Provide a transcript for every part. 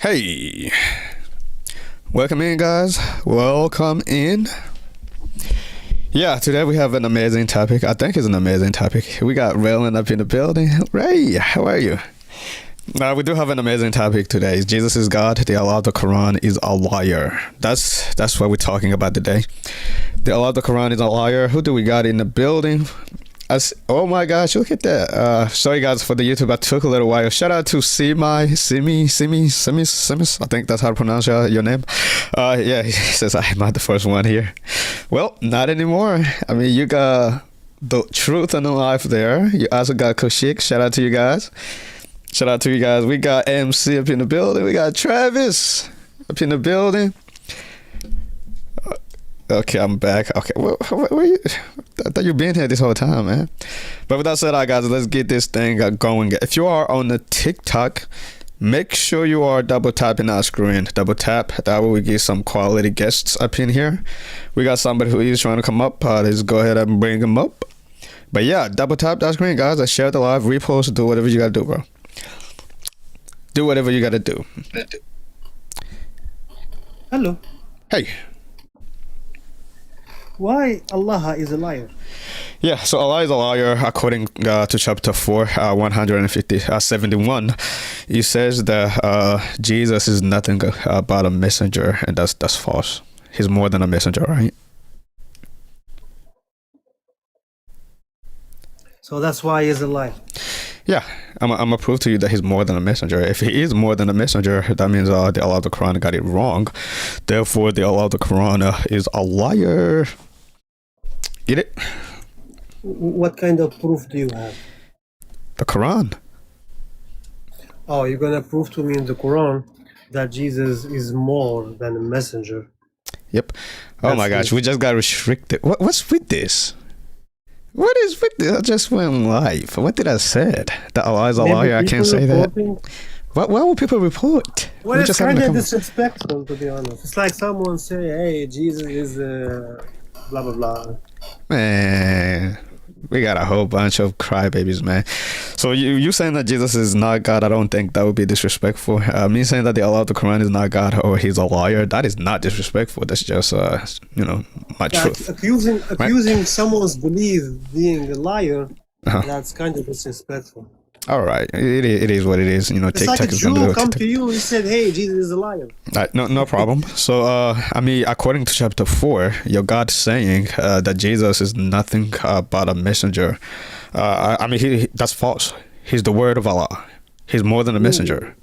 Hey, welcome in, guys. Welcome in. Yeah, today we have an amazing topic. I think it's an amazing topic. We got Raylan up in the building. Ray, how are you? We do have an amazing topic today. Jesus is God. The Allah of the Quran is a liar. That's what we're talking about today. The Allah of the Quran is a liar. Who do we got in the building? Oh my gosh, look at that. Sorry guys for the YouTube, I took a little while. Shout out to Simi, I think that's how to pronounce your name. Yeah, he says I'm not the first one here. Well, not anymore. I mean, you got the truth and the life there. You also got Koshik. Shout out to you guys. Shout out to you guys. We got MC up in the building. We got Travis up in the building. Okay, I'm back. Okay, where you? I thought you've been here this whole time, man. But with that said, all right, guys, let's get this thing going. If you are on the TikTok, make sure you are double tapping our screen. Double tap. That way we get some quality guests up in here. We got somebody who is trying to come up. Let's go ahead and bring them up. But yeah, double tap that screen, guys. Share the live, repost, do whatever you gotta do, bro. Do whatever you gotta do. Hello. Hey. Why Allah is a liar? Yeah, so Allah is a liar according to chapter 4, 171. He says that Jesus is nothing but a messenger, and that's false. He's more than a messenger, right? So that's why he's a liar. Yeah, I'm gonna prove to you that he's more than a messenger. If he is more than a messenger, that means the Allah of the Quran got it wrong. Therefore, the Allah of the Quran is a liar. Get it? What kind of proof do you have? The Quran. Oh, you're gonna prove to me in the Quran that Jesus is more than a messenger. Yep. Oh my gosh, we just got restricted. What's with this? What is with this? I just went live. What did I say? That Allah is a liar. I can't say that. Why will people report? Well, it's kind of disrespectful, to be honest. It's like someone say, "Hey, Jesus is blah blah blah." Man, we got a whole bunch of crybabies, man. So you saying that Jesus is not God? I don't think that would be disrespectful. Me saying that the Allah of the Quran is not God or he's a liar, that is not disrespectful. That's just my truth. Accusing someone's belief being a liar, that's kind of disrespectful. All right, it is what it is. It's TikTok like a is Jew come to you and said, "Hey, Jesus is a liar." No problem. So I mean, according to chapter 4, your God saying that Jesus is nothing but a messenger. I mean, that's false. He's the word of Allah. He's more than a messenger.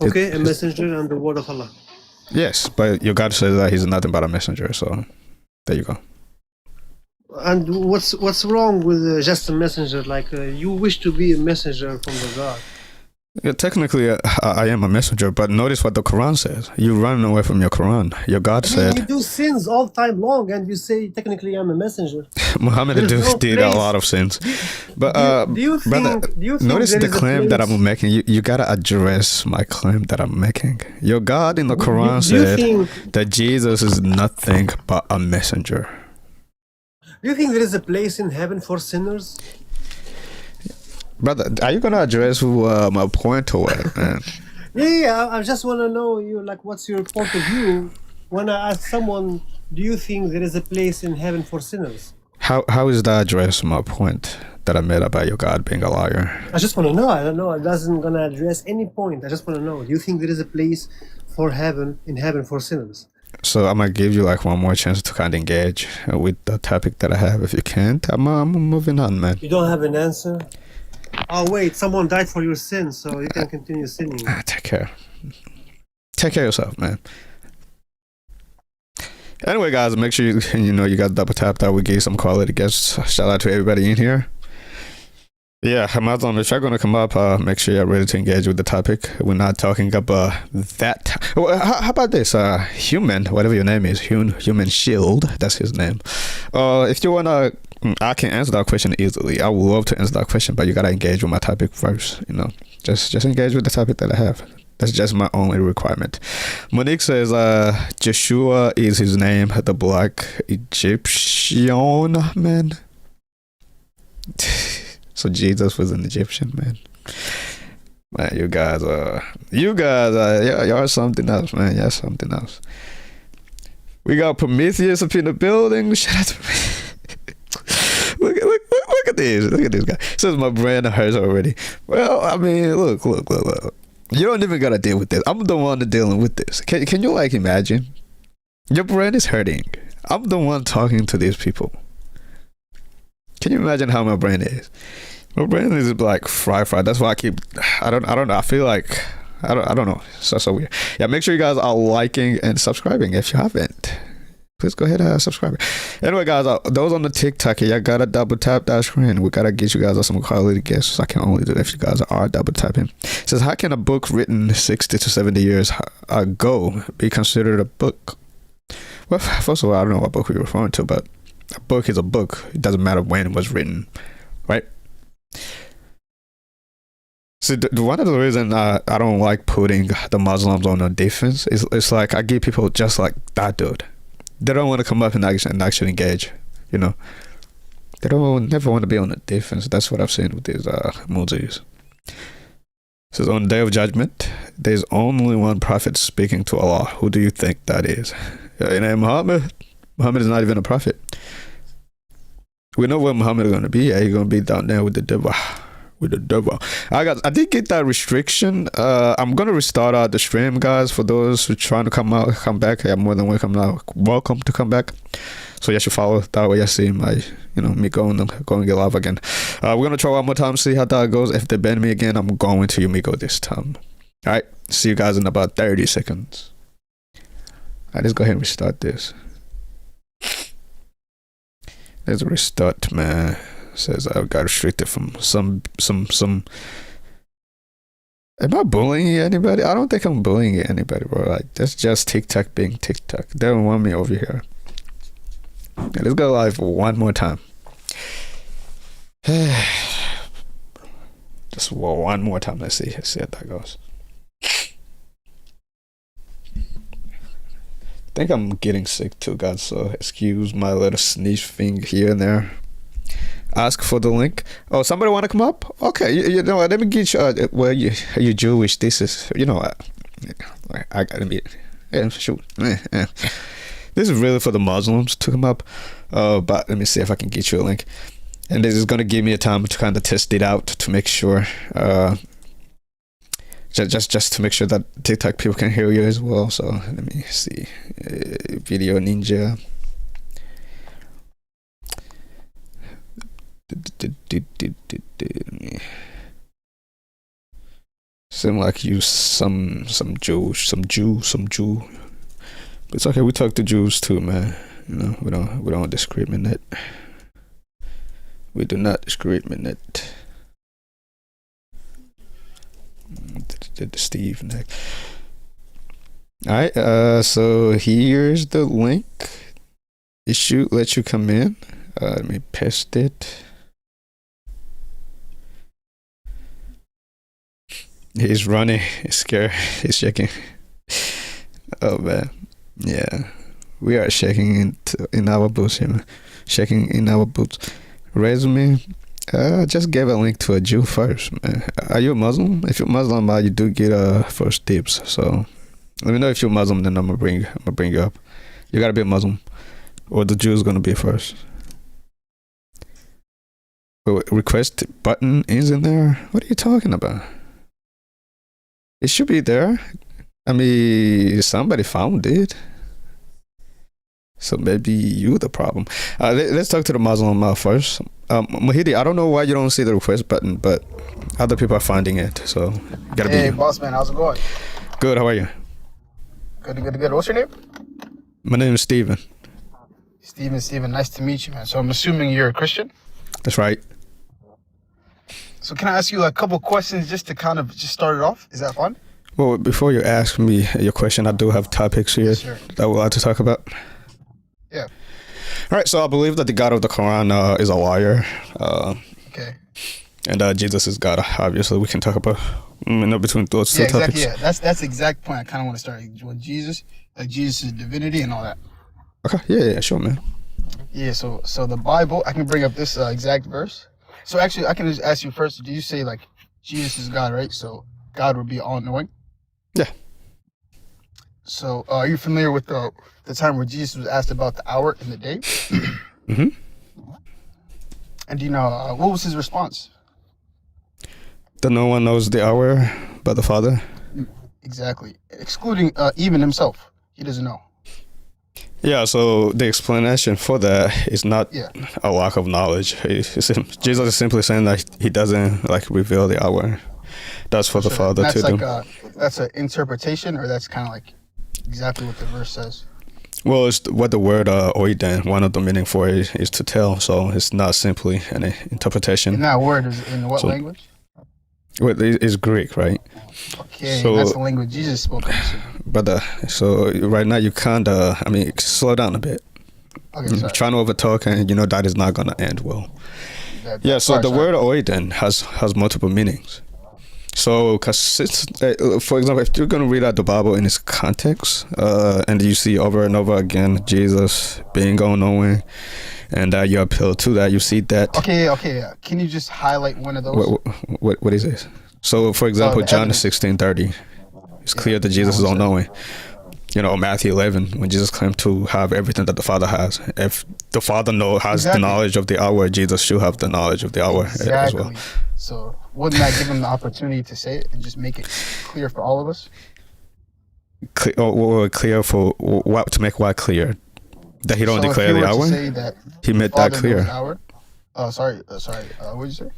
Okay, a messenger and the word of Allah. Yes, but your God says that he's nothing but a messenger. So there you go. And what's wrong with just a messenger? Like you wish to be a messenger from the God. Yeah, technically, I am a messenger, but notice what the Quran says. You run away from your Quran. Your God said... You do sins all time long, and you say, technically, I'm a messenger. Muhammad did a lot of sins. But, do you think notice the claim that I'm making. You got to address my claim that I'm making. Your God in the Quran said that Jesus is nothing but a messenger. Do you think there is a place in heaven for sinners? Brother, are you gonna address my point or what, man? Yeah, I just want to know what's your point of view when I ask someone, do you think there is a place in heaven for sinners? How is that address my point that I made about your God being a liar? I just want to know. I don't know. It doesn't gonna address any point. I just want to know. Do you think there is a place for heaven for sinners? So I'm gonna give you one more chance to kind of engage with the topic that I have. If you can't, I'm moving on, man. You don't have an answer? Oh wait, someone died for your sins, so you can continue sinning. Take care. Take care of yourself, man. Anyway, guys, make sure you got double tap that we gave some quality guests. Shout out to everybody in here. Yeah, Amazon, if you're gonna come up, make sure you're ready to engage with the topic. We're not talking about that. Well, how about this? Human, whatever your name is, Human Shield, that's his name. If you wanna, I can answer that question easily. I would love to answer that question, but you gotta engage with my topic first. Just engage with the topic that I have. That's just my only requirement. Monique says, Joshua is his name, the black Egyptian man. So Jesus was an Egyptian man. Man, you guys are, yeah, y'all something else, man. Y'all something else. We got Prometheus up in the building. Shout out to look at this. Look at this guy. Says my brain hurts already. Well, I mean, look. You don't even gotta deal with this. I'm the one dealing with this. Can you like imagine? Your brain is hurting. I'm the one talking to these people. Can you imagine how my brain is? My brain is like fried. That's why I don't know. I feel like I don't know. So weird. Yeah, make sure you guys are liking and subscribing if you haven't. Please go ahead and subscribe. Anyway, guys, those on the TikTok, y'all gotta double tap that screen. We gotta get you guys some quality guests. I can only do that if you guys are double tapping. It says, how can a book written 60 to 70 years ago be considered a book? Well, first of all, I don't know what book we're referring to, but a book is a book. It doesn't matter when it was written, right? So one of the reasons I don't like putting the Muslims on the defense is it's like I get people just like that dude. They don't want to come up and actually engage, you know. They don't never want to be on the defense. That's what I've seen with these Muslims. Says on the day of judgment, there's only one prophet speaking to Allah. Who do you think that is? And Muhammad. Muhammad is not even a prophet. We know where Muhammad is going to be. Yeah, he's going to be down there with the devil. With the devil. I did get that restriction. I'm going to restart the stream, guys. For those who are trying to come back, you're more than welcome now. Welcome to come back. So you should follow. That way you see me going get live again. We're going to try one more time, see how that goes. If they ban me again, I'm going to Yumiko this time. All right. See you guys in about 30 seconds. All right, let's go ahead and restart this. Let's restart, man. Says I got restricted from some. Am I bullying anybody? I don't think I'm bullying anybody, bro. Like that's just TikTok being TikTok. They don't want me over here. Okay, let's go live one more time. Just one more time. Let's see how that goes. I think I'm getting sick too, guys. So excuse my little sneeze thing here and there. Ask for the link. Oh, somebody want to come up? Okay, you know what? Let me get you. Well, you Jewish. This is, you know, I gotta be. Yeah, shoot. This is really for the Muslims to come up. But let me see if I can get you a link. And this is gonna give me a time to kind of test it out to make sure. Just to make sure that TikTok people can hear you as well. So let me see. Video Ninja. Seem like you some Jew. But it's okay. We talk to Jews too, man. You know, we don't discriminate. We do not discriminate. Steve next. All right. So here's the link. It should let you come in. Let me paste it. He's running. He's scared. He's shaking. Oh man, yeah, we are shaking in our boots here, man. Shaking in our boots. Resume. Just gave a link to a Jew first, man. Are you a Muslim? If you're Muslim, you do get first tips. So let me know if you're Muslim, then I'm gonna bring you up. You gotta be a Muslim, or the Jew's gonna be first. Request button is in there. What are you talking about? It should be there. I mean, somebody found it. So maybe you the problem. Let's talk to the Muslim first. Mahidi, I don't know why you don't see the request button, but other people are finding it. So you gotta be. Hey, boss man, how's it going? Good. How are you? Good. What's your name? My name is Steven. Steven. Nice to meet you, man. So I'm assuming you're a Christian? That's right. So can I ask you a couple questions just to kind of just start it off? Is that fun? Well, before you ask me your question, I do have topics here that we'll have to talk about. Yeah. All right. So I believe that the God of the Quran is a liar. Okay. And Jesus is God. Obviously, we can talk about between those two topics. Yeah, that's the exact point I kind of want to start with Jesus, like Jesus' divinity and all that. Okay. Yeah, sure, man. Yeah. So the Bible, I can bring up this exact verse. So actually, I can just ask you first. Do you say like Jesus is God, right? So God would be all-knowing? Yeah. So, are you familiar with the time where Jesus was asked about the hour and the day? Mm-hmm. And do you know what was his response? That no one knows the hour but the Father. Exactly, excluding even himself. He doesn't know. Yeah, so the explanation for that is not Yeah. a lack of knowledge. Jesus is simply saying that he doesn't like reveal the hour. That's for the Sure. Father That's to like do. that's an interpretation, or that's kind of like exactly what the verse says. Well, it's what the word oiden, one of the meaning for it is to tell. So it's not simply an interpretation. And that word is in what So- language? Well, it's Greek, right? Okay, So- that's the language Jesus spoke. I'm assuming. But so right now you can't. Slow down a bit. Okay, You're sorry. trying to overtalk, and you know that is not gonna end well. Yeah. So the word oiden has multiple meanings. So, for example, if you're gonna read out the Bible in its context, and you see over and over again Jesus being all-knowing, and you appeal to that, you see that. Okay. Can you just highlight one of those? What is this? So, for example, the John evidence. 16:30, it's clear that Jesus is all-knowing. You know, Matthew 11, when Jesus claimed to have everything that the Father has. If the Father has Exactly. the knowledge of the hour, Jesus should have the knowledge of the hour as Exactly. well. So wouldn't that give him the opportunity to say it and just make it clear for all of us? Clear for what, to make what clear? That he don't So declare if he the were to hour? say that He made Father that knows clear. the hour. Oh, sorry. What did you say?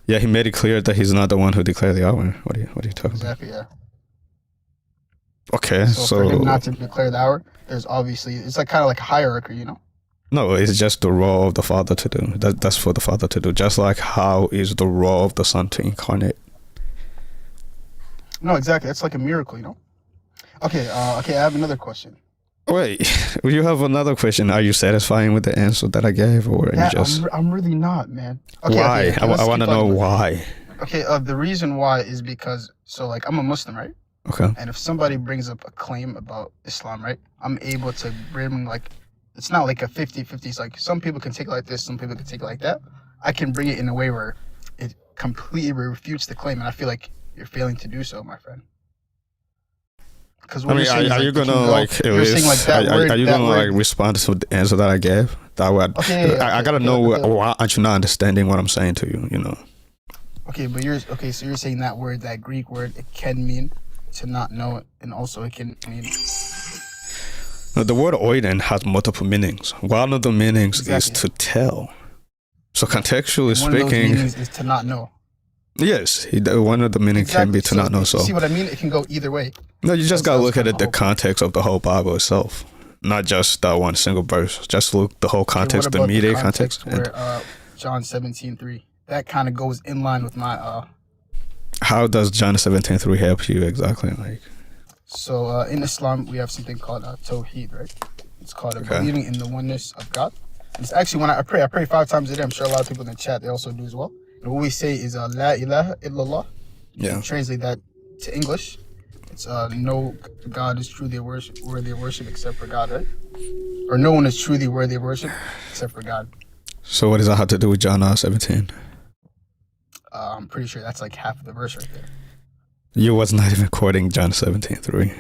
Yeah, he made it clear that he's not the one who declared the hour. What are you talking Exactly. Yeah. about? Okay, So for him not to declare the hour, there's obviously it's like kind of like a hierarchy, you know. no, it's just the role of the Father to do. That's for the Father to do. Just like how is the role of the Son to incarnate. No, exactly. It's like a miracle, you know. Okay. I have another question. Wait, you have another question. Are you satisfying with the answer that I gave, or are Yeah, you just I'm really not, man. Okay, why? okay, let's I want to keep know talking. why. Okay, the reason why is because like I'm a Muslim, right? Okay. And if somebody brings up a claim about Islam, right, I'm able to bring like, it's not like a 50-50. It's like some people can take it like this, some people can take it like that. I can bring it in a way where it completely refutes the claim, and I feel like you're failing to do so, my friend. Because I mean, are you gonna you're saying like that word. are you that gonna word, like respond to the answer that I gave? That would. Okay, I gotta okay, know okay. why aren't you not understanding what I'm saying to you? You know. Okay, but so you're saying that word, that Greek word, it can mean to not know it, and also it can mean. Now, the word oiden has multiple meanings. One of the meanings is Exactly. to tell. So contextually One of those speaking, meanings is to not know. yes, one of the meanings can be to not know. So see what I mean? It can go either way. no, you just That's- gotta that's look at kinda it, the the whole point. context of the whole Bible itself, not just that one single verse. Just look the whole Okay, context, what the about immediate context. And where John 17:3? That kind of goes in line with my how does John 17:3 help you exactly? Like, So in Islam, we have something called Tawheed, right? It's called Okay. believing in the oneness of God. It's actually when I pray 5 times a day. I'm sure a lot of people in the chat, they also do as well. And what we say is La ilaha illallah. You yeah. can translate that to English. It's no God is truly worthy of worship except for God, right? Or no one is truly worthy of worship except for God. So what does that have to do with John 17? I'm pretty sure that's like half of the verse right there. You was not even quoting John 17:3.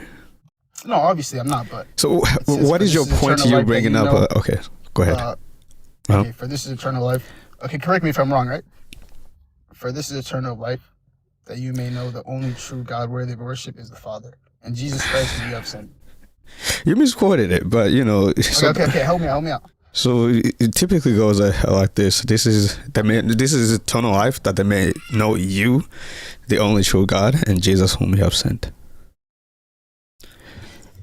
No, obviously I'm not, but So says, what "For is your this is point eternal you life that bringing you up? know." Okay, go ahead. Okay, for this is eternal life. Okay, correct me if I'm wrong, right? For this is eternal life, that you may know the only true God worthy of worship is the Father, and Jesus Christ who you have sent. You misquoted it, but you know. So, Okay, help me out. So it typically goes like this. This is eternal life, that they may know you, the only true God, and Jesus whom you have sent.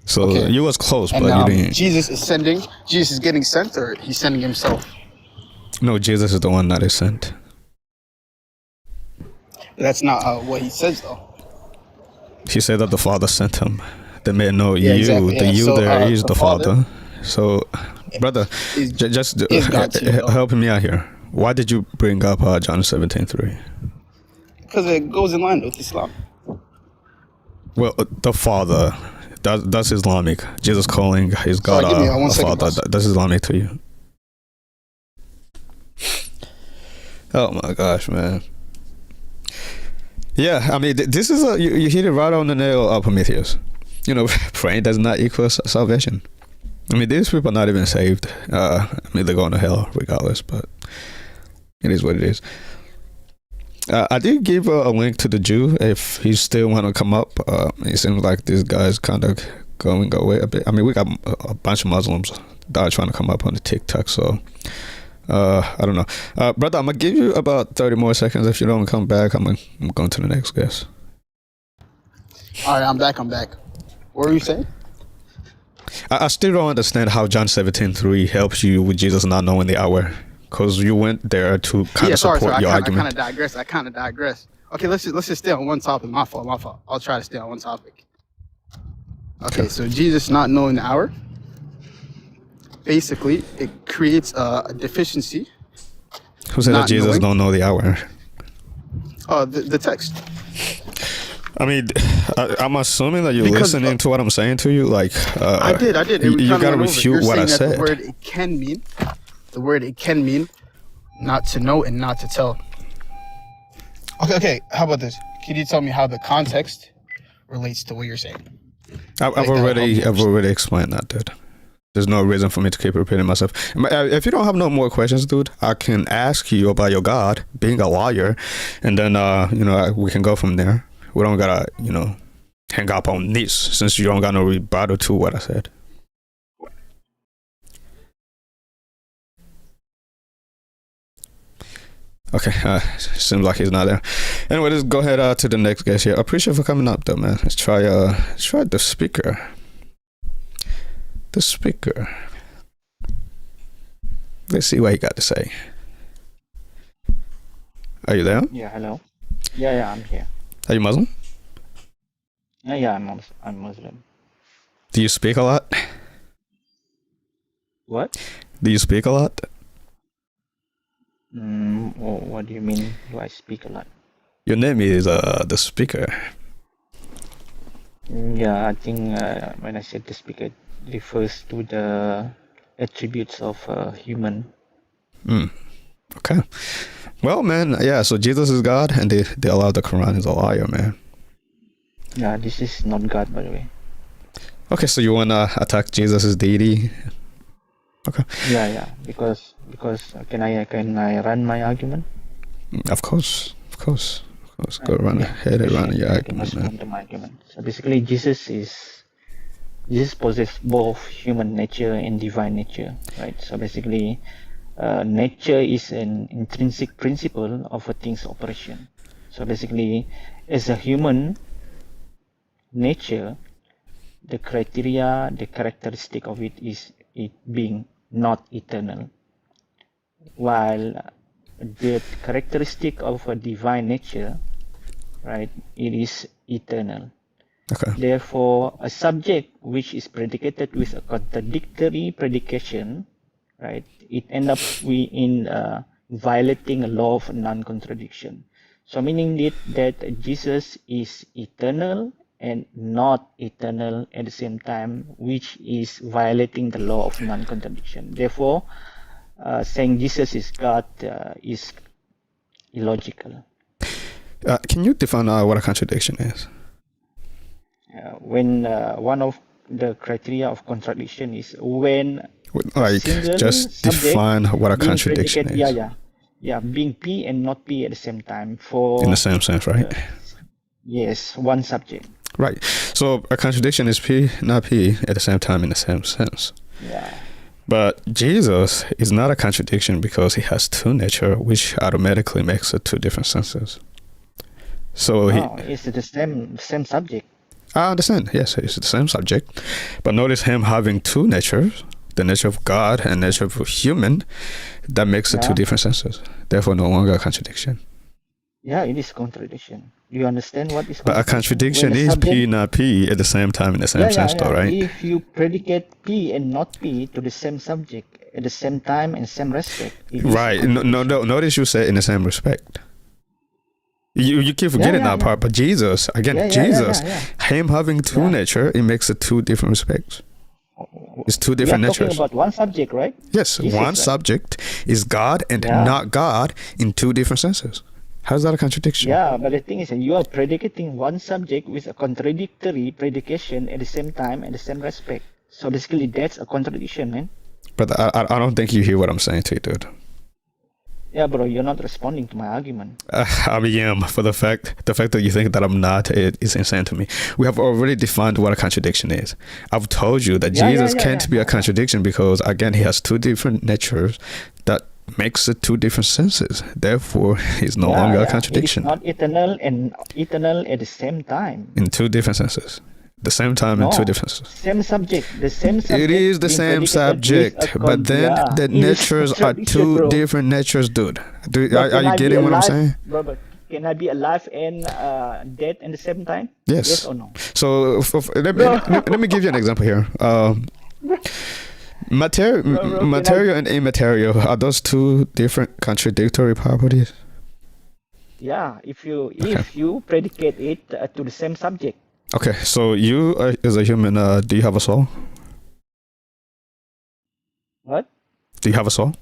So Okay. you was close, And but you didn't. Jesus is getting sent, or he's sending himself? No, Jesus is the one that is sent. That's not what he says, though. He said that the Father sent him. They may know Yeah, you. exactly, The yeah. you So, there is the the Father. So, brother, Is- just is God to you, though? help me out here. Why did you bring up John 17:3? Because it goes in line with Islam. Well, the Father. That's Islamic. Jesus calling his God Sorry, give me one a second, Father. boss. That's Islamic to you. Oh my gosh, man. Yeah, I mean, this is you hit it right on the nail, Prometheus. Praying does not equal salvation. I mean, these people are not even saved. I mean, they're going to hell regardless, but it is what it is. I did give a link to the Jew if he still want to come up. It seems like this guy's kind of going away a bit. I mean, we got a bunch of Muslims that are trying to come up on the TikTok, so I don't know. Brother, I'm going to give you about 30 more seconds. If you don't come back, I'm going to the next guest. All right, I'm back. What were you saying? I still don't understand how John 17:3 helps you with Jesus not knowing the hour. Because you went there to kind of support your argument. I kind of digress. Okay, let's just stay on one topic. My fault. I'll try to stay on one topic. Okay, so Jesus not knowing the hour, basically, it creates a deficiency. Who said that Jesus don't know the hour? The text. I mean, I'm assuming that you're listening to what I'm saying to you. Like, I did. You gotta refute what I said. The word it can mean not to know and not to tell. Okay. How about this? Can you tell me how the context relates to what you're saying? I've already explained that, dude. There's no reason for me to keep repeating myself. If you don't have no more questions, dude, I can ask you about your God being a liar, and then we can go from there. We don't gotta hang up on this since you don't got no rebuttal to what I said. Okay, seems like he's not there. Anyway, let's go ahead to the next guest here. I appreciate you for coming up, though, man. Let's try the speaker. The speaker. Let's see what he got to say. Are you there? Yeah, hello. Yeah, I'm here. Are you Muslim? Yeah, I'm Muslim. Do you speak a lot? What? Do you speak a lot? What do you mean? Do I speak a lot? Your name is the speaker. Yeah, I think when I said the speaker, it refers to the attributes of a human. Okay. Well, man, yeah. So Jesus is God, and they allow the Quran is a liar, man. Yeah, this is not God, by the way. Okay, so you wanna attack Jesus' deity? Okay. Yeah, because can I run my argument? Of course. Go run ahead and run your argument, man. So basically, Jesus possesses both human nature and divine nature, right? So basically, nature is an intrinsic principle of a thing's operation. So basically, as a human nature, the characteristic of it is it being not eternal, while the characteristic of a divine nature, right, it is eternal. Okay. Therefore, a subject which is predicated with a contradictory predication, right, it ends up in violating a law of non-contradiction. So meaning that Jesus is eternal and not eternal at the same time, which is violating the law of non-contradiction. Therefore, saying Jesus is God is illogical. Can you define what a contradiction is? When one of the criteria of contradiction is when just define what a contradiction is. Yeah, being P and not P at the same time in the same sense, right? Yes, one subject. Right. So a contradiction is P, not P, at the same time in the same sense. Yeah. But Jesus is not a contradiction because he has two nature, which automatically makes it two different senses. So it's the same subject. I understand. Yes, it's the same subject. But notice him having two natures, the nature of God and nature of human, that makes it two different senses. Therefore, no longer a contradiction. Yeah, it is contradiction. You understand what is contradiction? But a contradiction is P, not P, at the same time in the same sense, though, right? If you predicate P and not P to the same subject at the same time and same respect. Right. No. Notice you say in the same respect. You keep forgetting that part, but Jesus, him having two nature, it makes it two different respects. It's two different natures. Talking about one subject, right? Yes, Jesus, one subject is God and not God in two different senses. How's that a contradiction? Yeah, but the thing is that you are predicating one subject with a contradictory predication at the same time and the same respect. So basically, that's a contradiction, man. But I don't think you hear what I'm saying to you, dude. Yeah, bro, you're not responding to my argument. I am. For the fact that you think that I'm not, it is insane to me. We have already defined what a contradiction is. I've told you that Jesus can't be a contradiction because, again, he has two different natures that makes it two different senses. Therefore, he's no longer a contradiction. It's not eternal and eternal at the same time. In two different senses. The same time in two different senses. Same subject. The same subject. It is the same subject, but then the natures are two different natures, dude. Are you getting what I'm saying? Robert, can I be alive and dead at the same time? Yes. Yes or no? So let me give you an example here. Material and immaterial, are those two different contradictory properties? Yeah, if you predicate it to the same subject. Okay, so you as a human, do you have a soul? What? Do you have a soul?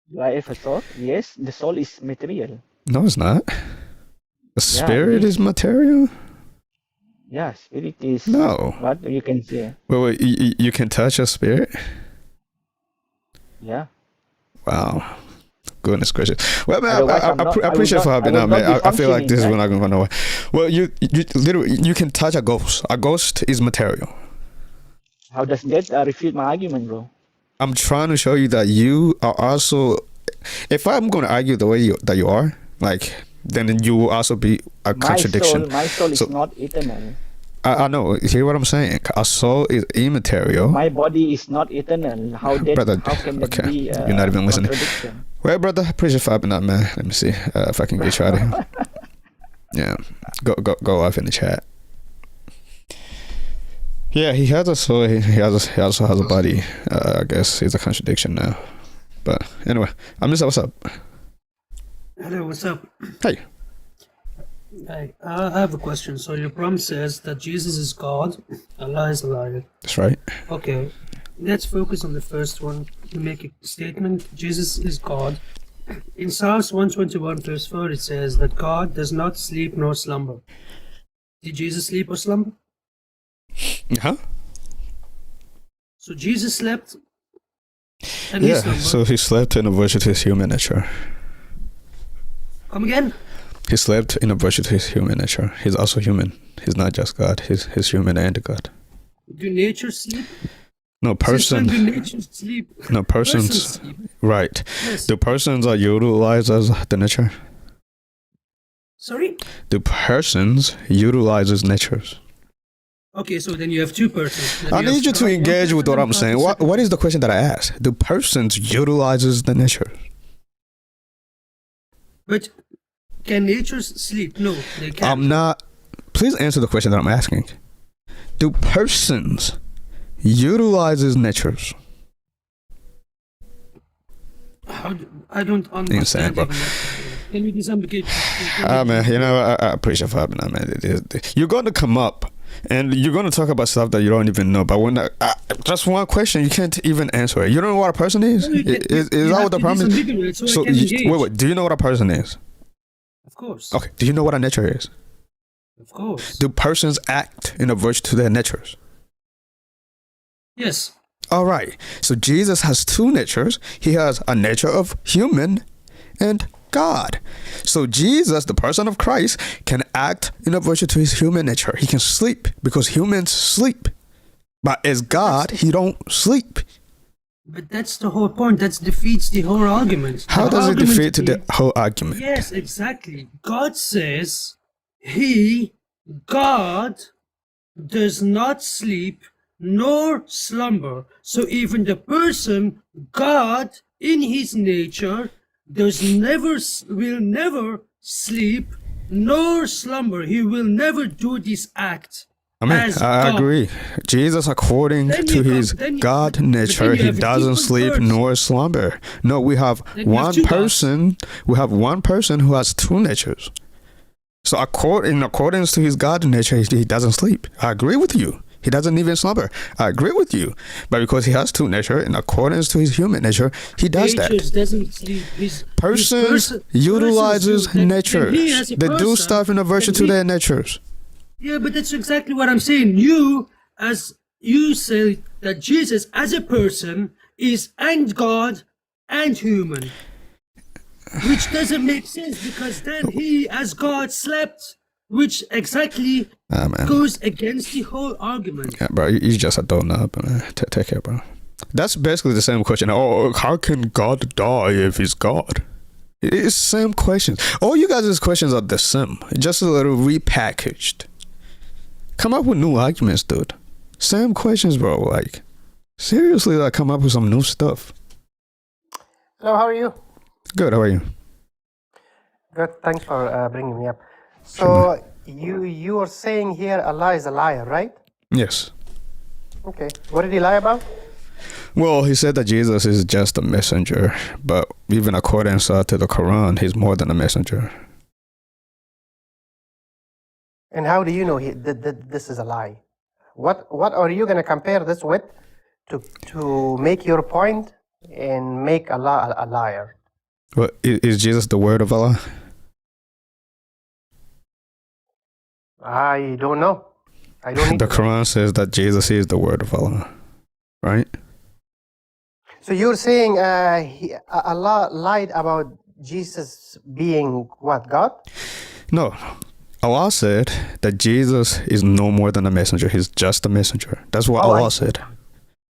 Do I have a soul? Yes, the soul is material. No, it's not. The spirit is material? Yeah, spirit is. No. What you can say? Wait, you can touch a spirit? Yeah. Wow. Goodness gracious. Well, man, I appreciate you for having on, man. I feel like this is when I'm going to go nowhere. Well, you literally, you can touch a ghost. A ghost is material. How does that refute my argument, bro? I'm trying to show you that you are also, if I'm going to argue the way that you are, like, then you will also be a contradiction. My soul is not eternal. I know. Hear what I'm saying? A soul is immaterial. My body is not eternal. How can that be you're not even listening. Well, brother, appreciate for having that, man. Let me see if I can get you out of here. Yeah, go off in the chat. Yeah, he has a soul. He also has a body. I guess he's a contradiction now. But anyway, I'm just what's up. Hello, what's up? Hey. Hi, I have a question. So your prompt says that Jesus is God, Allah is a liar. That's right. Okay, let's focus on the first one. You make a statement, Jesus is God. In Psalms 121 verse 4 it says that God does not sleep nor slumber. Did Jesus sleep or slumber? Huh? So Jesus slept and he slumbered. So he slept in aversion to his human nature. Come again? He slept in aversion to his human nature. He's also human. He's not just God. He's human and God. Do nature sleep? No, person. Do nature sleep? No, persons sleep. Right. Yes. Do persons are utilized as the nature? Sorry? Do persons utilizes natures? Okay, so then you have two persons. I need you to engage with what I'm saying. What is the question that I asked? Do persons utilizes the nature? But can natures sleep? No, they can't. I'm not. Please answer the question that I'm asking. Do persons utilizes natures? I don't understand. Can we disambiguate? Man, you know, I appreciate for having that, man. You're going to come up and you're going to talk about stuff that you don't even know. But when just one question, you can't even answer it. You don't know what a person is? Is that what the problem is? So, wait, do you know what a person is? Of course. Okay, do you know what a nature is? Of course. Do persons act in aversion to their natures? Yes. All right. So Jesus has two natures. He has a nature of human and God. So Jesus, the person of Christ, can act in aversion to his human nature. He can sleep because humans sleep. But as God, he don't sleep. But that's the whole point. That defeats the whole argument. How does it defeat the whole argument? Yes, exactly. God says God does not sleep nor slumber. So even the person, God, in his nature, will never sleep nor slumber. He will never do this act. I agree. Jesus, according to his God nature, he doesn't sleep nor slumber. No, we have one person. We have one person who has two natures. So in accordance to his God nature, he doesn't sleep. I agree with you. He doesn't even slumber. I agree with you. But because he has two nature, in accordance to his human nature, he does that. Natures doesn't sleep. Persons utilizes natures. They do stuff in aversion to their natures. Yeah, but that's exactly what I'm saying. You say that Jesus as a person is and God and human, which doesn't make sense because then he as God slept, which exactly goes against the whole argument. Yeah, bro, you just a donut, man. Take care, bro. That's basically the same question. Oh, how can God die if he's God? It's the same questions. All you guys' questions are the same, just a little repackaged. Come up with new arguments, dude. Same questions, bro. Like, seriously, like, come up with some new stuff. Hello, how are you? Good, how are you? Good, thanks for bringing me up. So, you are saying here Allah is a liar, right? Yes. Okay, what did he lie about? Well, he said that Jesus is just a messenger, but even according to the Quran, he's more than a messenger. And how do you know this is a lie? What are you going to compare this with to make your point and make Allah a liar? Well, is Jesus the word of Allah? I don't know. I don't. The Quran says that Jesus is the word of Allah, right? So you're saying Allah lied about Jesus being what, God? No. Allah said that Jesus is no more than a messenger. He's just a messenger. That's what Allah said.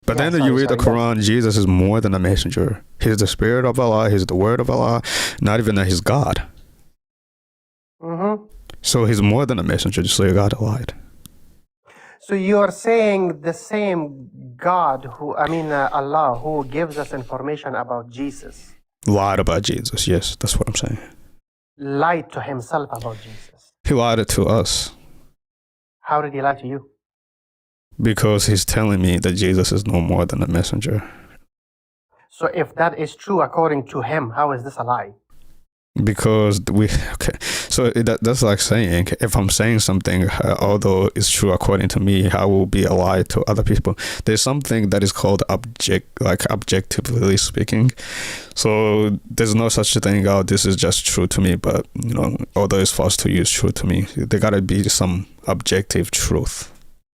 But then you read the Quran, Jesus is more than a messenger. He's the spirit of Allah. He's the word of Allah. Not even that he's God. Mm-hmm. So he's more than a messenger. So your God lied. So you're saying the same God Allah, who gives us information about Jesus, Lied about Jesus. Yes, that's what I'm saying. lied to himself about Jesus. He lied to us. How did he lie to you? Because he's telling me that Jesus is no more than a messenger. So if that is true according to him, how is this a lie? Because so that's like saying, if I'm saying something, although it's true according to me, how will be a lie to other people? There's something that is called objectively speaking. So there's no such thing, oh, this is just true to me, but although it's false to you, it's true to me. There gotta be some objective truth.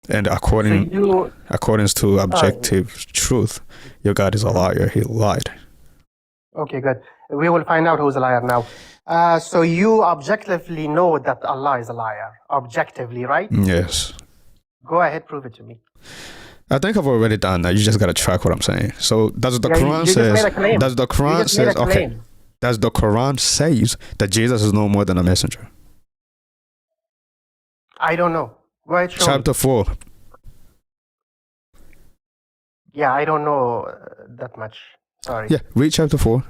And according to objective truth, your God is a liar. He lied. Okay, good. We will find out who's a liar now. So you objectively know that Allah is a liar. Objectively, right? Yes. Go ahead, prove it to me. I think I've already done that. You just gotta track what I'm saying. So does the Quran says? Does the Quran says? Okay. Does the Quran says that Jesus is no more than a messenger? I don't know. Go ahead, show Chapter 4. Yeah, I don't know that much. Sorry. Yeah, read chapter 4,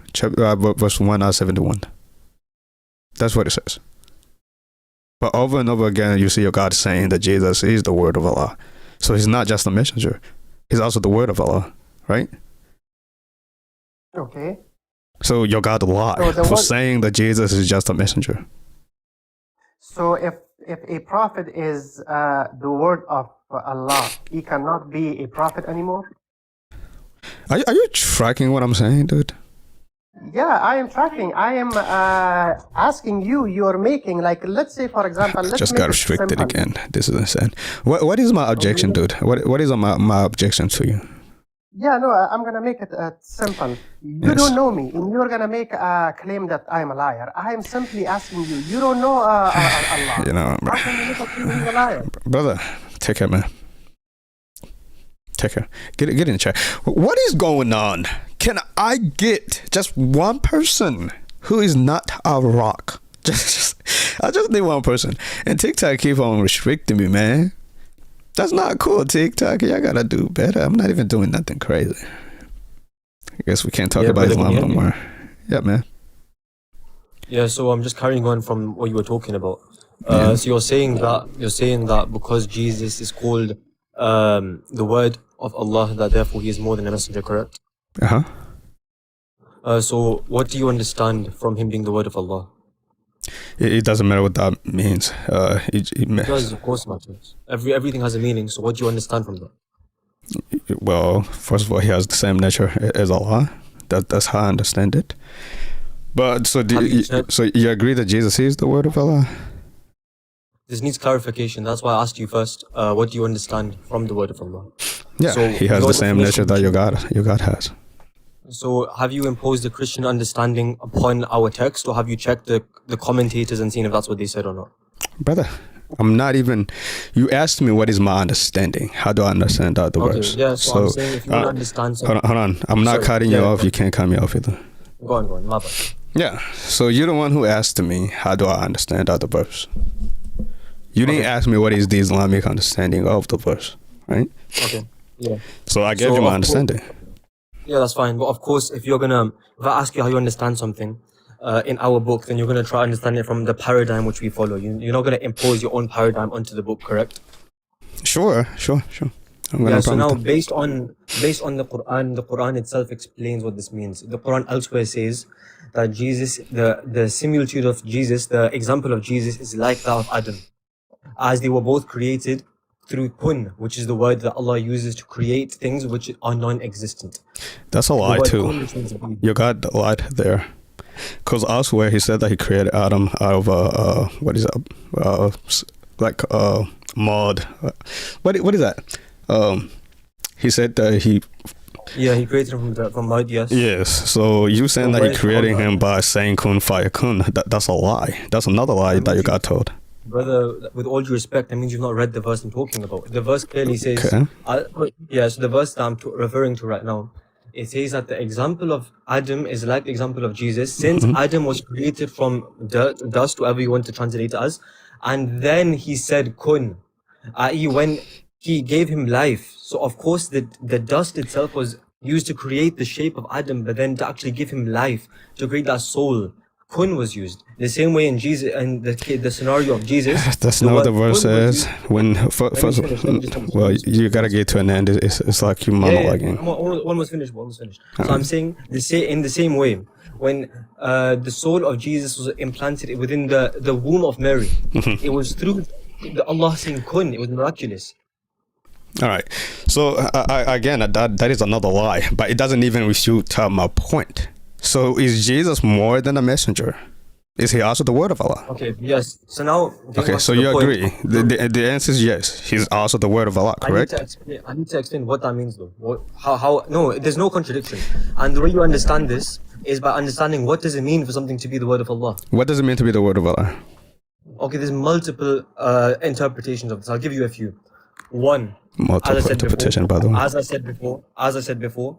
verse 171. That's what it says. But over and over again, you see your God saying that Jesus is the word of Allah. So he's not just a messenger. He's also the word of Allah, right? Okay. So your God lied for saying that Jesus is just a messenger. So if a prophet is the word of Allah, he cannot be a prophet anymore? Are you tracking what I'm saying, dude? Yeah, I am tracking. I am asking you. You are making, like, let's say, for example, let's just got restricted again. This is insane. What is my objection, dude? What is my objection to you? Yeah, no, I'm gonna make it simple. You don't know me, and you're gonna make a claim that I'm a liar. I am simply asking you. You don't know Allah. How can you make a claim he's a liar? Brother, take care, man. Take care. Get in the chat. What is going on? Can I get just one person who is not a rock? I just need one person. And TikTok keep on restricting me, man. That's not cool, TikTok. Y'all gotta do better. I'm not even doing nothing crazy. I guess we can't talk about Islam no more. Yeah, man. Yeah, so I'm just carrying on from what you were talking about. So you're saying that because Jesus is called the word of Allah, that therefore he is more than a messenger, correct? Uh-huh. So what do you understand from him being the word of Allah? It doesn't matter what that means. It does, of course, matters. Everything has a meaning. So what do you understand from that? Well, first of all, he has the same nature as Allah. That's how I understand it. But so you agree that Jesus is the word of Allah? This needs clarification. That's why I asked you first. What do you understand from the word of Allah? Yeah, so he has the same nature that your God has. So have you imposed the Christian understanding upon our text, or have you checked the commentators and seen if that's what they said or not? Brother, I'm not even. You asked me what is my understanding. How do I understand the verse? Yeah, so I'm saying if you don't understand something. Hold on. I'm not cutting you off. You can't cut me off either. Go on, my bad. Yeah, so you're the one who asked me, how do I understand the verse? You didn't ask me what is the Islamic understanding of the verse, right? Okay, yeah. So I gave you my understanding. Yeah, that's fine. But of course, if I ask you how you understand something in our book, then you're gonna try to understand it from the paradigm which we follow. You're not gonna impose your own paradigm onto the book, correct? Sure. So now, based on the Quran itself explains what this means. The Quran elsewhere says that Jesus, the similitude of Jesus, the example of Jesus is like that of Adam, as they were both created through kun, which is the word that Allah uses to create things which are non-existent. That's a lie too. You got lied there. Because elsewhere he said that he created Adam out of mud. What is that? He said that he created him from mud. Yes. So you saying that he created him by saying kun fayakun? That's a lie. That's another lie that you got told. Brother, with all due respect, that means you've not read the verse I'm talking about. The verse clearly says, so the verse that I'm referring to right now, it says that the example of Adam is like the example of Jesus, since Adam was created from dust, whatever you want to translate it as, and then he said kun, i.e. when he gave him life. So of course the dust itself was used to create the shape of Adam, but then to actually give him life, to create that soul, kun was used. The same way in Jesus and the scenario of Jesus. That's not what the verse says. Well, you gotta get to an end. It's like you monologuing. I'm almost finished. So I'm saying in the same way, when the soul of Jesus was implanted within the womb of Mary, it was through Allah saying kun. It was miraculous. All right. So again, that is another lie, but it doesn't even refute my point. So is Jesus more than a messenger? Is he also the word of Allah? Okay, yes. So now... Okay, so you agree. The answer is yes. He's also the word of Allah, correct? I need to explain what that means though. No, there's no contradiction. And the way you understand this is by understanding what does it mean for something to be the word of Allah. What does it mean to be the word of Allah? Okay, there's multiple interpretations of this. I'll give you a few. One, multiple interpretation, by the way. As I said before,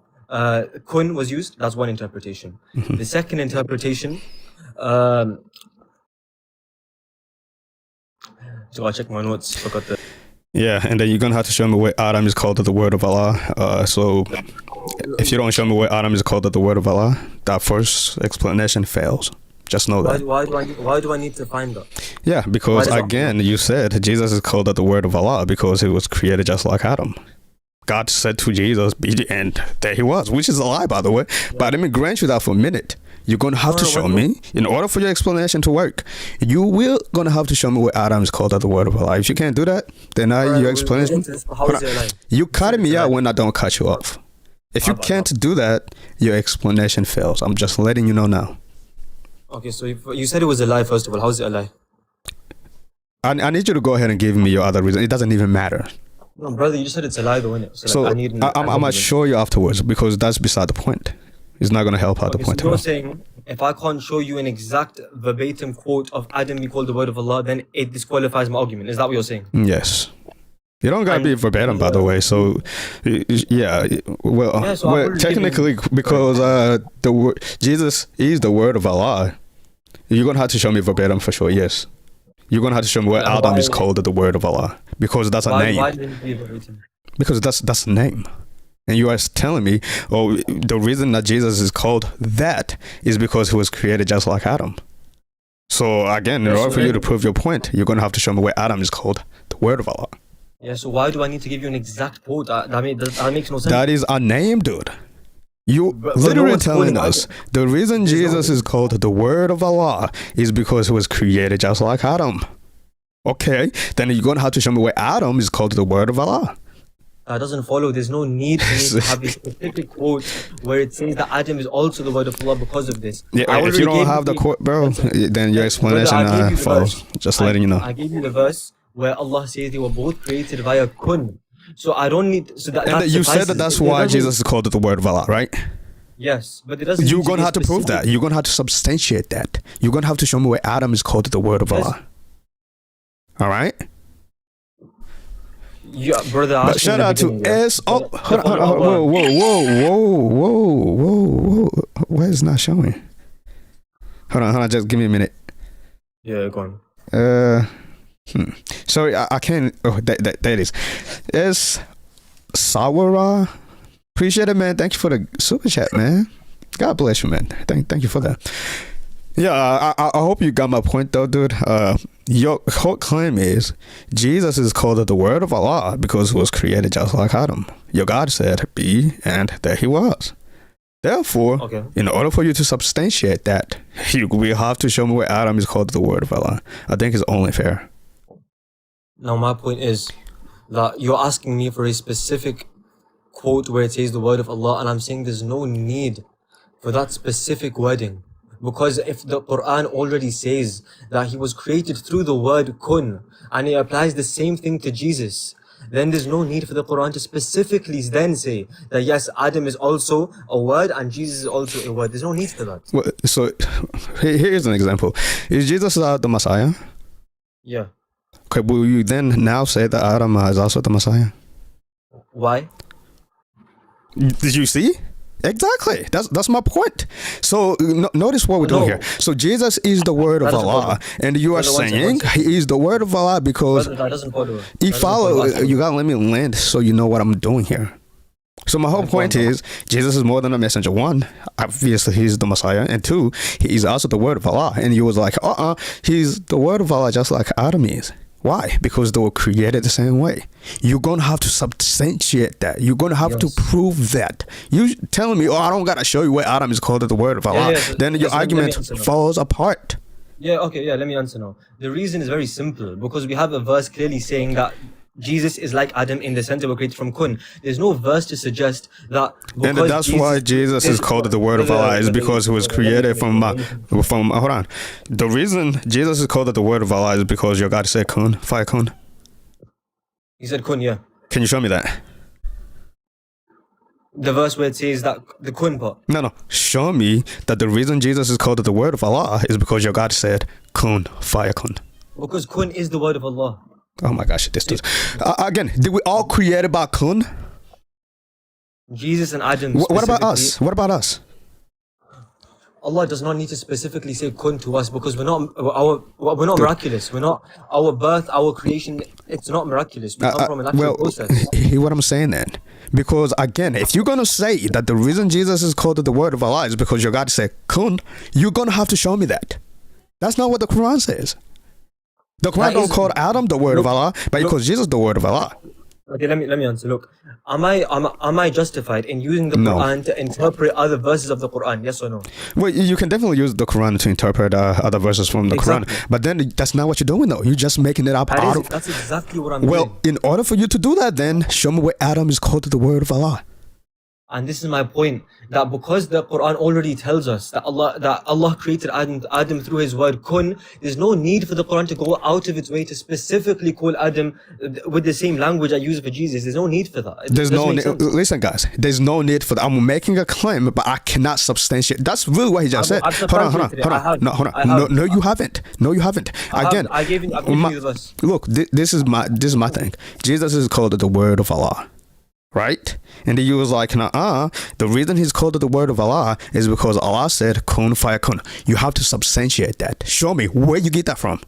kun was used. That's one interpretation. The second interpretation, so I'll check my notes. Forgot that. Yeah, and then you're gonna have to show me where Adam is called the word of Allah. So if you don't show me where Adam is called the word of Allah, that first explanation fails. Just know that. Why do I need to find that? Yeah, because again, you said Jesus is called the word of Allah because he was created just like Adam. God said to Jesus, be, and there he was, which is a lie, by the way. Yeah. But let me grant you that for a minute. You're going to have to show me, in order for your explanation to work, you will going to have to show me where Adam is called the word of Allah. If you can't do that, then your explanation... You cut me out when I don't cut you off. If you can't do that, your explanation fails. I'm just letting you know now. Okay, so you said it was a lie, first of all. How is it a lie? I need you to go ahead and give me your other reason. It doesn't even matter. No, brother, you just said it's a lie, though, innit? So I'm going to show you afterwards because that's beside the point. It's not going to help out the point. So you're saying if I can't show you an exact verbatim quote of Adam be called the word of Allah, then it disqualifies my argument. Is that what you're saying? Yes. You don't got to be verbatim, by the way. So, yeah. Well, technically, because Jesus is the word of Allah, you're going to have to show me verbatim for sure, yes. You're going to have to show me where Adam is called the word of Allah. Because that's a name. Why didn't it be verbatim? Because that's a name. And you are telling me, the reason that Jesus is called that is because he was created just like Adam. So again, in order for you to prove your point, you're going to have to show me where Adam is called the word of Allah. Yeah, so why do I need to give you an exact quote? That makes no sense. That is a name, dude. You But no literally one's telling calling us the reason Jesus is called the Word of Allah is because he was created just like Adam. Okay, then you're going to have to show me where Adam is called the Word of Allah. That doesn't follow. There's no need for me to have a specific quote where it says that Adam is also the word of Allah because of this. Yeah, if you don't have the quote, bro, then your explanation falls. Just letting you know. I gave you the verse where Allah says they were both created via kun. So I don't need. So that. And you said that that's why Jesus is called the Word of Allah, right? Yes, but it doesn't. You're gonna have to prove that. You're gonna have to substantiate that. You're gonna have to show me where Adam is called the Word of Allah. All right. Yeah, brother. But shout out to S. Oh, hold on. Whoa. Why is it not showing? Hold on. Just give me a minute. Yeah, go on. Sorry, I can't. Oh, there it is. S. Sawara. Appreciate it, man. Thank you for the super chat, man. God bless you, man. Thank you for that. Yeah, I hope you got my point though, dude. Your whole claim is Jesus is called the Word of Allah because he was created just like Adam. Your God said be, and there he was. Therefore, in order for you to substantiate that, you will have to show me where Adam is called the Word of Allah. I think it's only fair. Now my point is that you're asking me for a specific quote where it says the word of Allah, and I'm saying there's no need for that specific wording. Because if the Quran already says that he was created through the word kun, and it applies the same thing to Jesus, then there's no need for the Quran to specifically then say that yes, Adam is also a word and Jesus is also a word. There's no need for that. Well, so here's an example. Is Jesus the Messiah? Yeah. Okay, will you then now say that Adam is also the Messiah? Why? Did you see? Exactly. That's my point. So notice what we're doing here. So Jesus is the Word of Allah, and you are saying he is the Word of Allah because that doesn't follow. He follow. You gotta let me land so you know what I'm doing here. So my whole point is Jesus is more than a messenger. One, obviously he's the Messiah, and two, he's also the Word of Allah. And you was like, he's the Word of Allah just like Adam is. Why? Because they were created the same way. You're going to have to substantiate that. You're going to have to prove that. You telling me, I don't got to show you where Adam is called the Word of Allah. Then your argument falls apart. Yeah, okay, let me answer now. The reason is very simple. Because we have a verse clearly saying that Jesus is like Adam in the center we're created from kun. There's no verse to suggest that. And that's why Jesus is called the Word of Allah is because he was created from hold on. The reason Jesus is called the Word of Allah is because your God said kun, fire kun. He said kun, yeah. Can you show me that? The verse where it says that the kun part. No. Show me that the reason Jesus is called the Word of Allah is because your God said kun, fire kun. Because kun is the word of Allah. Oh my gosh, this dude. Again, did we all created by kun? Jesus and Adam. What about us? What about us? Allah does not need to specifically say kun to us because we're not miraculous. We're not our birth, our creation. It's not miraculous. We come from a natural process. Hear what I'm saying then. Because again, if you're gonna say that the reason Jesus is called the Word of Allah is because your God said kun, you're gonna have to show me that. That's not what the Quran says. The Quran don't call Adam the Word of Allah, but it calls Jesus the Word of Allah. Okay, let me answer. Look, am I justified in using the Quran to interpret other verses of the Quran? Yes or no? Well, you can definitely use the Quran to interpret other verses from the Quran, but then that's not what you're doing though. You're just making it up That's exactly what I'm doing. Well, in order for you to do that, then show me where Adam is called the Word of Allah. And this is my point, that because the Quran already tells us that Allah created Adam through his word kun, there's no need for the Quran to go out of its way to specifically call Adam with the same language I use for Jesus. There's no need for that. There's no need. Listen, guys, there's no need for that. I'm making a claim, but I cannot substantiate. That's really what he just said. Hold on. No, you haven't. No, you haven't. Again, I gave you the verse. Look, this is my thing. Jesus is called the Word of Allah. Right? And he was like, the reason he's called the Word of Allah is because Allah said, kun fire kun. You have to substantiate that. Show me where you get that from.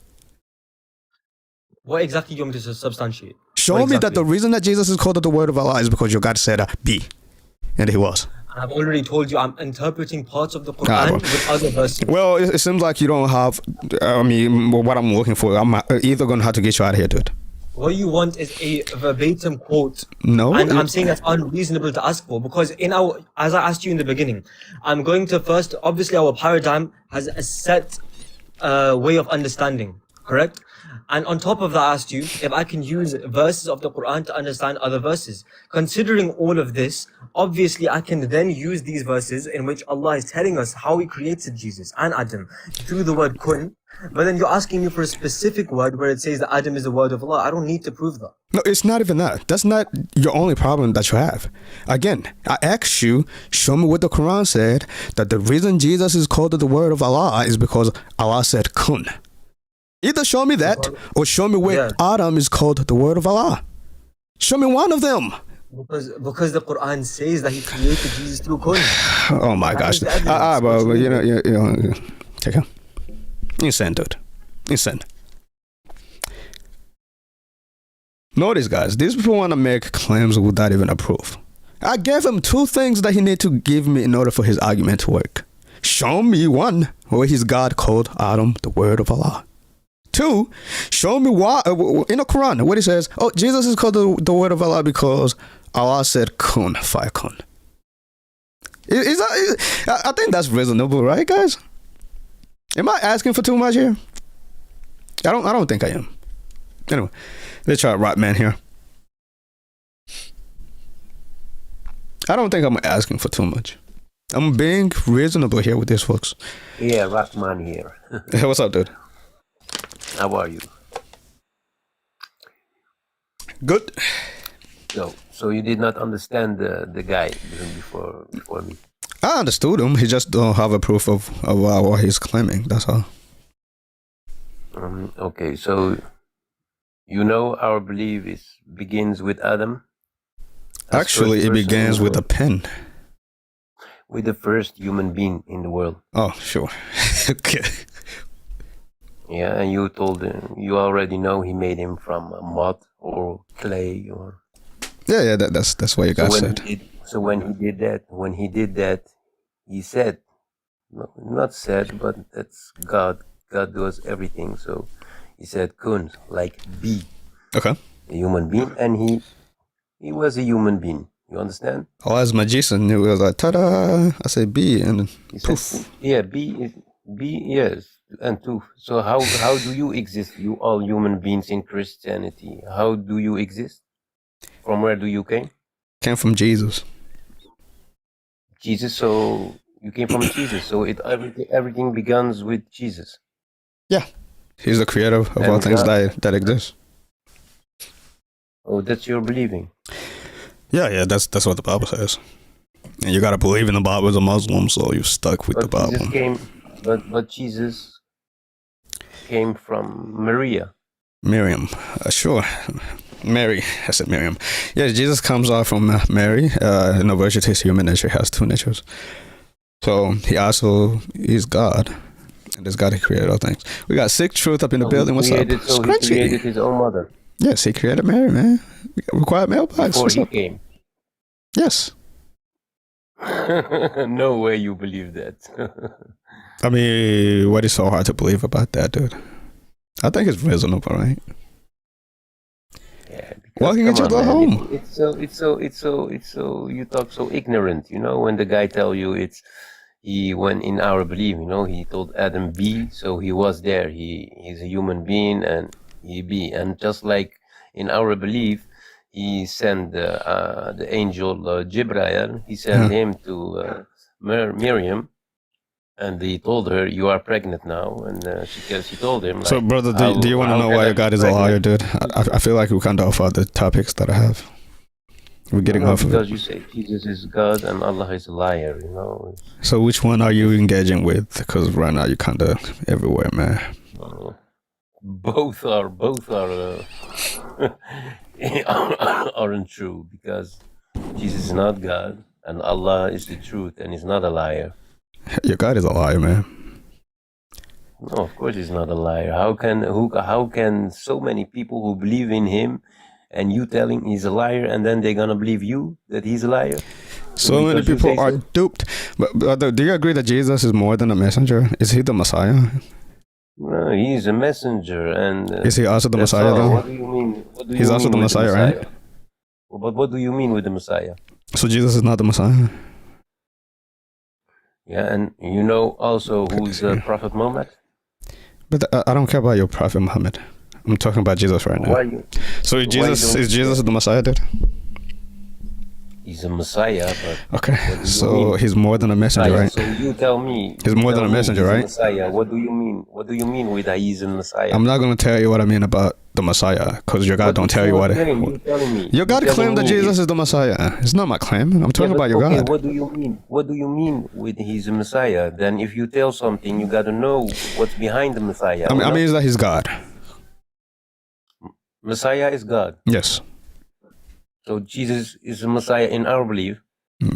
What exactly do you want me to substantiate? Show me that the reason that Jesus is called the Word of Allah is because your God said, be. And he was. I've already told you I'm interpreting parts of the Quran with other verses. Well, it seems like you don't have, what I'm looking for. I'm either going to have to get you out of here, dude. What you want is a verbatim quote. No. And I'm saying that's unreasonable to ask for, because as I asked you in the beginning, I'm going to first, obviously our paradigm has a set way of understanding, correct? And on top of that, I asked you if I can use verses of the Quran to understand other verses. Considering all of this, obviously I can then use these verses in which Allah is telling us how He created Jesus and Adam through the word kun. But then you're asking me for a specific word where it says that Adam is the word of Allah. I don't need to prove that. No, it's not even that. That's not your only problem that you have. Again, I asked you, show me what the Quran said, that the reason Jesus is called the word of Allah is because Allah said kun. Either show me that or show me where Adam is called the word of Allah. Show me one of them. Because the Quran says that He created Jesus through kun. Oh my gosh. But you know, take him. Insane, dude. Insane. Notice, guys, these people want to make claims without even a proof. I gave him two things that he need to give me in order for his argument to work. Show me one where his God called Adam the word of Allah. Two, show me why in the Quran what He says. Oh, Jesus is called the word of Allah because Allah said kun, fire kun. I think that's reasonable, right, guys? Am I asking for too much here? I don't think I am. Anyway, let's try Rotman here. I don't think I'm asking for too much. I'm being reasonable here with these folks. Yeah, Rotman here. Hey, what's up, dude? How are you? Good. So you did not understand the guy before me. I understood him. He just don't have a proof of what he's claiming. That's all. Okay, so you know our belief begins with Adam. Actually, it begins with a pen. With the first human being in the world. Oh, sure. Okay. Yeah, and you told him, you already know he made him from mud or clay or. Yeah, that's what you guys said. So when he did that, he said, not said, but that's God. God does everything. So he said kun, like be. Okay. A human being, and he was a human being. You understand? Oh, as magician, it was like ta-da! I said be and poof. Said, yeah, be yes, and two. So how do you exist? You all human beings in Christianity. How do you exist? From where do you came? Came from Jesus. Jesus. So you came from Jesus. So everything begins with Jesus. Yeah, He's the creator of all things that exist. Oh, that's your believing. Yeah, that's what the Bible says. And you gotta believe in the Bible as a Muslim, so you're stuck with the Bible. But Jesus came from Maria. Miriam, sure. Mary, I said Miriam. Yeah, Jesus comes out from Mary. In the verse, his human nature has two natures. So he also is God. And this God who created all things. We got Sick Truth up in the building. What's up? So he created his own mother. Yes, he created Mary, man. Required mailbox. Before he came. Yes. No way you believe that. I mean, what is so hard to believe about that, dude? I think it's reasonable, right? Yeah. Why can't you just go home? It's so you talk so ignorant, you know, when the guy tell you he went in our belief, you know, he told Adam be, so he was there. He's a human being and he be. And just like in our belief, he sent the angel Jibrail, he sent him to Miriam, and he told her, you are pregnant now. And she told him, like, so brother, do you want to know why your God is a liar, dude? I feel like we kind of off other topics that I have. We're getting off of it. Because you say Jesus is God and Allah is a liar, you know. So which one are you engaging with? Because right now you're kind of everywhere, man. Both are aren't true, because Jesus is not God and Allah is the truth and He's not a liar. Your God is a liar, man. No, of course He's not a liar. How can so many people who believe in Him and you telling He's a liar, and then they're gonna believe you that He's a liar? So many people are duped. But do you agree that Jesus is more than a messenger? Is He the Messiah? No, he's a messenger, and Is he also the that's Messiah all. though? What do you mean? What do He's you also mean the with Messiah, Messiah? right? But what do you mean with the Messiah? So Jesus is not the Messiah? Yeah, and you know also who's Prophet Muhammad? But I don't care about your Prophet Muhammad. I'm talking about Jesus right now. Why you? So is why Jesus don't is you Jesus care? the Messiah, dude? He's a Messiah, but Okay, what do you so mean? he's more than a messenger, Messiah. right? So you tell me. He's You more than tell a me messenger, he's a right? Messiah. What do you mean? What do you mean with that he's a Messiah? I'm not gonna tell you what I mean about the Messiah, because your God But don't it's tell you your what it. claim. You telling me. Your God You telling claimed that me Jesus is the Messiah. It's not my claim. I'm Yeah, talking but about your okay, God. what do you mean? What do you mean with he's a Messiah? Then if you tell something, you gotta know what's behind the Messiah. I mean, is that he's God? Messiah is God. Yes. So Jesus is a Messiah in our belief.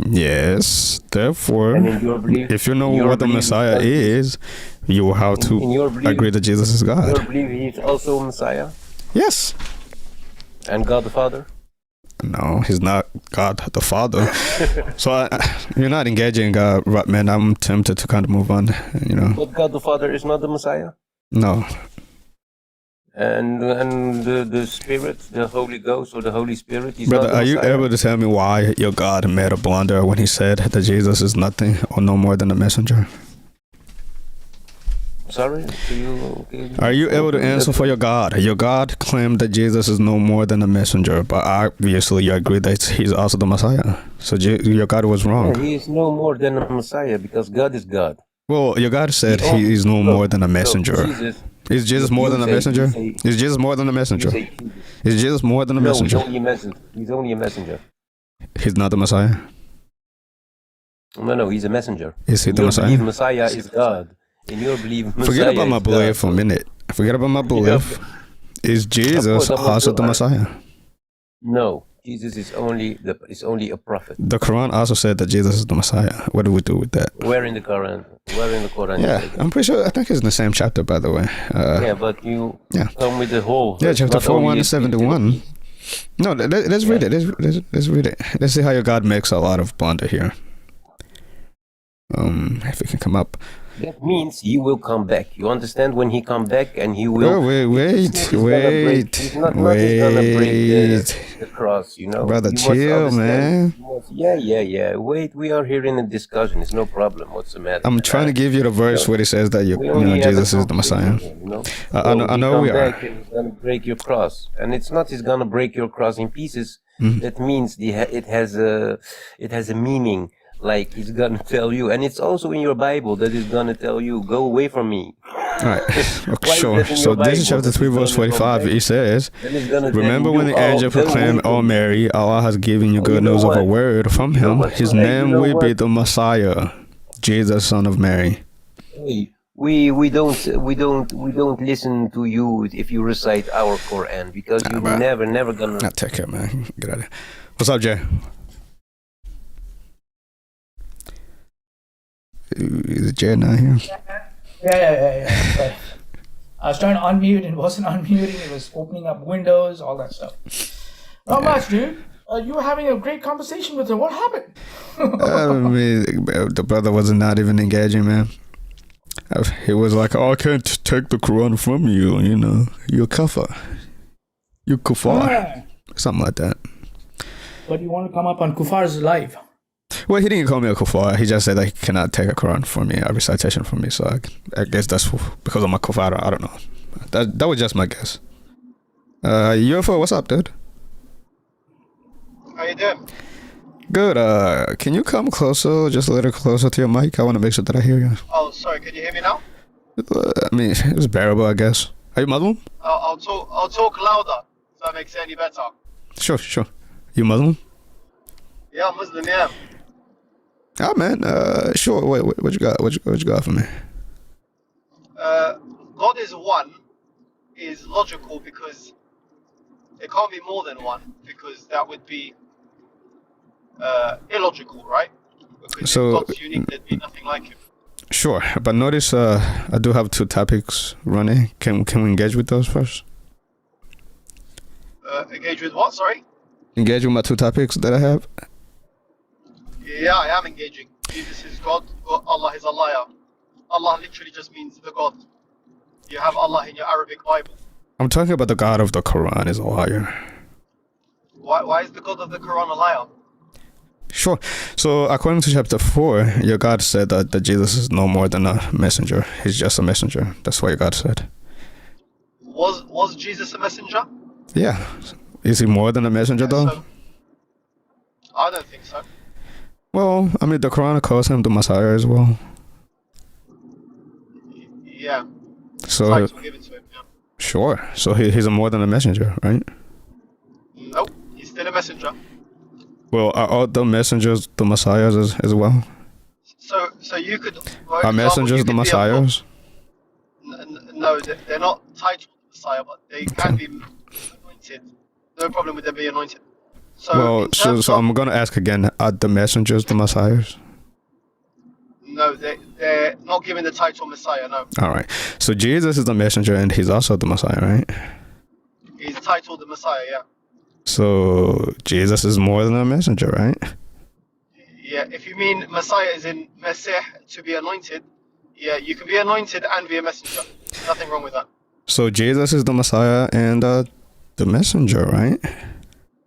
Yes. Therefore, And in your belief, if you know your what the belief Messiah is, you will have to in your belief, agree that Jesus is your God. belief he's also Messiah Yes. and God the Father. No, he's not God the Father. So you're not engaging, right, man. I'm tempted to kind of move on. You know. But God the Father is not the Messiah. No. And the Spirit, the Holy Ghost or the Holy Spirit, he's Brother, not the are you Messiah. able to tell me why your God made a blunder when he said that Jesus is nothing or no more than a messenger? Sorry, do you? Okay. Are you able to answer for your God? Your God claimed that Jesus is no more than a messenger, but obviously you agree that he's also the Messiah. So your God was wrong. Yeah, he is no more than a Messiah because God is God. Well, your God said he is no more than a messenger. Is Jesus more than a messenger? Is Jesus more than a messenger? Is Jesus more than a messenger? No, he's only a messenger. He's only a messenger. He's not the Messiah? No, he's a messenger. Is he In the your Messiah? belief, Messiah is God. In your belief, Messiah Forget about my is belief God. for a minute. Forget about my belief. Is Jesus I'm not also sure. the Messiah? No, Jesus is only a prophet. The Quran also said that Jesus is the Messiah. What do we do with that? Where in the Quran? Where in the Quran? Yeah, I'm pretty sure. I think it's in the same chapter, by the way. Yeah, but you come with the whole. Yeah, verse, chapter not 4, only 1 to a 71. No, let's read it. Let's read it. Let's see how your God makes a lot of blunder here. If it can come up. That means he will come back. You understand? When he come back and he will. Oh, wait. He's not gonna break the cross. You know, Brother, you must chill, understand. man. Yeah. Wait, we are here in a discussion. It's no problem. What's the matter? I'm trying to give you the verse where it says that Jesus is the Messiah. I know we are. And he's gonna break your cross, and it's not he's gonna break your cross in pieces. That means it has a meaning. Like he's gonna tell you, and it's also in your Bible that he's gonna tell you, "Go away from me." Alright, okay, sure. So this is chapter 3, verse 45. It says, "Remember when the angel proclaimed, 'Oh Mary, Allah has given you good news of a word from Him. His name will be the Messiah, Jesus, son of Mary.'" Hey, we don't listen to you if you recite our Quran because you never gonna. Not take care, man. Get out of here. What's up, Jay? Is Jay not here? Yeah. I was trying to unmute and wasn't unmuting. It was opening up windows, all that stuff. Not much, dude. You were having a great conversation with her. What happened? I mean, the brother was not even engaging, man. He was like, "Oh, I can't take the Quran from you. You know, you're kafir. You kuffar." Something like that. But you want to come up on Kufar's live? Well, he didn't call me a kuffar. He just said that he cannot take a Quran from me, a recitation from me. So I guess that's because I'm a kuffar. I don't know. That was just my guess. UFO, what's up, dude? How you doing? Good. Can you come closer, just a little closer to your mic? I want to make sure that I hear you. Oh, sorry. Can you hear me now? I mean, it was bearable, I guess. Are you Muslim? I'll talk louder. If that makes it any better. Sure. You Muslim? Yeah, I'm Muslim. Yeah. Oh man, sure. Wait, what you got? What you got for me? God is one is logical because it can't be more than one because that would be illogical, right? Because So, if God's unique, there'd be nothing like him. Sure, but notice I do have 2 topics running. Can we engage with those first? Engage with what? Sorry. Engage with my 2 topics that I have. Yeah, I am engaging. Jesus is God. Allah is a liar. Allah literally just means the God. You have Allah in your Arabic Bible. I'm talking about the God of the Quran is a liar. Why is the God of the Quran a liar? Sure. So according to chapter 4, your God said that Jesus is no more than a messenger. He's just a messenger. That's what your God said. Was Jesus a messenger? Yeah. Is he more than a messenger though? So, I don't think so. Well, I mean, the Quran calls him the Messiah as well. Yeah. So Title given to him, yeah. sure. So he's a more than a messenger, right? Nope. He's still a messenger. Well, are all the messengers the messiahs as well? So you could. Are messengers the messiahs? No, they're not titled Messiah, but they can be anointed. No problem with them being anointed. So so I'm gonna ask again: are the messengers the messiahs? No, they're not given the title Messiah. No. All right. So Jesus is the messenger, and he's also the Messiah, right? He's titled the Messiah. Yeah. So Jesus is more than a messenger, right? Yeah. If you mean Messiah is in Messiah to be anointed, yeah, you can be anointed and be a messenger. Nothing wrong with that. So Jesus is the Messiah and the messenger, right?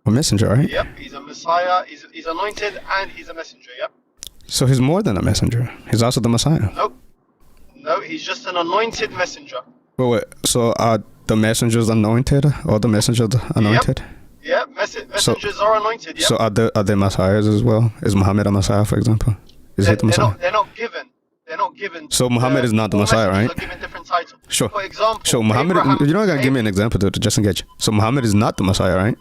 A messenger, right? Yep. He's a Messiah. He's anointed and he's a messenger. Yep. So he's more than a messenger. He's also the Messiah. Nope. No, he's just an anointed messenger. Wait. So are the messengers anointed? Or the messengers anointed? Yep. Messengers are anointed. Yep. So are they messiahs as well? Is Muhammad a messiah, for example? Is he the Messiah? They're not given. They're not given. So Muhammad is not the Messiah, right? Are given different titles. Sure. For example, So Muhammad, Abraham, you don't gotta give me an example to just engage. So Muhammad is not the Messiah, right?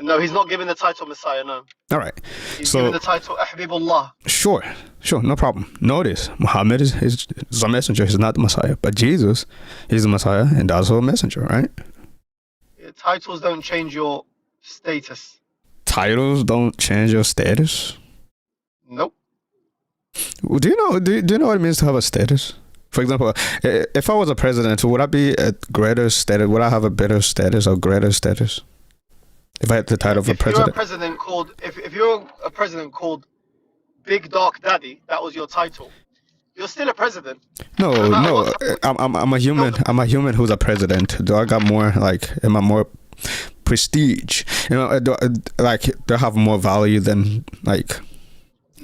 No, he's not given the title Messiah. No. All right. He's So given the title Ahbibullah. Sure, no problem. Notice, Muhammad is a messenger. He's not the Messiah, but Jesus, he's the Messiah and also a messenger, right? Titles don't change your status. Titles don't change your status. Nope. Well, do you know what it means to have a status? For example, if I was a president, would I be at greater status? Would I have a better status or greater status if I had the title of a president? If you're a president called Big Dark Daddy, that was your title. You're still a president. No. I'm a human. I'm a human who's a president. Do I got more am I more prestige? Do I have more value than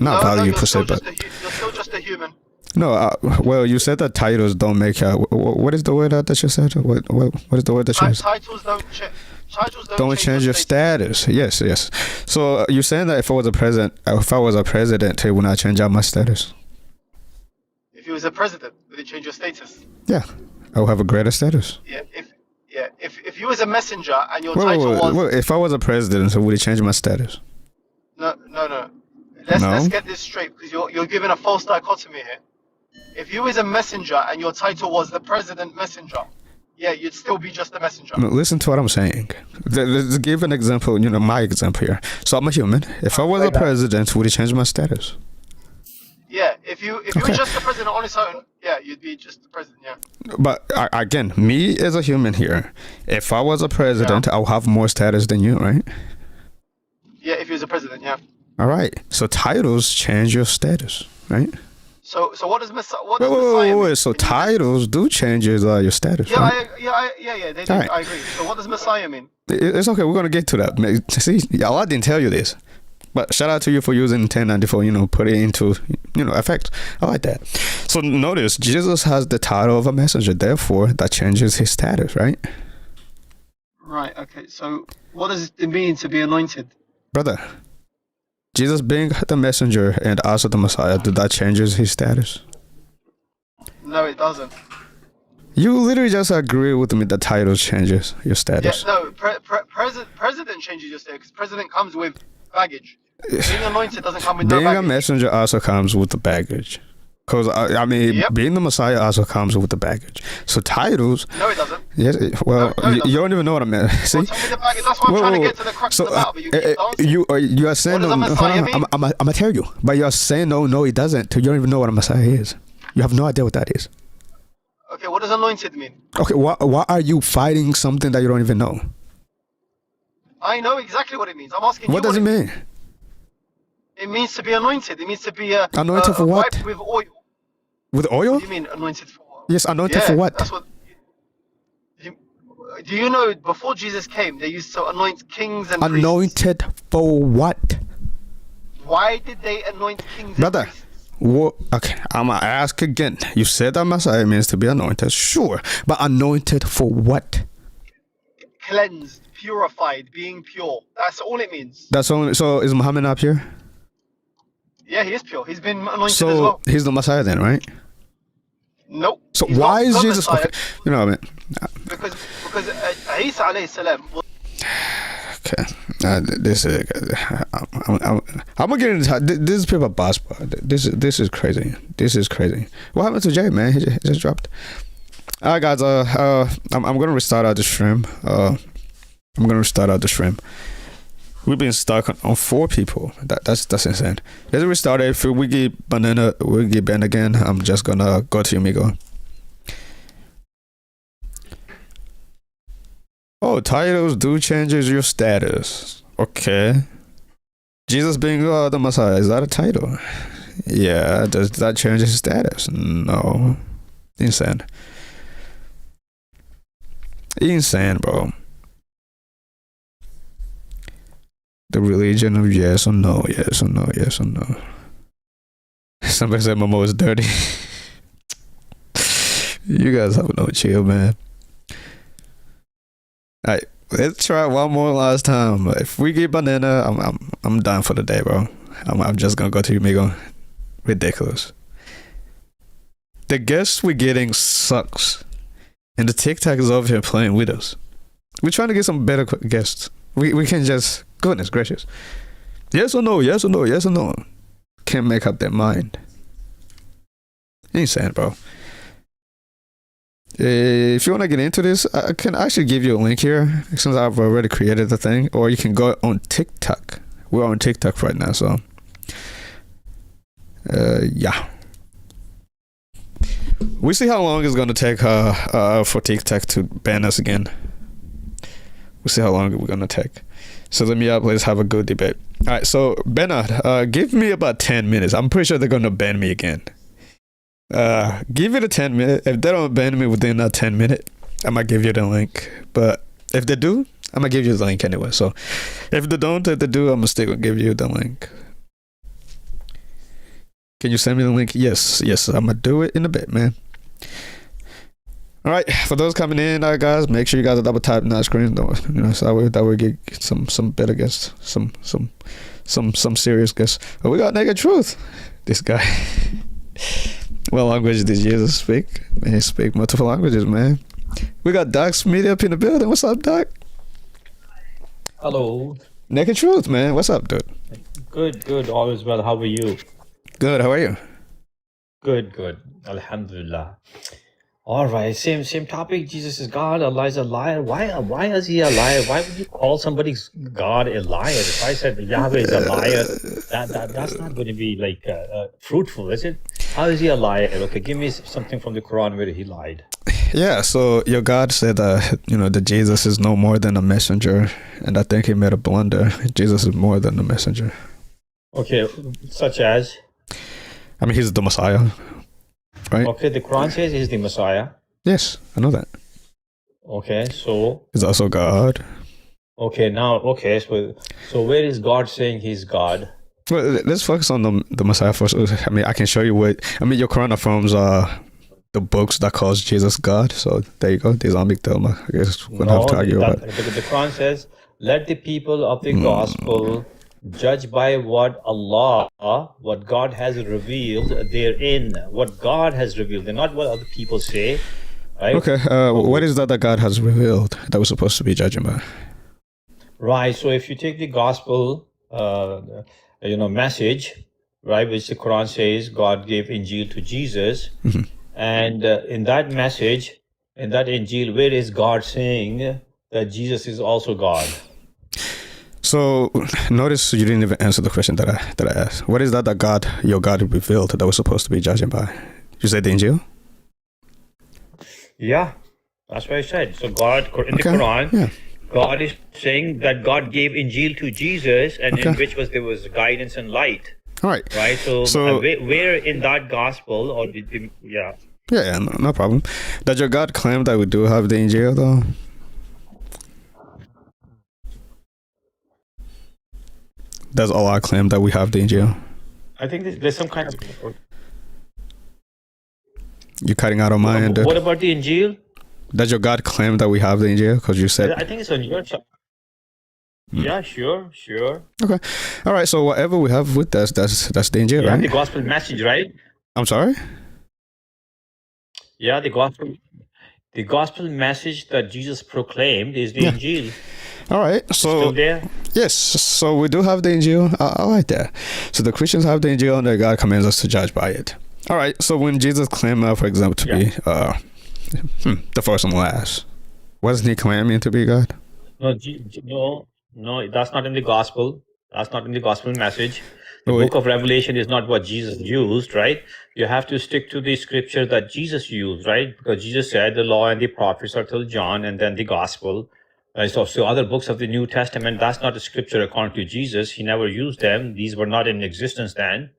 not value per se, but you're still just a human. No, well, you said that titles don't make. What is the word that you said? What is the word that you said? Titles don't change. Titles don't change your status. Yes. So you're saying that if I was a president, it would not change out my status. If he was a president, would it change your status? Yeah, I would have a greater status. If you was a messenger and your title was. If I was a president, would it change my status? No. Let's get this straight, because you're giving a false dichotomy here. If you was a messenger and your title was the president messenger, yeah, you'd still be just a messenger. No, listen to what I'm saying. Let's give an example, my example here. So I'm a human. If I was a president, would it change my status? Yeah, if you were just the president on its own, yeah, you'd be just the president, yeah. But again, me as a human here, if I was a president, I'll have more status than you, right? Yeah, if you was a president, yeah. All right. So titles change your status, right? So what does Messiah? Wait. So titles do change your status, yeah, right? Yeah, they do. Right. I agree. So what does Messiah mean? It's okay. We're gonna get to that. See, Allah didn't tell you this, but shout out to you for using 1094. Put it into effect. I like that. So notice Jesus has the title of a messenger. Therefore, that changes his status, right? Right. Okay. So what does it mean to be anointed, brother? Jesus being the messenger and also the Messiah, did that changes his status? No, it doesn't. You literally just agree with me that title changes your status. Yeah, no, president changes your status, because president comes with baggage. Being anointed doesn't come with no baggage. Being a messenger also comes with the baggage. Because, being the Messiah also comes with the baggage. So titles... No, it doesn't. Yes, well, no, you don't even know what I meant. See? Well, tell me the baggage. That's why I'm trying to get to the crux of the matter, but you keep dancing. You are saying... What does a Messiah mean? I'm going to tell you. But you are saying no, it doesn't. You don't even know what a Messiah is. You have no idea what that is. Okay, what does anointed mean? Okay, why are you fighting something that you don't even know? I know exactly what it means. I'm asking you what does it mean? It means to be anointed. It means to be anointed for what? With oil. With oil? What do you mean anointed for what? Yes, anointed Yeah, for what? that's what. Do you know before Jesus came, they used to anoint kings and priests? Anointed for what? Why did they anoint kings Brother, and priests? what? Okay, I'm gonna ask again. You said that Messiah means to be anointed, sure, but anointed for what? Cleansed, purified, being pure. That's all it means. That's only. So is Muhammad up here? Yeah, he is pure. He's been anointed as So well. he's the Messiah then, right? Nope. So he's why not is the Jesus? Messiah. Okay, you know what I mean. Because Isa alayhi salam. Okay, this is. I'm gonna get into this is paper boss, bro. This is crazy. This is crazy. What happened to Jay, man? He just dropped. All right, guys. I'm gonna restart out the stream. We've been stuck on 4 people. That's insane. Let's restart it. If we get banana, we get banned again. I'm just gonna go to Amigo. Oh, titles do changes your status. Okay. Jesus being the Messiah, is that a title? Yeah, does that change his status? No. Insane. Insane, bro. The religion of yes or no, yes or no, yes or no. Somebody said Momo is dirty. You guys have no chill, man. Alright, let's try one more last time. If we get banana, I'm done for the day, bro. I'm just gonna go to Amigo. Ridiculous. The guests we're getting sucks, and the TikTok is over here playing with us. We're trying to get some better guests. We can just, goodness gracious, yes or no, yes or no, yes or no. Can't make up their mind. Insane, bro. If you want to get into this, I can actually give you a link here since I've already created the thing, or you can go on TikTok. We're on TikTok right now, so yeah. We see how long it's gonna take for TikTok to ban us again. We'll see how long we're gonna take. So let me up. Let's have a good debate. All right. So Bernard, give me about 10 minutes. I'm pretty sure they're gonna ban me again. Give it a 10 minute. If they don't ban me within that 10 minute, I might give you the link. But if they do, I'm gonna give you the link anyway. So if they don't, I'm gonna still give you the link. Can you send me the link? Yes, I'm gonna do it in a bit, man. All right, for those coming in, guys, make sure you guys are double tapping that screen, so that we get some better guests, some serious guests. Oh, we got Naked Truth. This guy. What language did Jesus speak? Man, he speak multiple languages, man. We got Doc Smitty up in the building. What's up, Doc? Hello. Naked Truth, man. What's up, dude? Good. All is well. How are you? Good. How are you? Good. Alhamdulillah. All right, same topic. Jesus is God. Allah is a liar. Why is he a liar? Why would you call somebody's God a liar? If I said Yahweh is a liar, that's not going to be like fruitful, is it? How is he a liar? Okay, give me something from the Quran where he lied. Yeah, so your God said that Jesus is no more than a messenger, and I think he made a blunder. Jesus is more than a messenger. Okay, such as? I mean, he's the Messiah. Right? Okay, the Quran says he's the Messiah. Yes, I know that. Okay, so he's also God. Okay, so where is God saying he's God? Well, let's focus on the Messiah first. I mean, I can show you your Quran affirms the books that calls Jesus God. So there you go. These Islamic Thelma. I guess we're gonna have to argue about. The Quran says, "Let the people of the gospel judge by what God has revealed therein." What God has revealed, and not what other people say. Right? Okay. What is that God has revealed that we're supposed to be judging by? Right. So if you take the gospel, message, right, which the Quran says God gave Injil to Jesus, and in that message, in that Injil, where is God saying that Jesus is also God? So notice you didn't even answer the question that I asked. What is that your God revealed that we're supposed to be judging by? You said the Injil? Yeah, that's what I said. So God, in the Quran, God is saying that God gave Injil to Jesus, and in which there was guidance and light. All right. Right. So where in that gospel, or Yeah, no problem. Does your God claim that we do have the Injil though? Does Allah claim that we have the Injil? I think there's some kind of. You're cutting out on my end. What about the Injil? Does your God claim that we have the Injil? Because you said. I think it's on your chart. Yeah, sure. Okay. All right. So whatever we have with us, that's the Injil, Yeah, right? the gospel message, right? I'm sorry? Yeah, the gospel message that Jesus proclaimed is the Injil. All right. So Still there? yes. So we do have the Injil. I like that. So the Christians have the Injil, and their God commands us to judge by it. All right. So when Jesus claimed, for example, to be the first and last, wasn't he claiming to be God? No, that's not in the gospel. That's not in the gospel message. The book of Revelation is not what Jesus used, right? You have to stick to the scripture that Jesus used, right? Because Jesus said the law and the prophets are till John, and then the gospel. So other books of the New Testament, that's not a scripture according to Jesus. He never used them. These were not in existence then.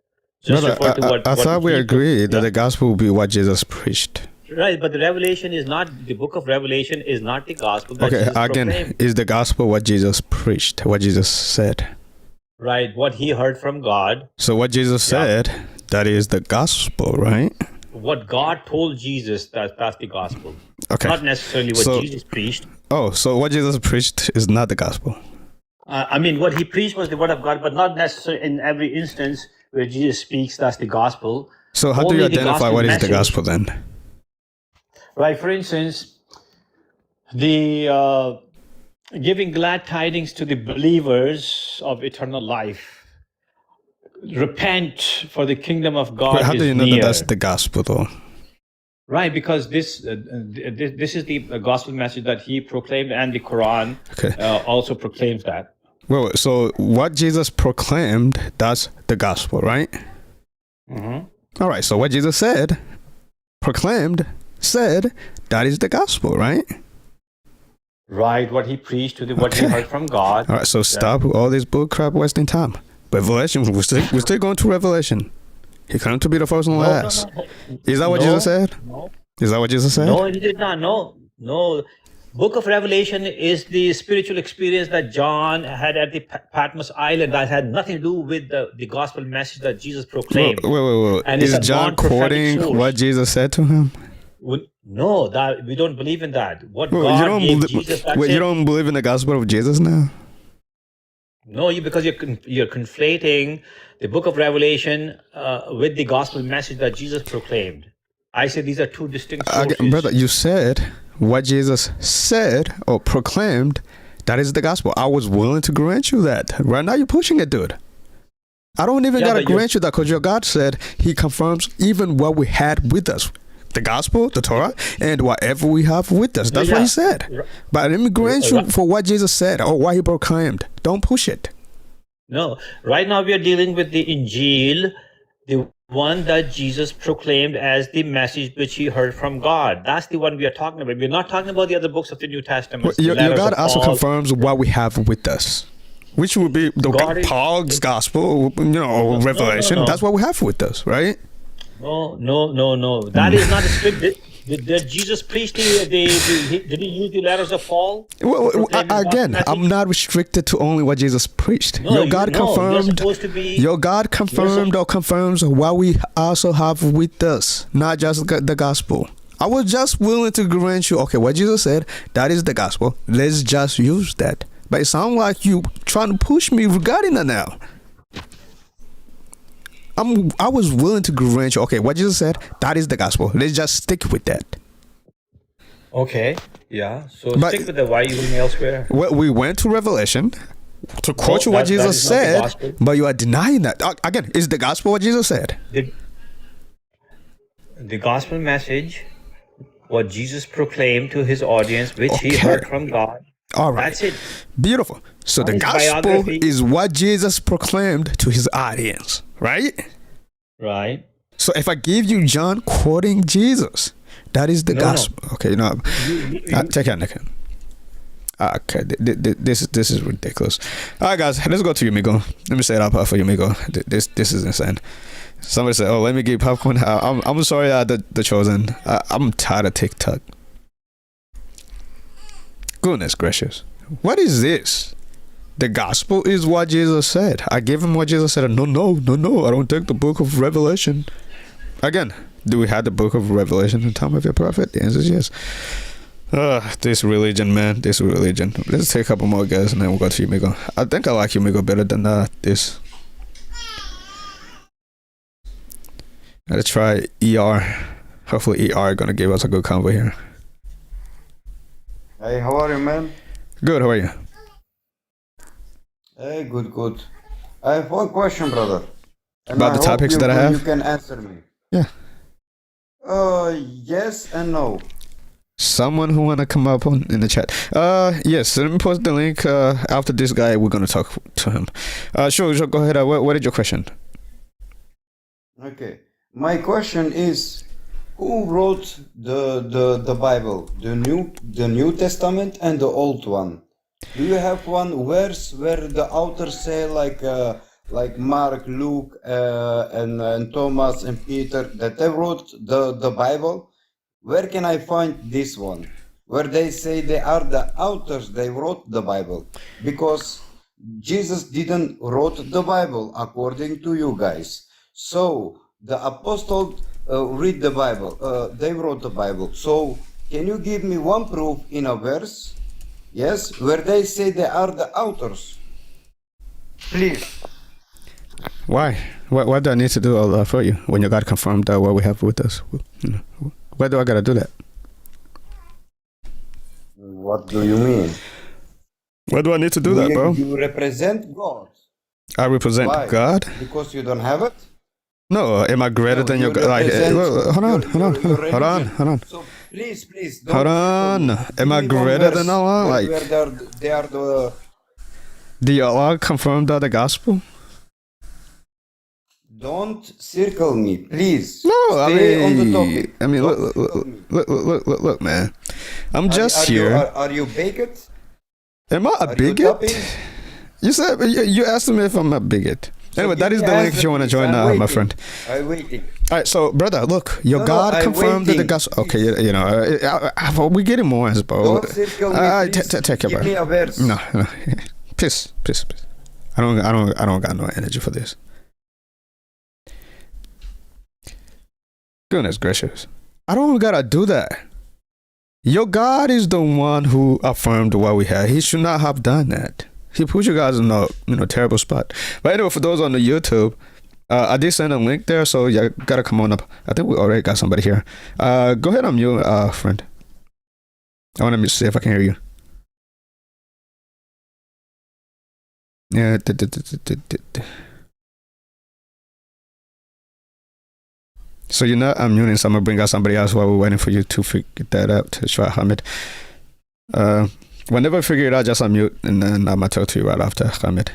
Just refer to what I thought we agreed that yeah. the gospel would be what Jesus preached. Right, but the Revelation is not, the book of Revelation is not the gospel that Jesus again, proclaimed. is the gospel what Jesus preached, what Jesus said? Right, what he heard from God. So what Jesus said, that is the gospel, right? What God told Jesus, that's the gospel. Okay. Not necessarily what Jesus preached. Oh, so what Jesus preached is not the gospel. I mean, what he preached was the word of God, but not necessarily in every instance where Jesus speaks, that's the gospel. So how do you identify what is the gospel then? Right, for instance, the giving glad tidings to the believers of eternal life. Repent, for the kingdom of God How is do you know near. that that's the gospel though? Right, because this is the gospel message that he proclaimed, and the Quran also proclaims that. Well, so what Jesus proclaimed, that's the gospel, right? Mm-hmm. All right, so what Jesus said, proclaimed, said, that is the gospel, right? Right, what he preached to what he heard from God. All right, so stop all this bull crap wasting time. Revelation, we're still going to Revelation. He claimed to be the first and last. Is that what Jesus said? No. Is that what Jesus said? No, he did not. No. Book of Revelation is the spiritual experience that John had at the Patmos Island that had nothing to do with the gospel message that Jesus proclaimed. Wait. And is John quoting what Jesus said to him? No, that we don't believe in that. What you God don't gave Jesus. you don't believe in the gospel of Jesus now? No, because you're conflating the book of Revelation with the gospel message that Jesus proclaimed. I say these are two distinct sources. Brother, you said what Jesus said or proclaimed, that is the gospel. I was willing to grant you that. Right now you're pushing it, dude. I don't even gotta grant you that, because your God said he confirms even what we had with us. The gospel, the Torah, and whatever we have with us. That's what he said. But let me grant you for what Jesus said or what he proclaimed. Don't push it. No, right now we are dealing with the Injil, the one that Jesus proclaimed as the message which he heard from God. That's the one we are talking about. We're not talking about the other books of the New Testament. Your God also confirms what we have with us, which would be Paul's gospel, or Revelation. No. That's what we have with us, right? No. That is not a script. Did Jesus preach did he use the letters of Paul? Well, again, I'm not restricted to only what Jesus preached. Your God confirmed or confirms what we also have with us, not just the gospel. I was just willing to grant you, okay, what Jesus said, that is the gospel. Let's just use that. But it sounds like you trying to push me regarding that now. I was willing to grant you, okay, what Jesus said, that is the gospel. Let's just stick with that. Okay, yeah. So stick with the why you going elsewhere. Well, we went to Revelation to quote you what Jesus said, but you are denying that. Again, is the gospel what Jesus said? The gospel message, what Jesus proclaimed to his audience, which he heard from God. All right. That's it. Beautiful. So the gospel is what Jesus proclaimed to his audience, right? Right. So if I give you John quoting Jesus, that is the gospel. No. Okay, take it, Nick. Okay, this is ridiculous. All right, guys, let's go to Yumigo. Let me say it up for Yumigo. This is insane. Somebody said, "Oh, let me get popcorn." I'm sorry, the chosen. I'm tired of TikTok. Goodness gracious, what is this? The gospel is what Jesus said. I gave him what Jesus said. No, no, no, no. I don't take the book of Revelation. Again, do we have the book of Revelation in the time of your prophet? The answer is yes. This religion, man. This religion. Let's take a couple more guys and then we'll go to Yumigo. I think I like Yumigo better than this. Let's try ER. Hopefully ER gonna give us a good convo here. Hey, how are you, man? Good, how are you? Hey, good, good. I have one question, brother. And About the topics that I have? You can answer me. Yeah. Yes and no. Someone who wanna come up in the chat? Yes. Let me post the link. After this guy, we're gonna talk to him. Sure. Go ahead. What is your question? Okay. My question is, who wrote the Bible? The New Testament and the Old one? Do you have one verse where the authors say like Mark, Luke, and Thomas and Peter that they wrote the Bible? Where can I find this one? Where they say they are the authors, they wrote the Bible. Because Jesus didn't wrote the Bible according to you guys. So the apostles read the Bible. They wrote the Bible. So can you give me one proof in a verse? Yes, where they say they are the authors. Please. Why? What do I need to do all that for you when you got confirmed what we have with us? Why do I gotta do that? What do you mean? Why do I need to do that, bro? You represent God. I represent Why? God? Because you don't have it? No, am I greater than your God? Like, hold on. So please, hold on. Am I greater than Allah? Like, they are the. Did Allah confirm the gospel? Don't circle me, please. No, Stay on the topic. I mean, look, man. I'm just here. Are you bigot? Am I a bigot? You said you asked me if I'm a bigot. Anyway, that is the link if you want to join, my friend. I'm waiting. All right, so brother, look, your God confirmed that the gospel. Okay, you know, we're getting more, bro. Take care, bro. Give me a verse. No, peace. I don't got no energy for this. Goodness gracious, I don't gotta do that. Your God is the one who affirmed what we had. He should not have done that. He put you guys in a terrible spot. But anyway, for those on the YouTube, I did send a link there, so you gotta come on up. I think we already got somebody here. Go ahead on mute, friend. I want to see if I can hear you. Yeah. So you're not unmuting, so I'm gonna bring out somebody else while we're waiting for you to figure that out. To try Hamid. Whenever I figure it out, just unmute, and then I'm gonna talk to you right after Hamid.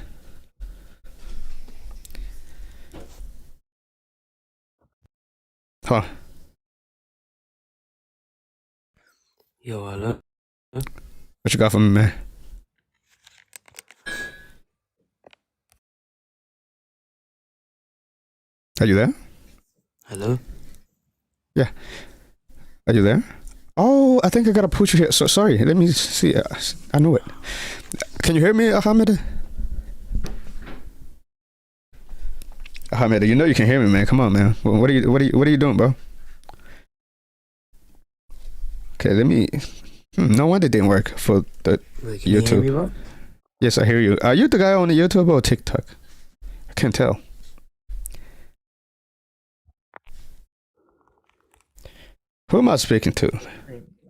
Huh? Yo, hello. What you got for me, man? Are you there? Hello? Yeah. Are you there? Oh, I think I gotta put you here. So sorry. Let me see. I knew it. Can you hear me, Ahmed? Ahmed, you know you can hear me, man. Come on, man. What are you doing, bro? Okay, let me. No wonder it didn't work for the Wait, YouTube. Can you hear me, bro? Yes, I hear you. Are you the guy on the YouTube or TikTok? I can't tell. Who am I speaking to?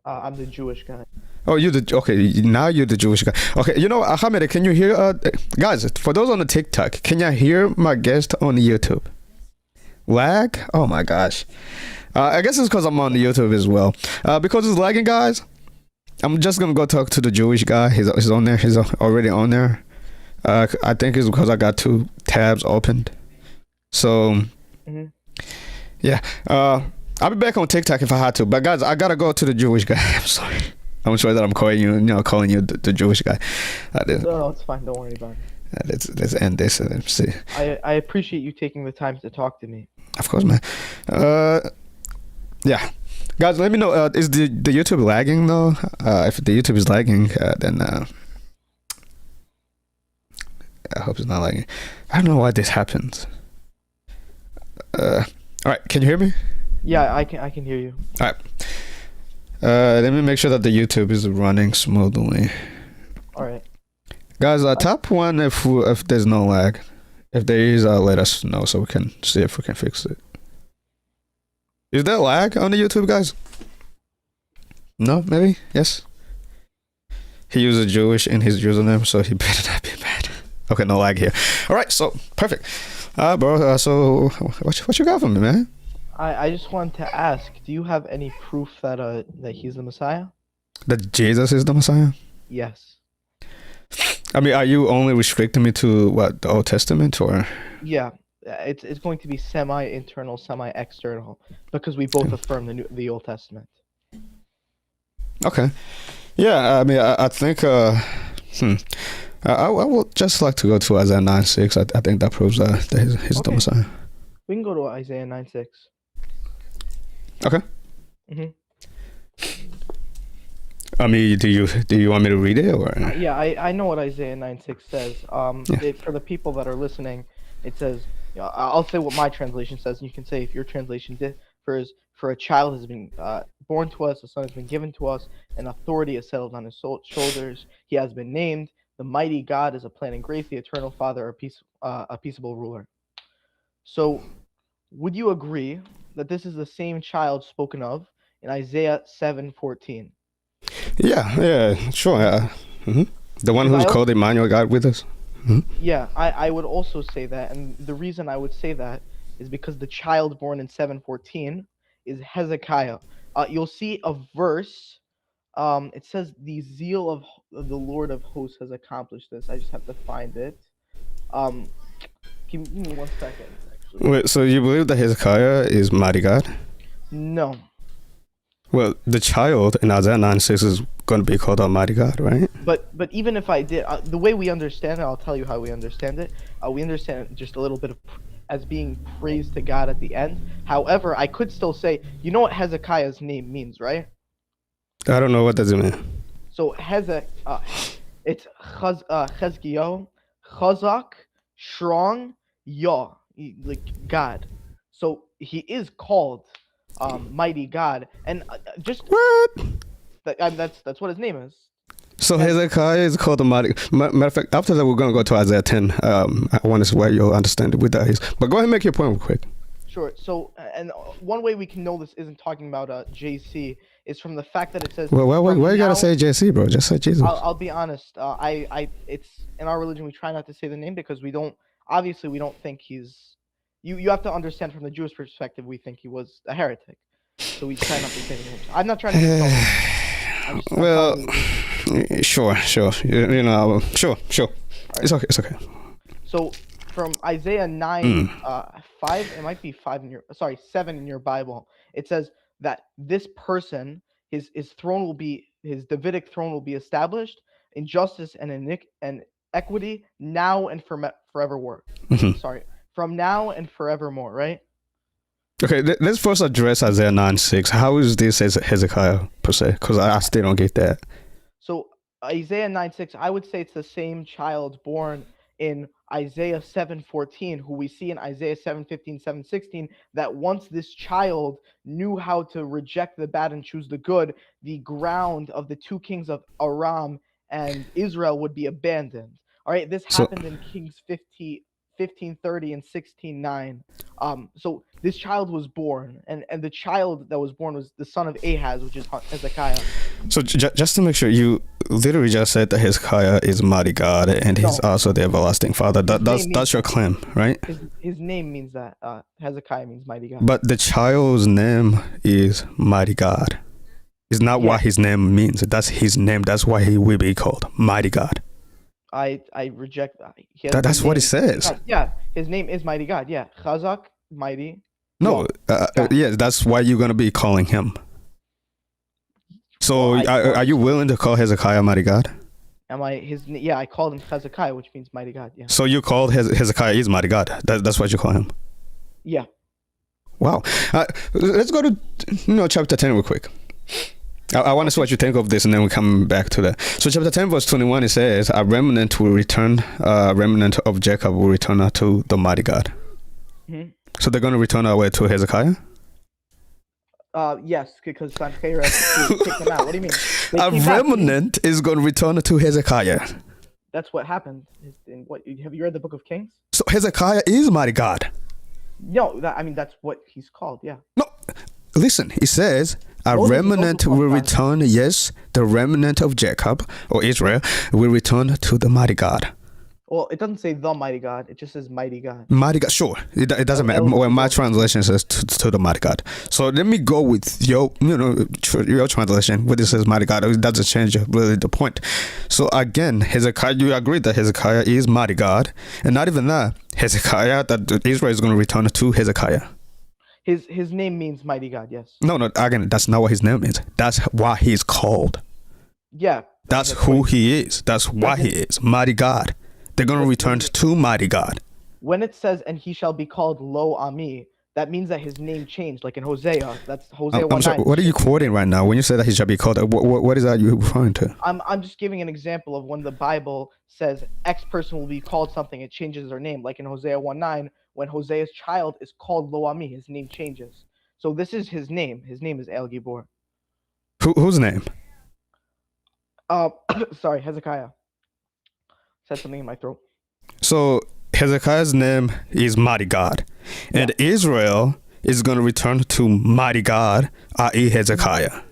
I'm the Jewish guy. Oh, now you're the Jewish guy. Okay, you know, Ahmed, can you hear, guys, for those on the TikTok, can you hear my guest on the YouTube? Lag? Oh my gosh. I guess it's because I'm on the YouTube as well. Because it's lagging, guys, I'm just going to go talk to the Jewish guy. He's on there. He's already on there. I think it's because I got 2 tabs opened. So, yeah. I'll be back on TikTok if I had to. But guys, I gotta go to the Jewish guy. I'm sorry. I'm sorry that I'm calling you the Jewish guy. No, it's fine. Don't worry about it. Let's end this and see. I appreciate you taking the time to talk to me. Of course, man. Yeah. Guys, let me know. Is the YouTube lagging though? If the YouTube is lagging, then I hope it's not lagging. I don't know why this happens. All right, can you hear me? Yeah, I can hear you. All right. Let me make sure that the YouTube is running smoothly. All right. Guys, tap one if there's no lag. If there is, let us know so we can see if we can fix it. Is there lag on the YouTube, guys? No, maybe? Yes? He uses Jewish in his username, so he better not be mad. Okay, no lag here. Alright, so, perfect. Bro, so, what you got for me, man? I just wanted to ask, do you have any proof that he's the Messiah? That Jesus is the Messiah? Yes. I mean, are you only restricting me to, what, the Old Testament, or? Yeah. It's going to be semi-internal, semi-external, because we both affirm the Old Testament. Okay. Yeah, I mean, I think, I would just like to go to Isaiah 9:6. I think that proves that he's the Messiah. We can go to Isaiah 9:6. Okay. Mhm. I mean, do you want me to read it, or? Yeah, I know what Isaiah 9:6 says. For the people that are listening, it says, I'll say what my translation says, and you can say if your translation differs. For a child has been born to us, a son has been given to us, and authority is settled on his shoulders. He has been named the mighty God, is a plan and grace, the eternal Father, a peaceable ruler. So, would you agree that this is the same child spoken of in Isaiah 7:14? Yeah, sure. The one who's called Emmanuel, God with us. Mm-hmm. Yeah, I would also say that, and the reason I would say that is because the child born in 7:14 is Hezekiah. You'll see a verse. It says the zeal of the Lord of hosts has accomplished this. I just have to find it. Give me 1 second. Actually. Wait, so you believe that Hezekiah is mighty God? No. Well, the child in Isaiah 9:6 is going to be called Almighty God, right? But even if I did, the way we understand it, I'll tell you how we understand it. We understand it just a little bit as being praise to God at the end. However, I could still say, you know what Hezekiah's name means, right? I don't know, what does it mean? So it's Chezkiah, Chazak, strong, Yah, like God. So he is called mighty God, and just what? That's what his name is. So Hezekiah is called the mighty. Matter of fact, after that we're gonna go to Isaiah 10. I want to see where you'll understand it with that is. But go ahead and make your point real quick. Sure. So, and one way we can know this isn't talking about JC is from the fact that it says. Well, why you gotta say JC, bro? Just say Jesus. I'll be honest. It's in our religion we try not to say the name because we don't think he's. You have to understand from the Jewish perspective we think he was a heretic, so we try not to say the name. I'm not trying to. Well, sure. Sure. Right. It's okay. So from Isaiah 9:5, it might be 7 in your Bible. It says that this person, his throne will be, his Davidic throne will be established in justice and equity now and forevermore. Mm-hmm. From now and forevermore, right? Okay, let's first address Isaiah 9:6. How is this as Hezekiah per se? Because I still don't get that. So Isaiah 9:6, I would say it's the same child born in Isaiah 7:14, who we see in Isaiah 7:15, 7:16, that once this child knew how to reject the bad and choose the good, the ground of the two kings of Aram and Israel would be abandoned. All right, this happened in Kings 15:30 and 16:9. So this child was born, and the child that was born was the son of Ahaz, which is Hezekiah. So just to make sure, you literally just said that Hezekiah is mighty God and he's also the everlasting Father. That's your claim, right? His name means that. Hezekiah means mighty God. But the child's name is mighty God. It's not what his name means. That's his name. That's why he will be called mighty God. I reject that. That's what it says. Yeah, his name is mighty God. Yeah, Chazak, mighty. No, yeah, that's why you're gonna be calling him. So, are you willing to call Hezekiah mighty God? Am I his? Yeah, I called him Hezekiah, which means mighty God. Yeah. So you called Hezekiah is mighty God. That's what you call him. Yeah. Wow. Let's go to chapter 10 real quick. I want to see what you think of this, and then we come back to that. So chapter 10 verse 21, it says, a remnant will return, a remnant of Jacob will return to the mighty God. Mhm. So they're going to return away to Hezekiah? Yes, because Sanherib kicked them out. What do you mean? A remnant is going to return to Hezekiah. That's what happened. Have you read the Book of Kings? So Hezekiah is mighty God. No, that's what he's called. Yeah. No, listen. It says a remnant will return. Yes, the remnant of Jacob or Israel will return to the mighty God. Well, it doesn't say the mighty God. It just says mighty God. Mighty God, sure. It doesn't matter. Well, my translation says to the mighty God. So let me go with your translation. What it says mighty God, it doesn't change really the point. So again, Hezekiah, you agree that Hezekiah is mighty God, and not even that, Hezekiah, that Israel is going to return to Hezekiah. His name means mighty God. Yes. No. Again, that's not what his name is. That's why he's called. Yeah. That's who he is. That's why he is mighty God. They're going to return to mighty God. When it says, and he shall be called Lo Ami, that means that his name changed, like in Hosea. That's Hosea 1:9. I'm sorry, what are you quoting right now? When you say that he shall be called, what is that you referring to? I'm just giving an example of when the Bible says X person will be called something, it changes their name. Like in Hosea 1:9, when Hosea's child is called Lo Ami, his name changes. So this is his name. His name is El Gibor. Whose name? Sorry, Hezekiah. Said something in my throat. So Hezekiah's name is mighty God, and Israel is going to return to mighty God, i.e. Hezekiah.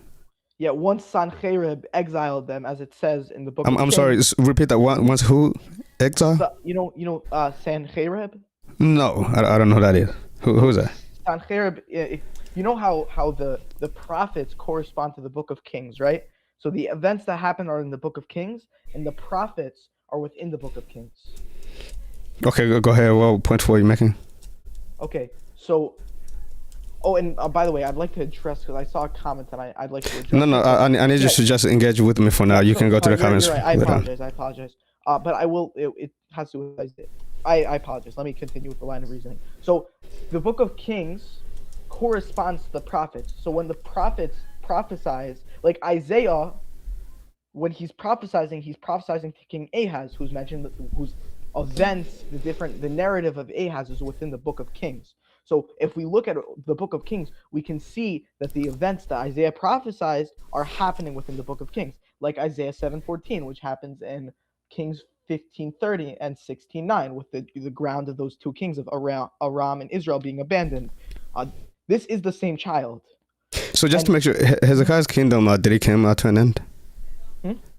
Yeah, once Sanherib exiled them, as it says in the book. I'm sorry. Repeat that. Once who exiled? Sanherib. No, I don't know who that is. Who's that? Sanherib. You know how the prophets correspond to the book of Kings, right? So the events that happen are in the book of Kings, and the prophets are within the book of Kings. Okay, go ahead. What point were you making? Okay, so, and by the way, I'd like to address, because I saw a comment and I'd like to address. No, I need you to just engage with me for now. You can go to the comments. You're right. I apologize. But I will. It has to do with Isaiah. I apologize. Let me continue with the line of reasoning. So, the book of Kings corresponds to the prophets. So when the prophets prophesize, like Isaiah, when he's prophesying to King Ahaz, who's mentioned, whose events, the narrative of Ahaz is within the book of Kings. So if we look at the book of Kings, we can see that the events that Isaiah prophesied are happening within the book of Kings, like Isaiah 7:14, which happens in Kings 15:30 and 16:9, with the ground of those two kings of Aram and Israel being abandoned. This is the same child. So just to make sure, Hezekiah's kingdom, did it come to an end?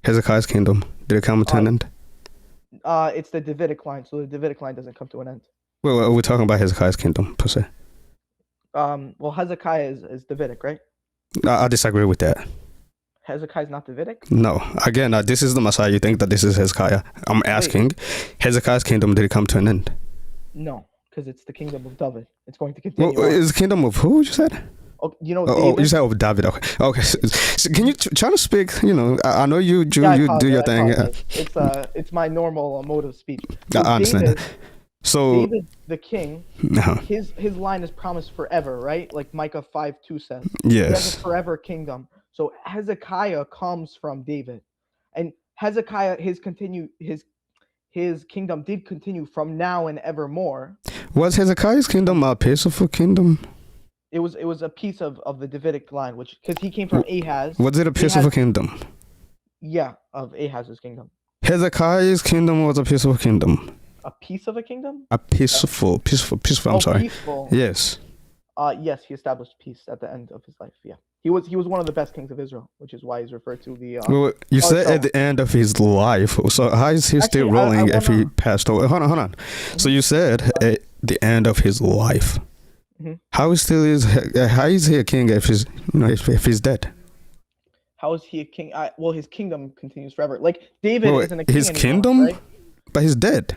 Hezekiah's kingdom, did it come to an end? It's the Davidic line, so the Davidic line doesn't come to an end. Well, we're talking about Hezekiah's kingdom, per se. Well, Hezekiah is Davidic, right? I disagree with that. Hezekiah is not Davidic? No. Again, this is the Messiah. You think that this is Hezekiah. I'm asking, Hezekiah's kingdom, did it come to an end? No, because it's the kingdom of David. It's going to continue. Well, is the kingdom of who, you said? Oh, you said of David. Okay. So can you try to speak? I know you do your thing. It's my normal mode of speech. So I understand. David the king, his line is promised forever, right? Like Micah 5:2 says. Yes. He has a forever kingdom. So Hezekiah comes from David, and Hezekiah his kingdom did continue from now and evermore. Was Hezekiah's kingdom a peaceful kingdom? It was a piece of the Davidic line, because he came from Ahaz. Was it a peaceful kingdom? Yeah, of Ahaz's kingdom. Hezekiah's kingdom was a peaceful kingdom. A piece of a kingdom? A peaceful. I'm sorry. Peaceful. Yes. Yes, he established peace at the end of his life. Yeah, he was one of the best kings of Israel, which is why he's referred to the. Well, you said at the end of his life. So how is he still ruling if he passed away? Hold on. So you said at the end of his life. Mm-hmm. How is he a king if he's if he's dead? How is he a king? Well, his kingdom continues forever. Like David isn't a king his anymore, kingdom, right? But he's dead.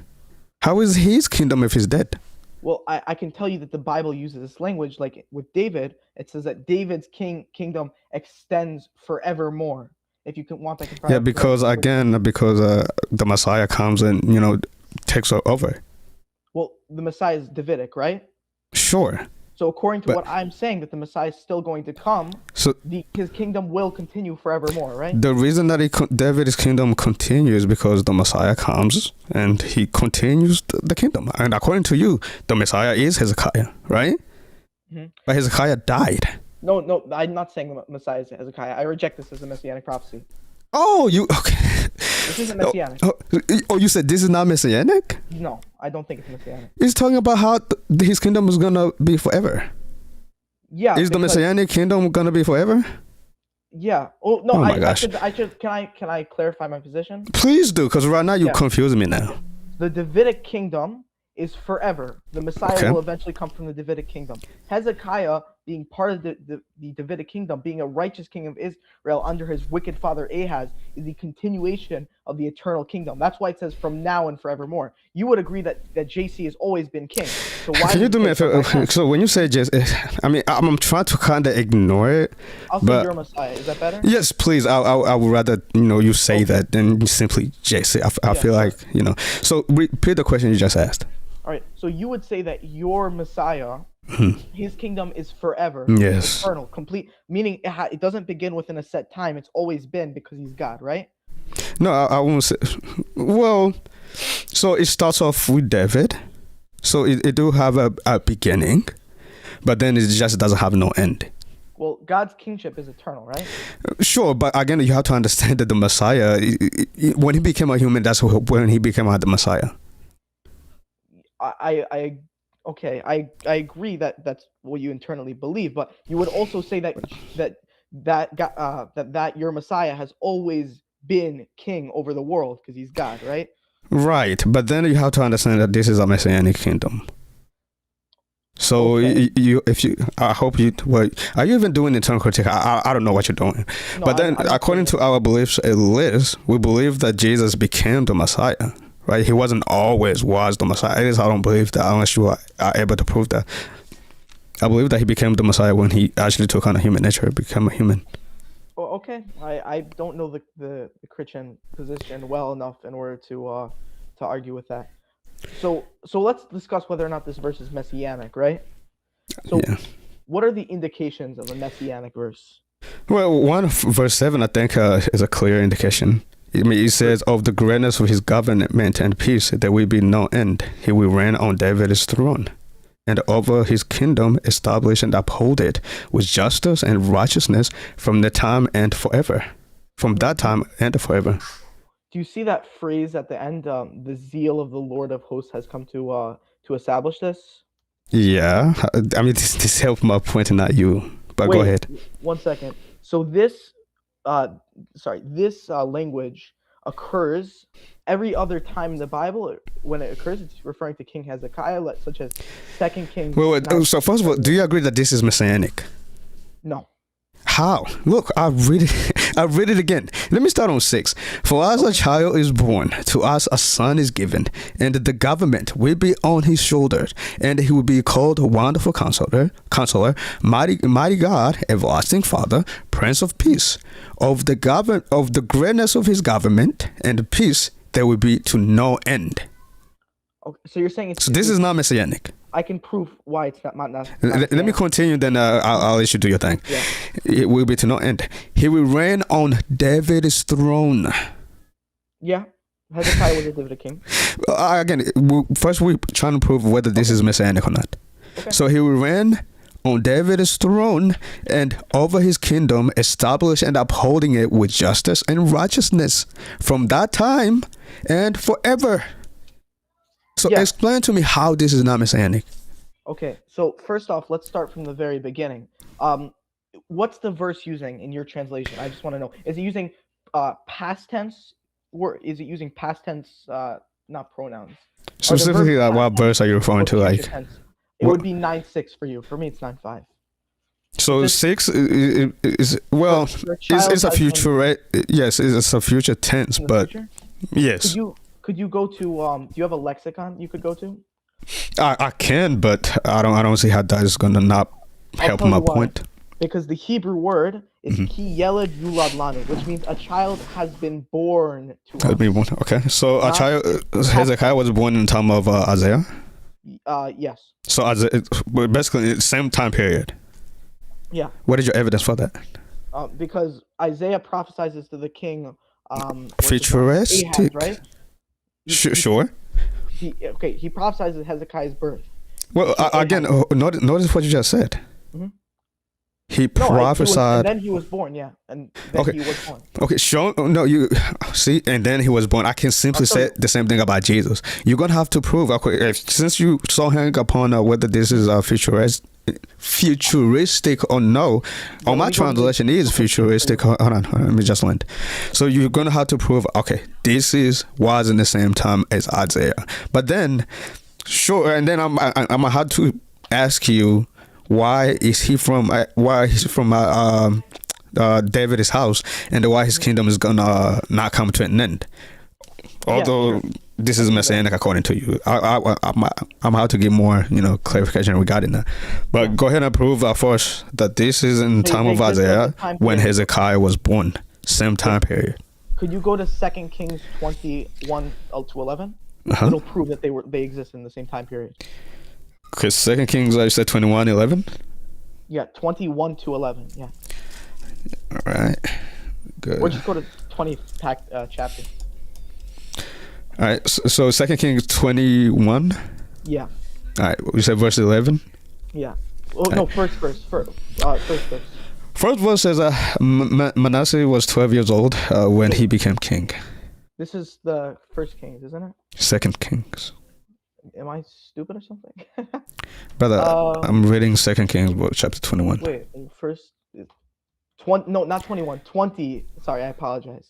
How is his kingdom if he's dead? Well, I can tell you that the Bible uses this language. Like with David, it says that David's kingdom extends forevermore. If you want, I can. Yeah, because the Messiah comes and takes over. Well, the Messiah is Davidic, right? Sure. So according to what I'm saying, that the Messiah is still going to come, So his kingdom will continue forevermore, right? the reason that David's kingdom continues because the Messiah comes and he continues the kingdom. And according to you, the Messiah is Hezekiah, right? Mm-hmm. But Hezekiah died. No, I'm not saying the Messiah is Hezekiah. I reject this as a messianic prophecy. Oh, you okay? This isn't messianic. Oh, you said this is not messianic? No, I don't think it's messianic. He's talking about how his kingdom is gonna be forever. Yeah. Is the messianic kingdom gonna be forever? Yeah. Oh no. Oh my gosh. I should. Can I clarify my position? Please do, because right now you're confusing me now. The Davidic kingdom is forever. The Messiah will eventually come from the Davidic kingdom. Hezekiah, being part of the Davidic kingdom, being a righteous king of Israel under his wicked father Ahaz, is the continuation of the eternal kingdom. That's why it says from now and forevermore. You would agree that JC has always been king. So why? Can you do me a favor? So when you say JC, I mean I'm trying to kind of ignore it. I'll say your Messiah. Is that better? Yes, please. I would rather you say that than simply JC. I feel like So repeat the question you just asked. All right. So you would say that your Messiah, his kingdom is forever, yes, eternal, complete, meaning it doesn't begin within a set time. It's always been because he's God, right? No, I won't say. Well, so it starts off with David, so it do have a beginning, but then it just doesn't have no end. Well, God's kingship is eternal, right? Sure, but again, you have to understand that the Messiah, when he became a human, that's when he became the Messiah. I agree that that's what you internally believe, but you would also say that your Messiah has always been king over the world because he's God, right? Right, but then you have to understand that this is a messianic kingdom. So I hope you. Well, are you even doing internal critique? I don't know what you're doing. No, but then, according to our beliefs, we believe that Jesus became the Messiah. Right, he wasn't always was the Messiah. At least I don't believe that unless you are able to prove that. I believe that he became the Messiah when he actually took on a human nature, became a human. Oh, okay. I don't know the Christian position well enough in order to argue with that. So let's discuss whether or not this verse is messianic, right? So what are the indications of a messianic verse? Well, verse 7 I think is a clear indication. I mean, it says, of the greatness of his government and peace, there will be no end. He will reign on David's throne, and over his kingdom establish and uphold it with justice and righteousness from the time and forever. From that time and forever. Do you see that phrase at the end? The zeal of the Lord of hosts has come to establish this. Yeah, I mean, this helped my point and not you. But go ahead. 1 second. So this language occurs every other time in the Bible. When it occurs, it's referring to King Hezekiah, such as 2 Kings. So first of all, do you agree that this is messianic? No. How? Look, I read it again. Let me start on 6. For us a child is born, to us a son is given, and the government will be on his shoulders, and he will be called Wonderful Counselor, Mighty God, Everlasting Father, Prince of Peace. Of the greatness of his government and peace, there will be to no end. Okay, so you're saying so this is not messianic. I can prove why it's not. Let me continue, then I'll let you do your thing. Yeah. It will be to no end. He will reign on David's throne. Yeah, Hezekiah was a Davidic king. Again, first we're trying to prove whether this is messianic or not. Okay. So he will reign on David's throne and over his kingdom, establish and upholding it with justice and righteousness from that time and forever. So explain to me how this is not messianic. Okay, so first off, let's start from the very beginning. What's the verse using in your translation? I just want to know. Is it using past tense, or is it using past tense, not pronouns? Specifically, what verse are you referring to? Like, it would be 9:6 for you. For me, it's 9:5. So 6 is well, it's a future, right? Yes, it's a future tense, but future? Yes. Could you go to do you have a lexicon you could go to? I can, but I don't see how that is gonna not help my point. Because the Hebrew word is ki yeled yulad lanu, which means a child has been born to us. Okay, so a child, Hezekiah was born in the time of Isaiah. Yes. So basically it's same time period. Yeah. What is your evidence for that? Because Isaiah prophesies to the king. Futuristic. Ahaz, right? Sure. He prophesies Hezekiah's birth. Well, again, notice what you just said. Mm-hmm. He prophesied. And then he was born, yeah. And then he was born. Okay, sure. No, you see, and then he was born. I can simply say the same thing about Jesus. You're gonna have to prove. Okay, since you so hang upon whether this is futuristic or no, on my translation is futuristic. Hold on, let me just land. So you're gonna have to prove. Okay, was in the same time as Isaiah. But then, sure, and then I'm gonna have to ask you. Why is he from David's house, and why his kingdom is gonna not come to an end? Although this is messianic according to you, I'm how to get more clarification regarding that. But go ahead and prove first that this is in the time of Isaiah when Hezekiah was born, same time period. Could you go to 2 Kings 21 to 11? It'll prove that they exist in the same time period. Because 2 Kings, I said 21:11. Yeah, 21 to 11. Yeah. All right. Good. Or just go to 20 chapter. All right. So 2 Kings 21. Yeah. All right. You said verse 11. Yeah. Oh no, first verse. First verse. First verse says Manasseh was 12 years old when he became king. This is the First Kings, isn't it? 2 Kings. Am I stupid or something? Brother, I'm reading 2 Kings chapter 21. Wait, first 20? No, not 21. 20. Sorry, I apologize.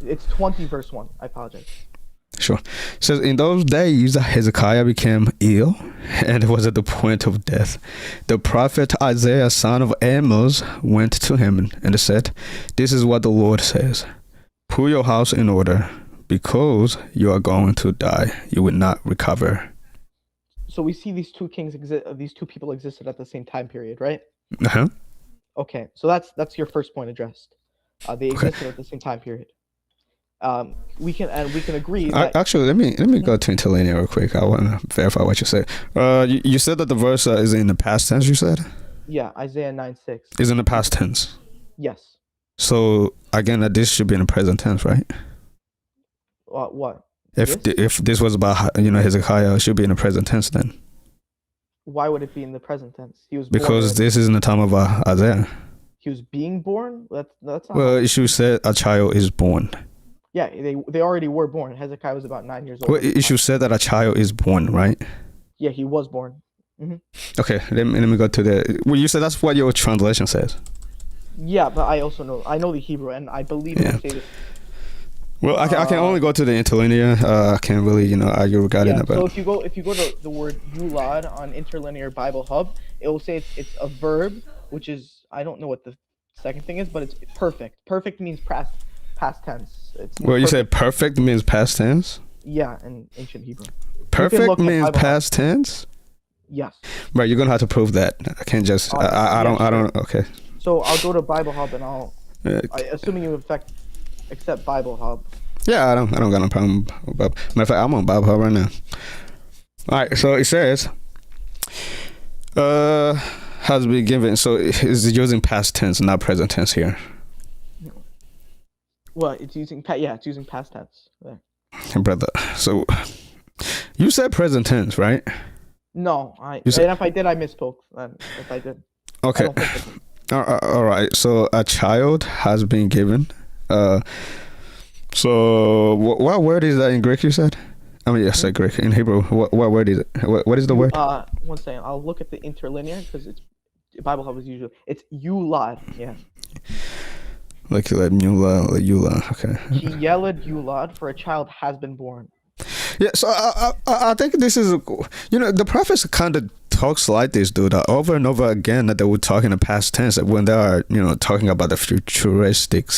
It's 20 verse 1. I apologize. Sure. It says, in those days Hezekiah became ill and was at the point of death. The prophet Isaiah, son of Amos, went to him and said, "This is what the Lord says: put your house in order, because you are going to die. You will not recover." So we see these two kings these two people existed at the same time period, right? Uh-huh. Okay, so that's your first point addressed. They existed at the same time period. We can agree that actually, let me go to interlinear real quick. I want to verify what you said. You said that the verse is in the past tense. You said? Yeah, Isaiah 9:6 is in the past tense. Yes. So again, this should be in the present tense, right? What? If this was about Hezekiah, it should be in the present tense then. Why would it be in the present tense? He was because this is in the time of Isaiah. He was being born. That's not. Well, it should say a child is born. Yeah, they already were born. Hezekiah was about 9 years old. Well, it should say that a child is born, right? Yeah, he was born. Mm-hmm. Okay, let me go to the. Well, you said that's what your translation says. Yeah, but I know the Hebrew, and I believe they say this. Well, I can only go to the interlinear. I can't really argue regarding that. So if you go to the word yulad on Interlinear Bible Hub, it will say it's a verb, which is, I don't know what the second thing is, but it's perfect. Perfect means past tense. You said perfect means past tense? Yeah, in ancient Hebrew. Perfect means past tense? Yes. Right, you're gonna have to prove that. I can't just. I don't. Okay. So I'll go to Bible Hub and assuming you accept Bible Hub. Yeah, I don't got no problem. Matter of fact, I'm on Bible Hub right now. All right, so it says, has been given. So it's using past tense, not present tense here. Well, it's using past tense. There. Brother, so you said present tense, right? No, and if I did, I misspoke. If I did. Okay. All right. So a child has been given. So what word is that in Greek? You said? I mean, yes, Greek. In Hebrew, what word is it? What is the word? One second. I'll look at the interlinear because it's Bible Hub is usually it's yulad. Yeah. Like Yula. Okay. Yelad yulad, for a child has been born. Yeah, so I think this is, the prophets kind of talks like this, dude, over and over again, that they would talk in the past tense when they are, talking about the futuristic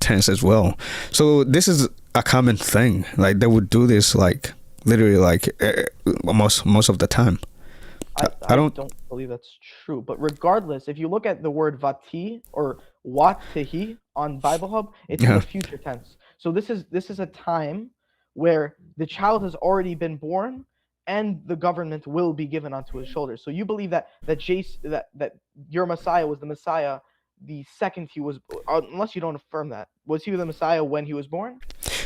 tense as well. So this is a common thing. Like they would do this, like literally, like most of the time. I don't believe that's true, but regardless, if you look at the word vati or watihi on Bible Hub, it's in the future tense. So this is a time where the child has already been born, and the government will be given onto his shoulders. So you believe that your Messiah was the Messiah the second he was, unless you don't affirm that. Was he the Messiah when he was born?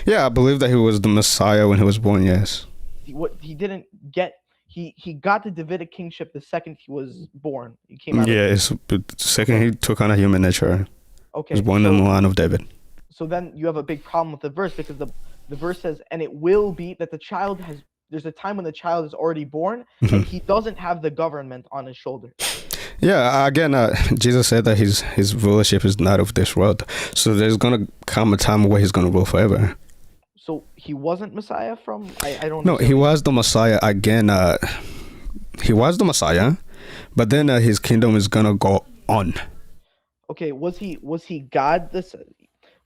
Yeah, I believe that he was the Messiah when he was born, yes. He didn't get, he got the Davidic kingship the second he was born. He came out the second he took on a human nature. Okay. He was born in the line of David. So then you have a big problem with the verse, because the verse says, and it will be that the child has, there's a time when the child is already born and he doesn't have the government on his shoulders. Yeah, again, Jesus said that his rulership is not of this world. So there's going to come a time where he's going to rule forever. So he wasn't Messiah from, I don't know. No, he was the Messiah. Again, he was the Messiah, but then his kingdom is going to go on. Okay, was he God?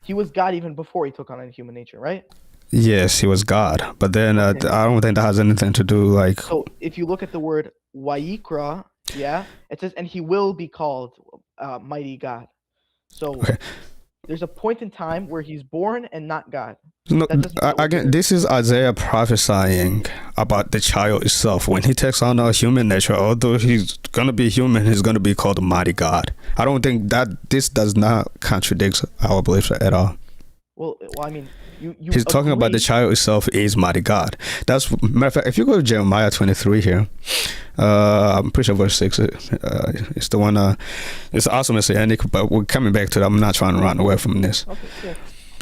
He was God even before he took on a human nature, right? Yes, he was God. But then I don't think that has anything to do like... So if you look at the word Wayikra, yeah, it says, and he will be called mighty God. So there's a point in time where he's born and not God. No, again, this is Isaiah prophesying about the child itself. When he takes on a human nature, although he's going to be human, he's going to be called mighty God. I don't think that this does not contradict our beliefs at all. Well, I mean, he's talking about the child itself is mighty God. That's, matter of fact, if you go to Jeremiah 23 here, I'm pretty sure verse 6, it's the one, it's also messianic, but we're coming back to that. I'm not trying to run away from this. Okay, sure.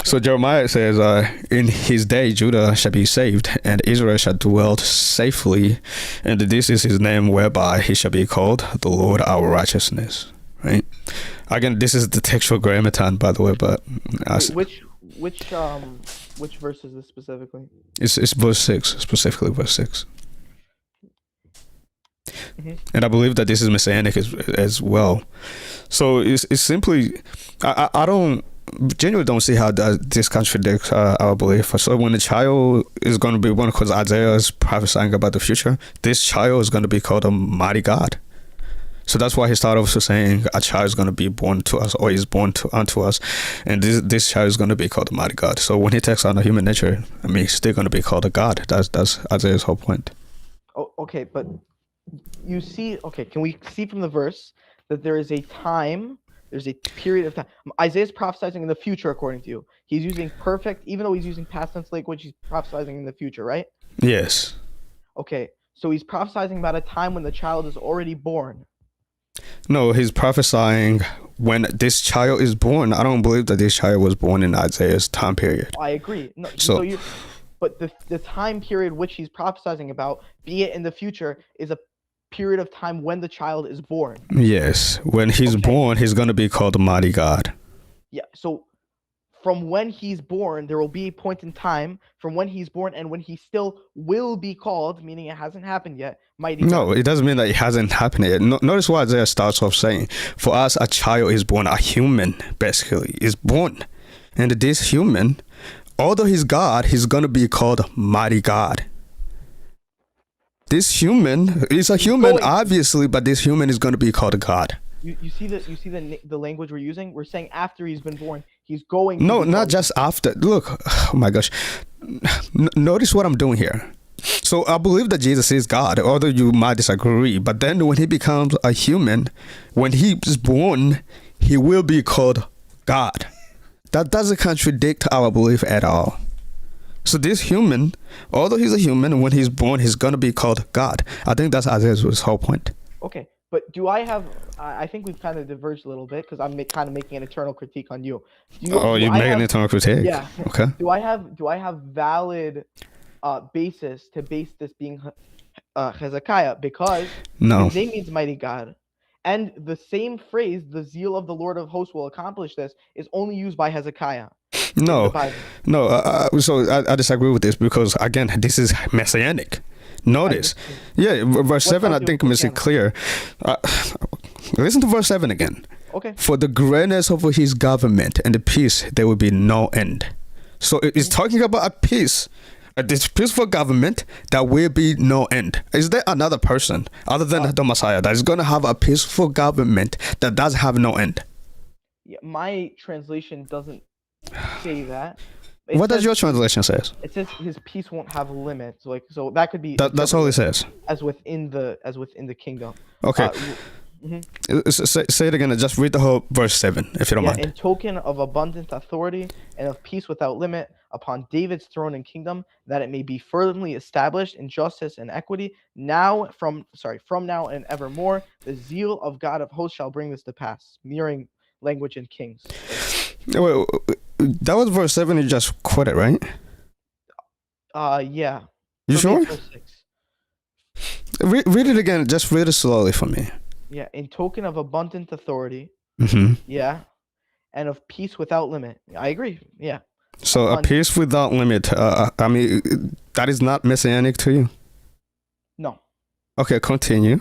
So Jeremiah says, in his day Judah shall be saved, and Israel shall dwell safely, and this is his name whereby he shall be called the Lord our righteousness. Right? Again, this is the textual grammaton, by the way, but which verse is this specifically? It's verse 6, specifically verse 6. And I believe that this is messianic as well. So it's simply, I don't genuinely don't see how this contradicts our belief. So when the child is going to be born, because Isaiah is prophesying about the future, this child is going to be called a mighty God. So that's why he started off saying a child is going to be born to us, or is born unto us, and this child is going to be called a mighty God. So when he takes on a human nature, I mean, he's still going to be called a God. That's Isaiah's whole point. Oh, okay, but you see, okay, can we see from the verse that there is a time, there's a period of time. Isaiah's prophesying in the future, according to you. He's using perfect, even though he's using past tense language, he's prophesying in the future, right? Yes. Okay, so he's prophesying about a time when the child is already born. No, he's prophesying when this child is born. I don't believe that this child was born in Isaiah's time period. I agree. No, so but the time period which he's prophesying about, be it in the future, is a period of time when the child is born. Yes, when he's born, he's going to be called the mighty God. Yeah, so from when he's born, there will be a point in time from when he's born and when he still will be called, meaning it hasn't happened yet, mighty God. No, it doesn't mean that it hasn't happened yet. Notice what Isaiah starts off saying. For us, a child is born, a human, basically, is born. And this human, although he's God, he's going to be called mighty God. This human is a human, obviously, but this human is going to be called a God. You see the language we're using? We're saying after he's been born, he's going to No, not just after. Look, oh my gosh. Notice what I'm doing here. So I believe that Jesus is God, although you might disagree. But then when he becomes a human, when he is born, he will be called God. That doesn't contradict our belief at all. So this human, although he's a human, when he's born, he's going to be called God. I think that's Isaiah's whole point. Okay, but do I have, I think we've kind of diverged a little bit because I'm kind of making an eternal critique on you. You're making an eternal critique? Yeah. Okay. Do I have valid basis to base this being Hezekiah? Because his name means mighty God. And the same phrase, the zeal of the Lord of hosts will accomplish this, is only used by Hezekiah. So I disagree with this because, again, this is messianic. Notice. Yeah, verse 7, I think makes it clear. Listen to verse 7 again. Okay. For the greatness of his government and the peace, there will be no end. So it's talking about a peace. This peaceful government that will be no end. Is there another person other than the Messiah that is going to have a peaceful government that does have no end? Yeah, my translation doesn't say that. What does your translation says? It says his peace won't have limits. Like, so that could be. That's all it says. As within the kingdom. Okay. Say it again. Just read the whole verse 7, if you don't mind. In token of abundant authority and of peace without limit upon David's throne and kingdom, that it may be firmly established in justice and equity. From now and evermore, the zeal of God of hosts shall bring this to pass. Mirroring language in Kings. Wait, that was verse 7 you just quoted, right? Yeah. You sure? Verse 6. Read it again. Just read it slowly for me. Yeah, in token of abundant authority. Mm-hmm. Yeah, and of peace without limit. I agree. Yeah. So a peace without limit. I mean, that is not messianic to you. No. Okay, continue.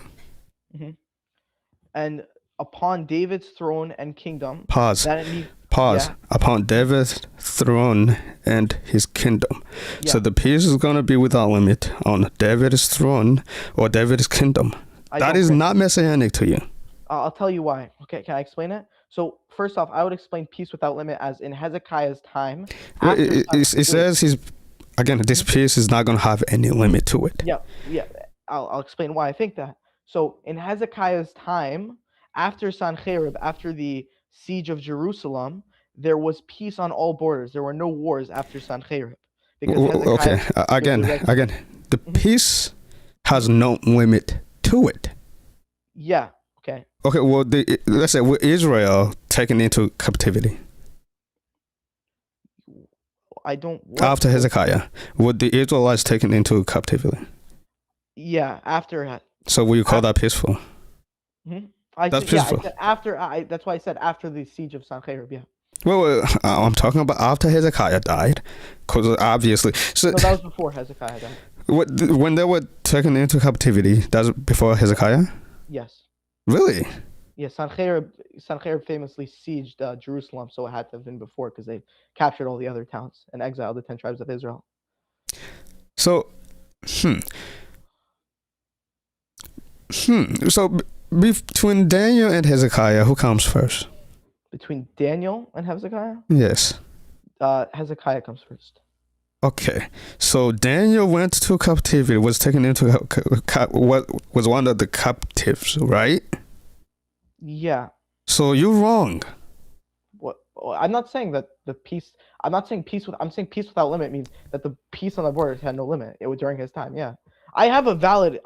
Mm-hmm. And upon David's throne and kingdom. Pause. Yeah. Upon David's throne and his kingdom. Yeah. So the peace is going to be without limit on David's throne or David's kingdom. That is not messianic to you. I'll tell you why. Okay, can I explain it? So first off, I would explain peace without limit as in Hezekiah's time. It says this peace is not going to have any limit to it. Yeah. I'll explain why I think that. So in Hezekiah's time, after Sancherib, after the siege of Jerusalem, there was peace on all borders. There were no wars after Sancherib. Okay, again, the peace has no limit to it. Yeah. Okay. Okay. Well, let's say with Israel taken into captivity. After Hezekiah, were the Israelites taken into captivity? Yeah. After. So will you call that peaceful? Mm-hmm. That's peaceful. That's why I said after the siege of Sancherib. Yeah. Well, I'm talking about after Hezekiah died, because obviously. No, that was before Hezekiah died. When they were taken into captivity, that's before Hezekiah? Yes. Really? Yeah, Sancherib famously sieged Jerusalem, so it had to have been before because they captured all the other towns and exiled the 10 tribes of Israel. So, So between Daniel and Hezekiah, who comes first? Between Daniel and Hezekiah? Yes. Hezekiah comes first. Okay, so Daniel went to captivity, was taken into was one of the captives, right? Yeah. So you're wrong. What? I'm not saying that the peace. I'm not saying peace. I'm saying peace without limit means that the peace on the borders had no limit. It was during his time. Yeah. I have a valid.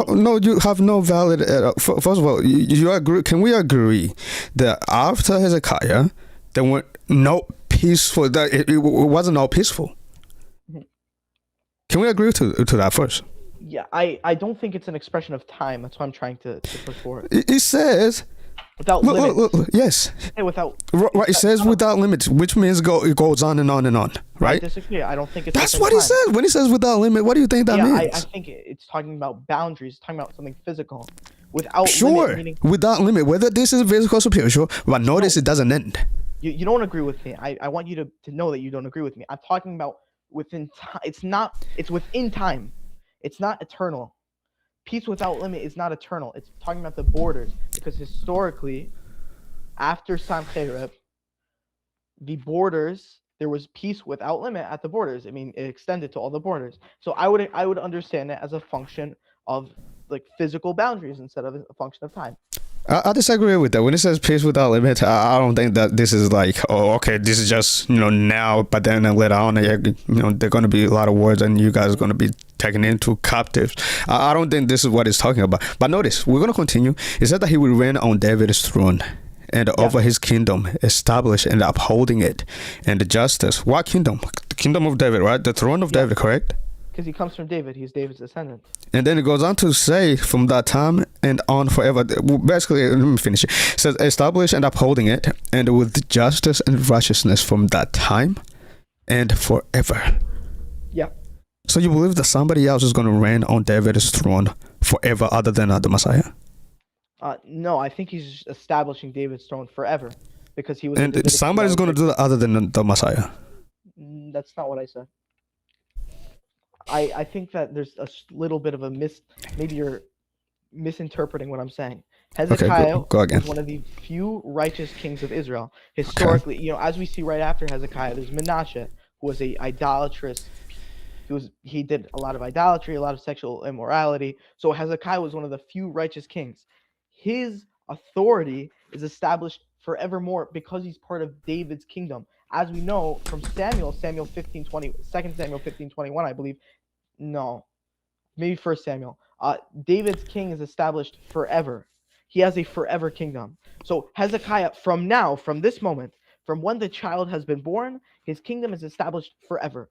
No, you have no valid. First of all, you agree? Can we agree that after Hezekiah, there were no peaceful? That it wasn't all peaceful. Can we agree to that first? Yeah, I don't think it's an expression of time. That's what I'm trying to push forward. It says without limits. Look, yes. Hey, without. Right. It says without limits, which means it goes on and on and on. Right. I disagree. I don't think it's. That's what he says. When he says without limit, what do you think that means? I think it's talking about boundaries. It's talking about something physical. Without limit. Meaning, without limit. Whether this is physical or spiritual, but notice it doesn't end. You don't agree with me. I want you to know that you don't agree with me. I'm talking about within time. It's within time. It's not eternal. Peace without limit is not eternal. It's talking about the borders, because historically, after Sancherib, the borders, there was peace without limit at the borders. I mean, it extended to all the borders. So I would understand it as a function of like physical boundaries instead of a function of time. I disagree with that. When it says peace without limit, I don't think that this is like, oh, okay, this is just, now, but then later on, there are going to be a lot of words and you guys are going to be taken into captives. I don't think this is what it's talking about. But notice, we're going to continue. It said that he will reign on David's throne and over his kingdom, establish and upholding it, and the justice. What kingdom? The kingdom of David, right? The throne of David, correct? Because he comes from David. He's David's descendant. And then it goes on to say from that time and on forever. Basically, let me finish it. It says establish and upholding it, and with justice and righteousness from that time and forever. Yeah. So you believe that somebody else is going to reign on David's throne forever other than the Messiah? No, I think he's establishing David's throne forever because he was. And somebody's going to do that other than the Messiah. That's not what I said. I think that there's a little bit of a maybe you're misinterpreting what I'm saying. Hezekiah go again. was one of the few righteous kings of Israel. Historically, as we see right after Hezekiah, there's Menashe, who was a idolatrous. He did a lot of idolatry, a lot of sexual immorality. So Hezekiah was one of the few righteous kings. His authority is established forevermore because he's part of David's kingdom. As we know from Samuel 15:20, 2 Samuel 15:21, I believe. No, maybe 1 Samuel. David's king is established forever. He has a forever kingdom. So Hezekiah, from this moment, from when the child has been born, his kingdom is established forever.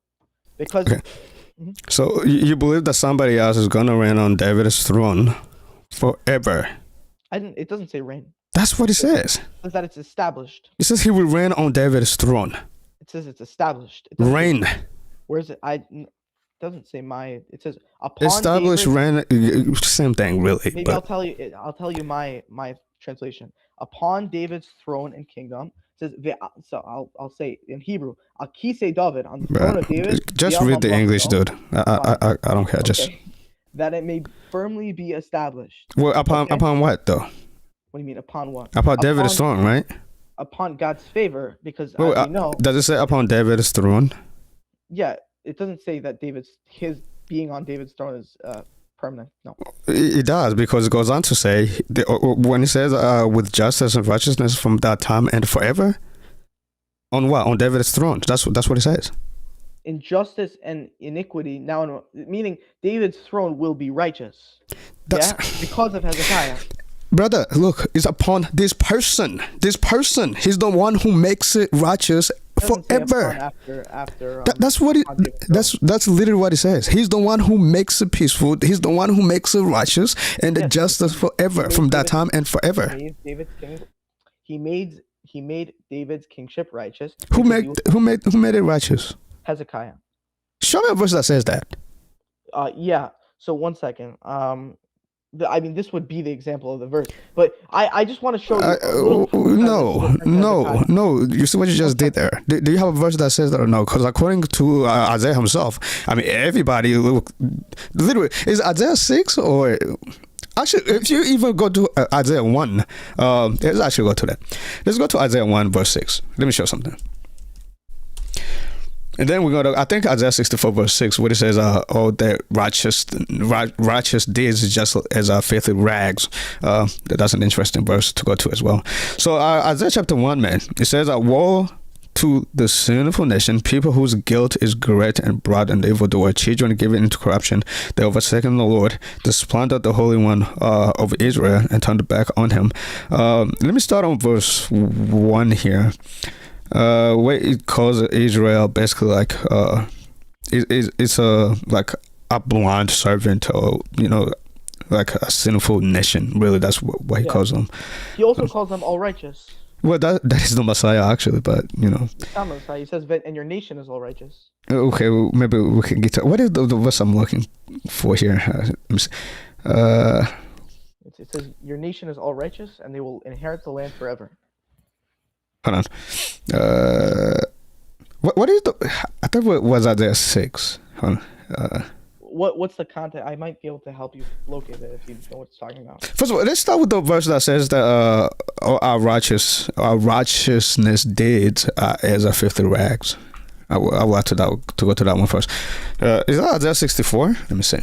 Because So you believe that somebody else is gonna reign on David's throne forever? it doesn't say reign. That's what it says. It says that it's established. It says he will reign on David's throne. It says it's established. Reign. Where's it? It doesn't say my. It says upon Established David, reign. Same thing, really. Maybe I'll tell you. I'll tell you my translation. Upon David's throne and kingdom. It says, so I'll say in Hebrew, Akise David, on the throne of David. Just read the English, dude. I don't care. Just that it may firmly be established. Well, upon what though? What do you mean upon what? Upon David's throne, right? Upon God's favor, because as we know. Does it say upon David's throne? Yeah, it doesn't say that his being on David's throne is permanent. No. It does, because it goes on to say when it says with justice and righteousness from that time and forever. On what? On David's throne. That's what it says. Injustice and iniquity now, meaning David's throne will be righteous. Because of Hezekiah. Brother, look, it's upon this person. This person, he's the one who makes it righteous forever. That's what it. That's literally what it says. He's the one who makes it peaceful. He's the one who makes it righteous and the justice forever, from that time and forever. He made David's kingship righteous. Who made it righteous? Hezekiah. Show me a verse that says that. Yeah. So 1 second. This would be the example of the verse, but I just want to show you. No. You see what you just did there? Do you have a verse that says that or no? Because according to Isaiah himself, everybody literally is Isaiah 6 or. Actually, if you even go to Isaiah 1, let's actually go to that. Let's go to Isaiah 1 verse 6. Let me show something. And then we go to, I think, Isaiah 64 verse 6, where it says, that righteous deeds is just as filthy rags. That's an interesting verse to go to as well. So Isaiah chapter 1, man, it says, woe to the sinful nation, people whose guilt is great and broad and evildoer, children given into corruption. They overtaken the Lord, they slandered the Holy One of Israel, and turned back on him. Let me start on verse 1 here. Where it calls Israel basically like it's a blind servant, or like a sinful nation. Really, that's what he calls them. He also calls them all righteous. Well, that is the Messiah actually, but It's not Messiah. He says, "And your nation is all righteous." Okay, well, maybe we can get to what is the verse I'm looking for here. It says, "Your nation is all righteous, and they will inherit the land forever." Hold on. What is the? I thought it was Isaiah 6. Hold on. What's the content? I might be able to help you locate it if you know what it's talking about. First of all, let's start with the verse that says that our righteousness deeds as a filthy rags. I would like to go to that one first. Is that Isaiah 64? Let me see.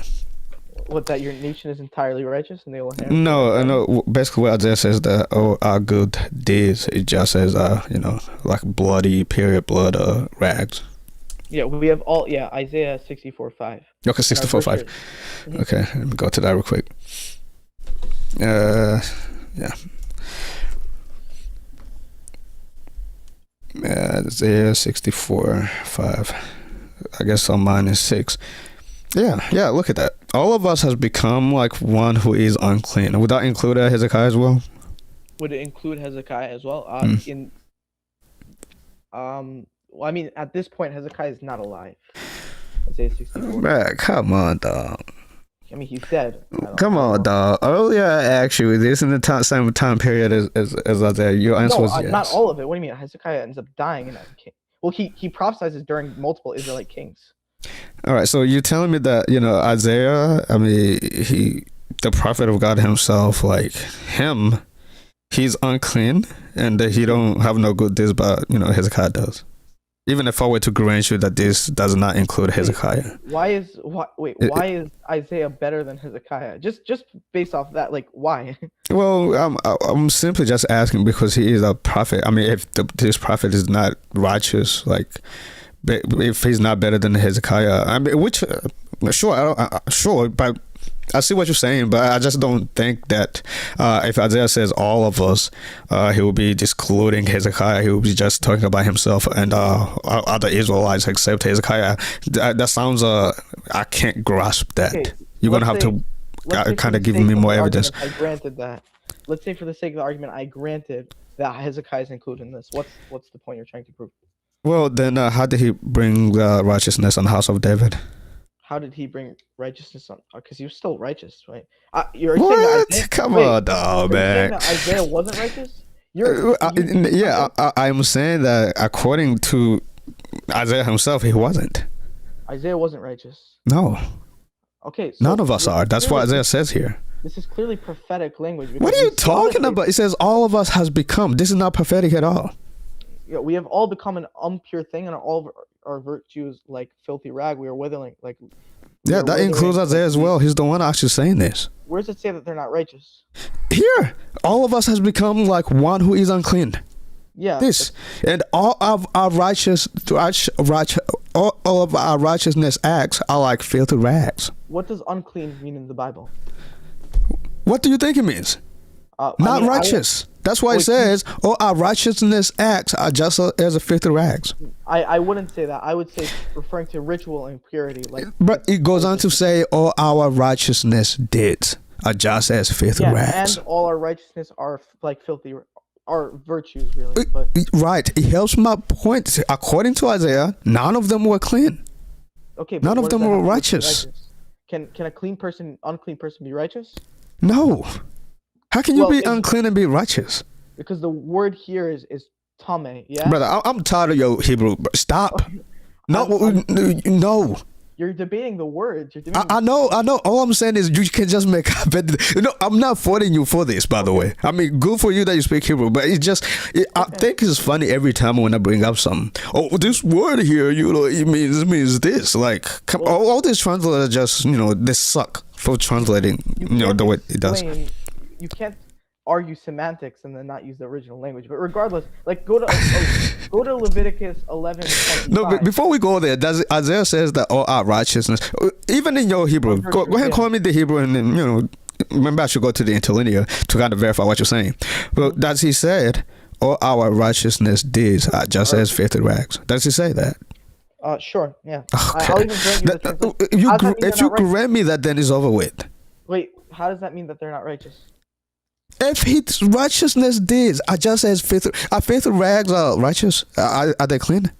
What, that your nation is entirely righteous and they will inherit? No. Basically, what Isaiah says that our good deeds, it just says like bloody blood rags. Yeah, we have Isaiah 64:5. Okay, 64:5. Okay, let me go to that real quick. Yeah. Isaiah 64:5. I guess on mine is 6. Yeah, look at that. All of us has become like one who is unclean. Would that include Hezekiah as well? Would it include Hezekiah as well? At this point, Hezekiah is not alive. Isaiah 64. Man, come on, dog. He's dead. Come on, dog. Earlier, actually, this in the same time period as Isaiah. Your answer was yes. Not all of it. What do you mean? Hezekiah ends up dying in that king. Well, he prophesies during multiple Israelite kings. All right, so you're telling me that Isaiah, the prophet of God himself, like him, he's unclean and that he don't have no good deeds, but Hezekiah does. Even if I were to grant you that this does not include Hezekiah. Why is Isaiah better than Hezekiah? Just based off that, like, why? Well, I'm simply just asking because he is a prophet. I mean, if this prophet is not righteous, like, if he's not better than Hezekiah, I mean, which sure, but I see what you're saying, but I just don't think that if Isaiah says all of us, he will be excluding Hezekiah. He will be just talking about himself and other Israelites except Hezekiah. That sounds, I can't grasp that. Okay, You're going to have to kind of give me more evidence. I granted that. Let's say for the sake of the argument, I granted that Hezekiah is included in this. What's the point you're trying to prove? Well, then how did he bring righteousness on the house of David? How did he bring righteousness on? Because he was still righteous, right? You're What? saying that Isaiah, Come wait, on, dog, man. That Isaiah wasn't righteous? I'm saying that according to Isaiah himself, he wasn't. Isaiah wasn't righteous. No. Okay. So none of us are. That's what Isaiah says here. This is clearly prophetic language. What are you talking about? It says all of us has become. This is not prophetic at all. Yeah, we have all become an impure thing, and all of our virtues like filthy rag. We are withering like. Yeah, that includes Isaiah as well. He's the one actually saying this. Where does it say that they're not righteous? Here, all of us has become like one who is unclean. Yeah. This and all of our all of our righteousness acts are like filthy rags. What does unclean mean in the Bible? What do you think it means? Not righteous. That's why it says, "All our righteousness acts are just as a filthy rags." I wouldn't say that. I would say referring to ritual impurity, like. But it goes on to say, "All our righteousness deeds are just as filthy rags." And all our righteousness are like filthy, are virtues really. But right, it helps my point. According to Isaiah, none of them were clean. Okay, but none of them were righteous. Can a unclean person be righteous? No. How can you be unclean and be righteous? Because the word here is tameh, yeah? Brother, I'm tired of your Hebrew. Stop. No. You're debating the words. I know. All I'm saying is you can just make up. I'm not faulting you for this, by the way. I mean, good for you that you speak Hebrew, but I think it's funny every time when I bring up something. Oh, this word here, it means this. Like, all these translators just, they suck for translating, the way it does. You can't argue semantics and then not use the original language. But regardless, like go to Leviticus 11:25. No, but before we go there, Isaiah says that all our righteousness, even in your Hebrew, go ahead and call me the Hebrew, and then remember I should go to the interlinear to kind of verify what you're saying. But does he said all our righteousness deeds are just as filthy rags? Does he say that? Sure, yeah. Okay. I'll even grant you if you grant me that, then it's over with. Wait, how does that mean that they're not righteous? If his righteousness deeds are just as filthy, are filthy rags righteous? Are they clean?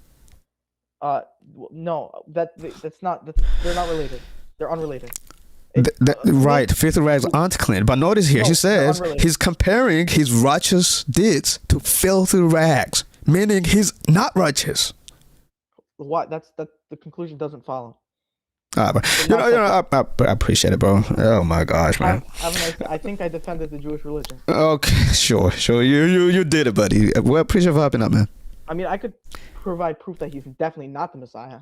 No, that's not. They're not related. They're unrelated. Right, filthy rags aren't clean. But notice here, he says he's comparing his righteous deeds to filthy rags, meaning he's not righteous. What? The conclusion doesn't follow. I appreciate it, bro. Oh my gosh, man. I think I defended the Jewish religion. Okay, sure. You did it, buddy. Well, appreciate for helping out, man. I mean, I could provide proof that he's definitely not the Messiah.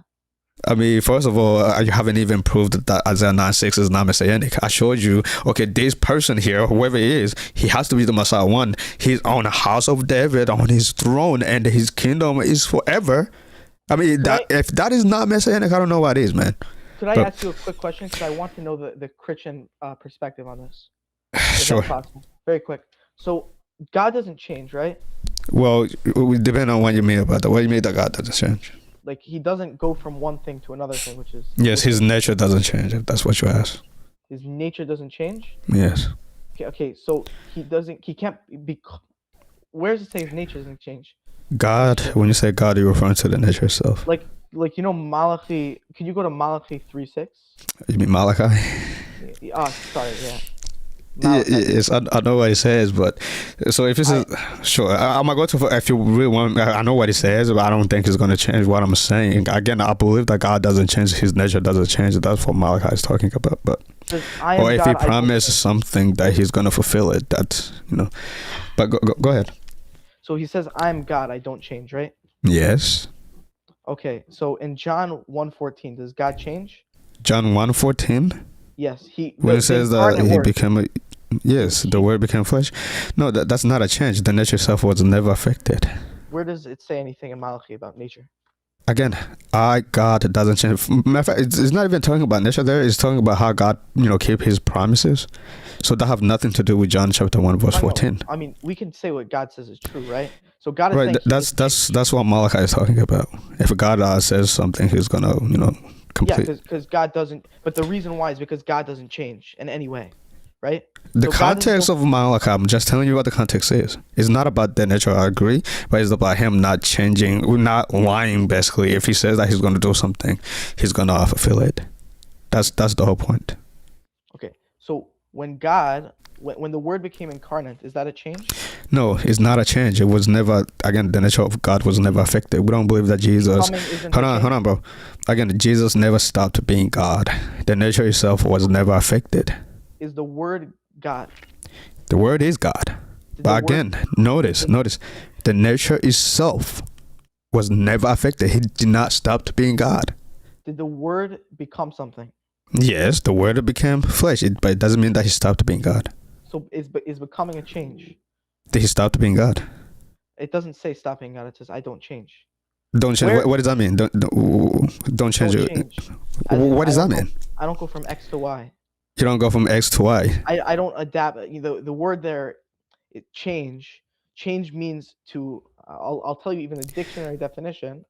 I mean, first of all, you haven't even proved that Isaiah 9:6 is not messianic. I showed you, okay, this person here, whoever he is, he has to be the Messiah. One, he's on the house of David, on his throne, and his kingdom is forever. I mean, if that is not messianic, I don't know what is, man. Could I ask you a quick question? Because I want to know the Christian perspective on this. Sure. Very quick. So God doesn't change, right? Well, it depends on what you mean about that. What do you mean that God doesn't change? Like he doesn't go from one thing to another thing, which is... Yes, his nature doesn't change, if that's what you ask. His nature doesn't change? Yes. Okay, so he can't be... Where does it say his nature doesn't change? God, when you say God, you're referring to the nature itself. Like Malachi, can you go to Malachi 3:6? You mean Malachi? Sorry, yeah. Yes, I know what it says, but so if it's sure, I'm gonna go to, if you really want, I know what it says, but I don't think it's gonna change what I'm saying. Again, I believe that God doesn't change, his nature doesn't change. That's what Malachi is talking about. But or if he promised something that he's gonna fulfill it, that's But go ahead. So he says, "I am God, I don't change," right? Yes. Okay, so in John 1:14, does God change? John 1:14, Yes, when it the says that incarnate he word. became a, yes, the word became flesh. No, that's not a change. The nature itself was never affected. Where does it say anything in Malachi about nature? Again, God doesn't change. Matter of fact, it's not even talking about nature there. It's talking about how God, keep his promises. So that have nothing to do with John chapter 1 verse I know. 14. I mean, we can say what God says is true, right? So God is Right. saying he doesn't change. That's what Malachi is talking about. If God says something, he's gonna, Yeah, complete. because God doesn't. But the reason why is because God doesn't change in any way, right? The So God context of Malachi, I'm just telling you what the context is. It's not about the nature, I agree, but it's about him not changing, not lying, basically. If he says that he's going to do something, he's going to fulfill it. That's the whole point. Okay, so when the Word became incarnate, is that a change? No, it's not a change. It was never, again, the nature of God was never affected. We don't believe that Jesus... Hold on, bro. Again, Jesus never stopped being God. The nature itself was never affected. Is the Word God? The Word is God. But again, notice, the nature itself was never affected. He did not stop being God. Did the Word become something? Yes, the Word became flesh, but it doesn't mean that he stopped being God. So is becoming a change? Did he stop being God? It doesn't say stop being God. It says I don't change. Don't change. What does that mean? Don't change it. What does that mean? I don't go from X to Y. You don't go from X to Y. I don't adapt. The word there, change. Change means to. I'll tell you even the dictionary definition.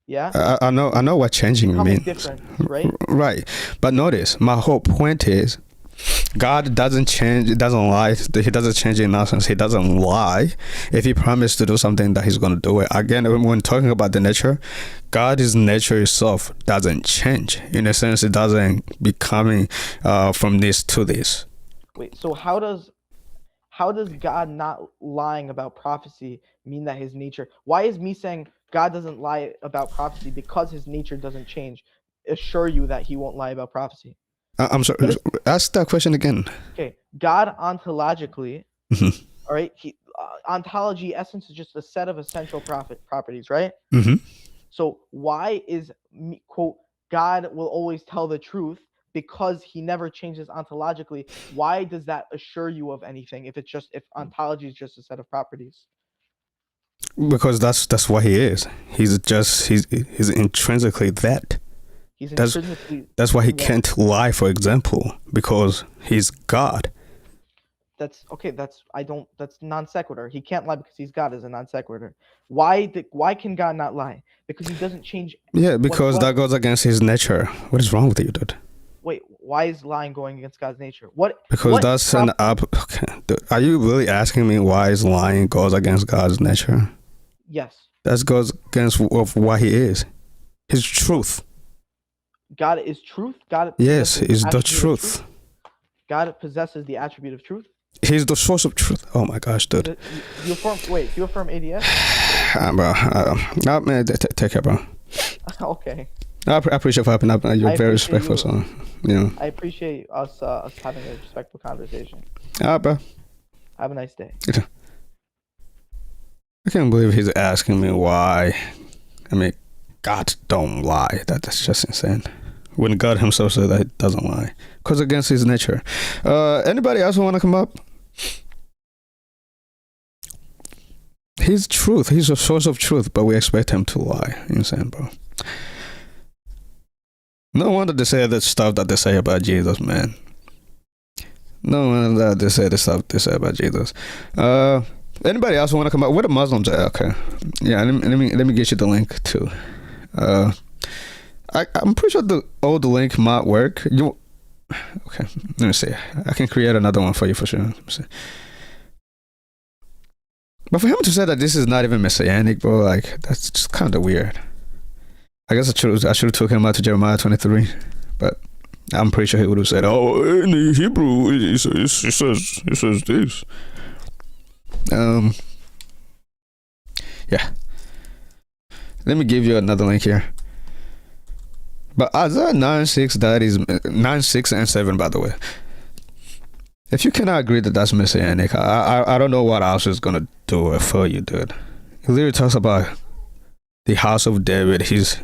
Yeah. I know what changing means. Different, right? Right. But notice, my whole point is, God doesn't change. He doesn't lie. He doesn't change in nonsense. He doesn't lie. If he promised to do something, that he's going to do it. Again, when talking about the nature, God's nature itself doesn't change. In a sense, it doesn't becoming from this to this. Wait. So how does God not lying about prophecy mean that his nature? Why is me saying God doesn't lie about prophecy because his nature doesn't change assure you that he won't lie about prophecy? I'm sorry. Ask that question again. Okay, God ontologically, all right. Ontology essence is just a set of essential properties, right? So why is quote God will always tell the truth because he never changes ontologically? Why does that assure you of anything if ontology is just a set of properties? Because that's what he is. He's intrinsically that. That's why he can't lie, for example, because he's God. That's okay. That's non sequitur. He can't lie because he's God is a non sequitur. Why can God not lie? Because he doesn't change. Yeah, because that goes against his nature. What is wrong with you, dude? Wait, why is lying going against God's nature? Because that's an okay. Are you really asking me why is lying goes against God's nature? Yes. That goes against of what he is. His truth. God is truth. Yes, is the truth. God possesses the attribute of truth. He's the source of truth. Oh my gosh, dude. Do you affirm ADS? Bro, man, take care, bro. Okay. I appreciate you helping up. You're very respectful, so I appreciate us having a respectful conversation. Bro. Have a nice day. I can't believe he's asking me why. I mean, God don't lie. That's just insane. When God himself said that he doesn't lie. Because against his nature. Anybody else want to come up? He's truth. He's a source of truth, but we expect him to lie. Insane, bro. No wonder they say that stuff that they say about Jesus, man. No wonder that they say the stuff they say about Jesus. Anybody else want to come up? Where the Muslims at? Okay. Yeah, let me get you the link too. I'm pretty sure the old link might work. Okay, let me see. I can create another one for you for sure. Let me see. But for him to say that this is not even messianic, bro, like that's just kind of weird. I guess I should have took him out to Jeremiah 23, but I'm pretty sure he would have said, "Oh, in the Hebrew, it says this." Yeah. Let me give you another link here. But Isaiah 9:6, that is 9:6 and 7, by the way. If you cannot agree that that's messianic, I don't know what else is gonna do it for you, dude. It literally talks about the house of David, his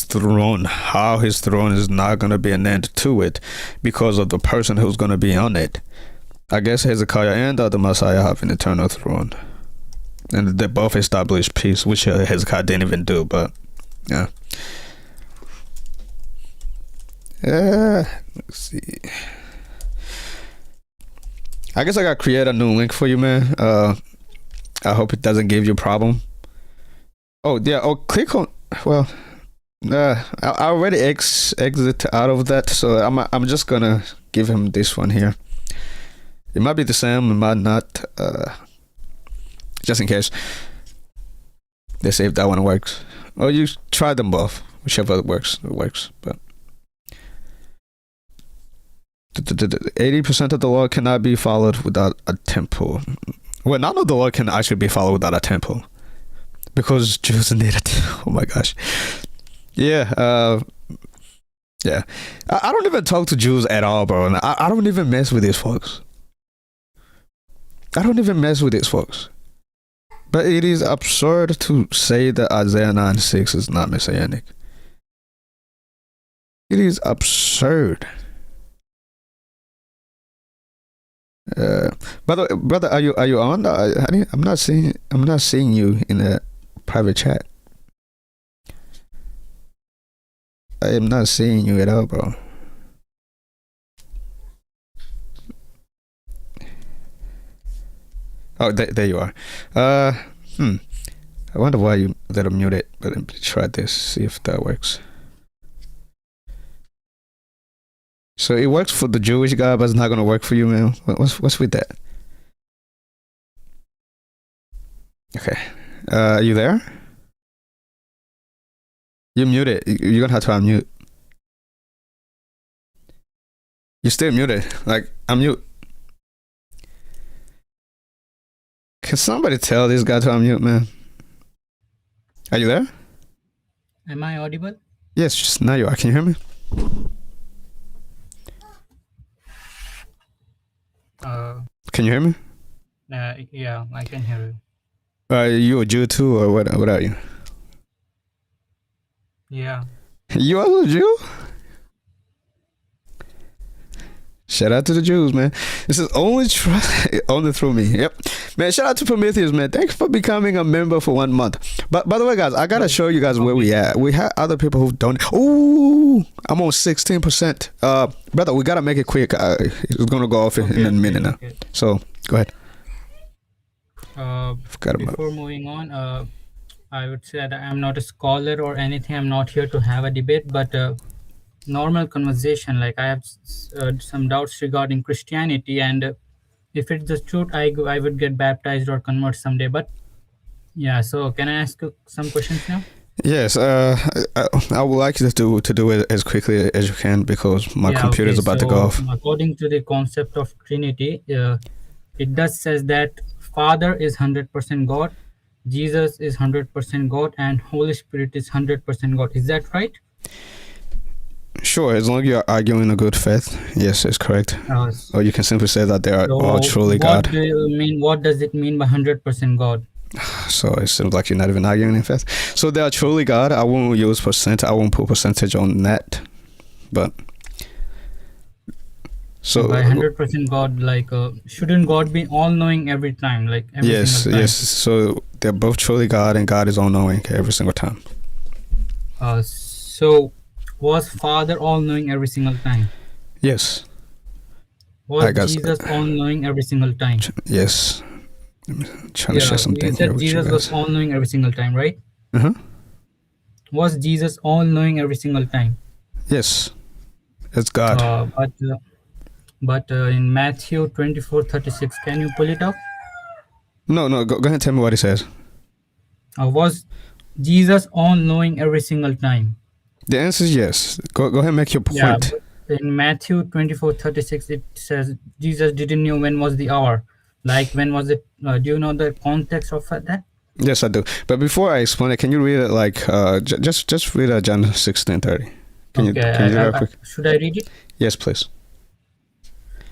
throne, how his throne is not going to be an end to it because of the person who's going to be on it. I guess Hezekiah and the Messiah have an eternal throne, and they both establish peace, which Hezekiah didn't even do. But yeah, let's see. I guess I gotta create a new link for you, man. I hope it doesn't give you a problem. Oh yeah. Oh, click on. Well, I already exit out of that, so I'm just gonna give him this one here. It might be the same, it might not. Just in case. Let's see if that one works. Or you try them both, whichever works. It works, but 80% of the law cannot be followed without a temple. Well, none of the law can actually be followed without a temple, because Jews need it. Oh my gosh. Yeah. Yeah. I don't even talk to Jews at all, bro. I don't even mess with these folks. But it is absurd to say that Isaiah 9:6 is not messianic. It is absurd. Brother, are you on? I'm not seeing you in a private chat. I am not seeing you at all, bro. Oh, there you are. I wonder why you let him mute it. But let me try this, see if that works. So it works for the Jewish guy, but it's not gonna work for you, man. What's with that? Okay. Are you there? You muted. You're gonna have to unmute. You're still muted. Like, unmute. Can somebody tell this guy to unmute, man? Are you there? Am I audible? Yes, just now you are. Can you hear me? Can you hear me? Yeah, I can hear you. Are you a Jew too, or what are you? Yeah. You are a Jew? Shout out to the Jews, man. This is only through me. Yep. Man, shout out to Prometheus, man. Thanks for becoming a member for 1 month. But by the way, guys, I gotta show you guys where we at. We have other people who don't. Ooh, I'm on 16%. Brother, we gotta make it quick. It's gonna go off in a minute now. So go ahead. Before moving on, I would say that I'm not a scholar or anything. I'm not here to have a debate, but normal conversation. Like, I have some doubts regarding Christianity, and if it's the truth, I would get baptized or convert someday. But yeah, so can I ask you some questions now? Yes, I would like you to do it as quickly as you can, because my computer is about to go off. According to the concept of Trinity, it does says that Father is 100% God, Jesus is 100% God, and Holy Spirit is 100% God. Is that right? Sure, as long as you're arguing a good faith, yes, it's correct. Or you can simply say that they are all truly God. What does it mean by 100% God? So it seems like you're not even arguing in faith. So they are truly God. I won't use percent. I won't put percentage on that. But so by 100% God, like, shouldn't God be all-knowing every time, like every single time? Yes. So they're both truly God, and God is all-knowing every single time. So was Father all-knowing every single time? Yes. Was Jesus all-knowing every single time? Yes. I'm trying to share something you said Jesus was all-knowing every single time, right? Was Jesus all-knowing every single time? Yes. It's God. But in Matthew 24:36, can you pull it up? No. Go ahead and tell me what it says. Was Jesus all-knowing every single time? The answer is yes. Go ahead and make your point. Yeah, in Matthew 24:36, it says Jesus didn't know when was the hour. Like, when was it? Do you know the context of that? Yes, I do. But before I explain it, can you read it like just read John 16:30? Can you do that quick? Should I read it? Yes, please.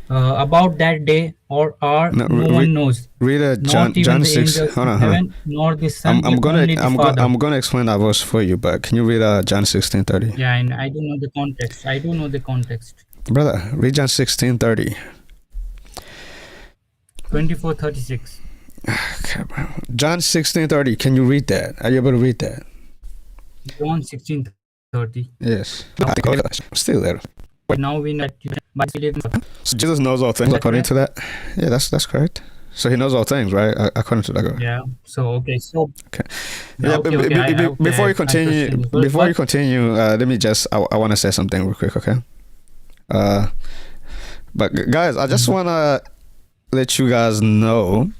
about that day or hour, No, no one knows. read Not even John the 6. angels Hold in on, hold on. heaven, nor the Son, but only the Father. I'm gonna explain that verse for you, but can you read John 16:30? Yeah, and I do know the context. I do know the context. Brother, read John 16:30. 24:36. Okay, bro. John 16:30. Can you read that? Are you able to read that? John 16:30. Yes. Still there. Now we know that you believe in God. So Jesus knows all things according to that. Yeah, that's correct. So he knows all things, right? According to that. Yeah. So okay. So okay. Yeah, okay, Before you continue, let me just I want to say something real quick, okay? But guys, I just wanna let you guys know.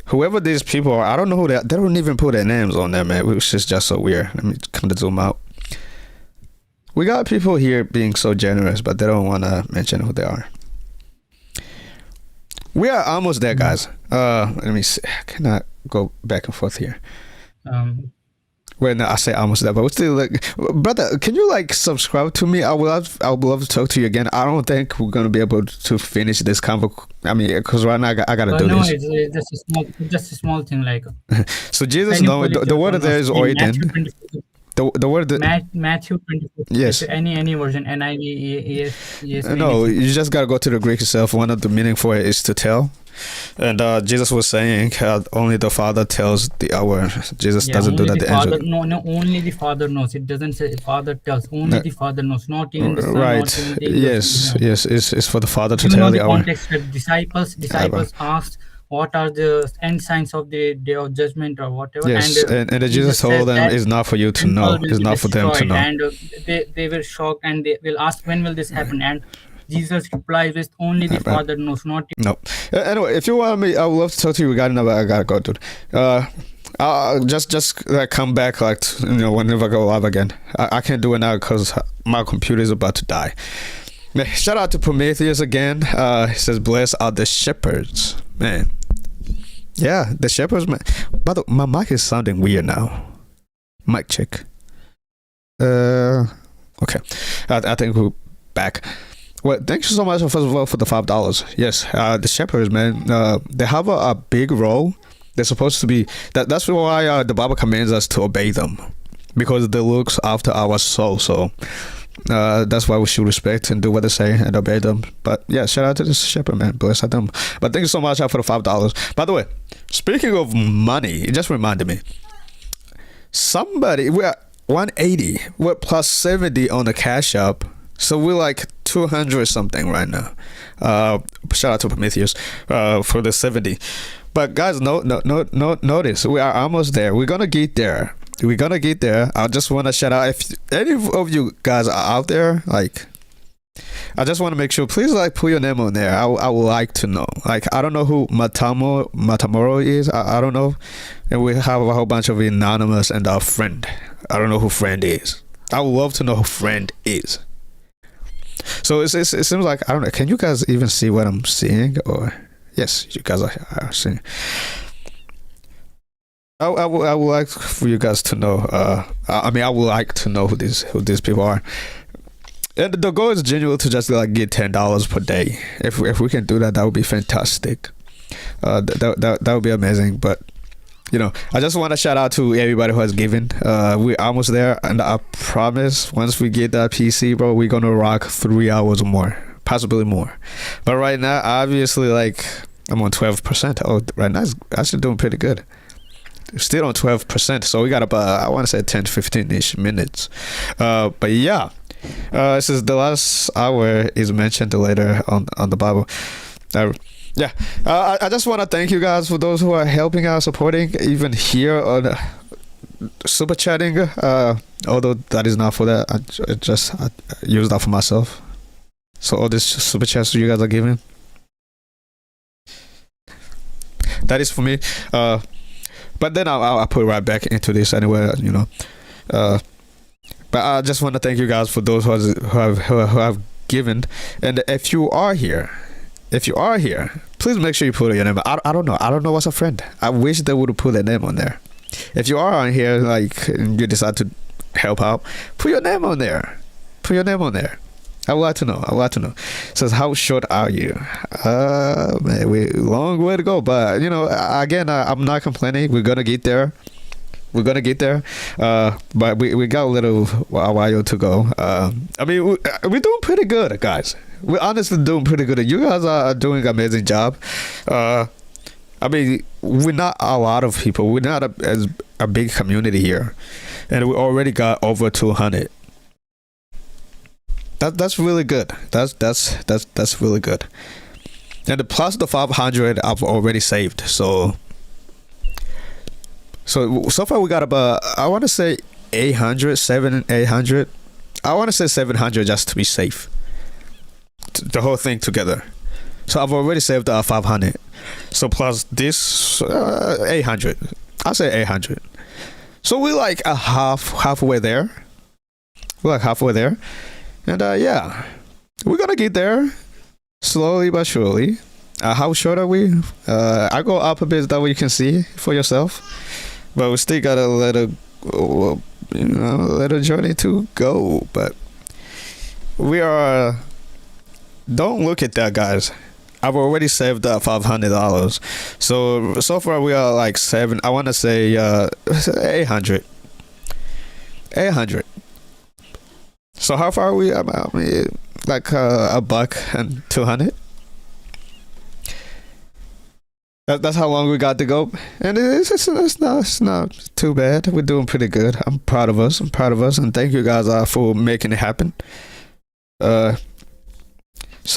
Whoever these people are, I don't know who they are. They don't even put their names on there, man, which is just so weird. Let me come to zoom out. We got people here being so generous, but they don't want to mention who they are. We are almost there, guys. Let me see. Can I go back and forth here? Well, no, I say almost there, but we're still like, brother, can you like subscribe to me? I would love to talk to you again. I don't think we're gonna be able to finish this convo. I mean, because right now I gotta do no, this. It's just a small thing, like. So Jesus, no, the word there is Oiden. The word Matthew 24. Yes. Any version, NIV, ESV. No, you just gotta go to the Greek itself. One of the meaning for it is to tell. And Jesus was saying only the Father tells the hour. Jesus doesn't do that. The Father, angel. no, only the Father knows. It doesn't say Father tells. Only the Father knows, not even the Son. Right. Not even the Yes. It's for the Father to you tell know the the hour. context that disciples asked, what are the end signs of the day of judgment or whatever? Yes, and Jesus told them it's not for you to know. It's not for them to know. And they were shocked and they will ask, when will this happen? And Jesus replies with, only the Father knows, not no. Anyway, if you want me, I would love to talk to you regarding that, but I gotta go, dude. I'll just like come back, like, whenever I go live again. I can't do it now because my computer is about to die. Shout out to Prometheus again. He says, "Blessed are the shepherds, man." Yeah, the shepherds, man. By the way, my mic is sounding weird now. Mic check. Okay. I think we're back. Well, thank you so much, first of all, for the $5. Yes, the shepherds, man, they have a big role. They're supposed to be that's why the Bible commands us to obey them, because they look after our soul. So that's why we should respect and do what they say and obey them. But yeah, shout out to the shepherd, man. Bless them. But thank you so much for the $5. By the way, speaking of money, it just reminded me. We're at 180. We're plus 70 on the Cash App. So we're like 200 something right now. Shout out to Prometheus for the 70. But guys, notice we are almost there. We're gonna get there. I just want to shout out, if any of you guys are out there, like, I just want to make sure, please, like, put your name on there. I would like to know. Like, I don't know who Matamoro is. I don't know. And we have a whole bunch of anonymous and our friend. I don't know who friend is. I would love to know who friend is. So it seems like, I don't know, can you guys even see what I'm seeing? Or yes, you guys are seeing. I would like for you guys to know. I would like to know who these people are. And the goal is genuinely to just like get $10 per day. If we can do that, that would be fantastic. That would be amazing. But I just want to shout out to everybody who has given. We're almost there, and I promise once we get that PC, bro, we're gonna rock 3 hours more, possibly more. But right now, obviously, like, I'm on 12%. Oh, right now, it's actually doing pretty good. Still on 12%, so we got about, I want to say 10-15ish minutes. But yeah, this is the last hour is mentioned later on the Bible. Yeah, I just want to thank you guys for those who are helping out, supporting, even here on super chatting. Although that is not for that, I use that for myself. So all this super chats you guys are giving. that is for me. But then I'll put it right back into this anyway, you know. But I just want to thank you guys for those who have given. And if you are here, please make sure you put your name. I don't know what's a friend. I wish they would put their name on there. If you are on here, like, and you decide to help out, put your name on there. I would like to know. Says, how short are you? Man, long way to go. But you know, again, I'm not complaining. We're gonna get there. But we got a while to go. I mean, we're doing pretty good, guys. We're honestly doing pretty good. You guys are doing an amazing job. I mean, we're not a lot of people. We're not a big community here, and we already got over 200. That's really good. That's really good. And plus the 500 I've already saved. So far we got about, I want to say 800. I want to say 700 just to be safe. The whole thing together. So I've already saved 500. So plus this 800. I'll say 800. So we're like halfway there. And yeah, we're gonna get there slowly but surely. How short are we? I go up a bit, that way you can see for yourself. But we still got a little journey to go. But we are. Don't look at that, guys. I've already saved $500. So far we are like seven. I want to say 800. 800. So how far are we? I mean, like $1,200. That's how long we got to go, and it's not too bad. We're doing pretty good. I'm proud of us, and thank you guys for making it happen. So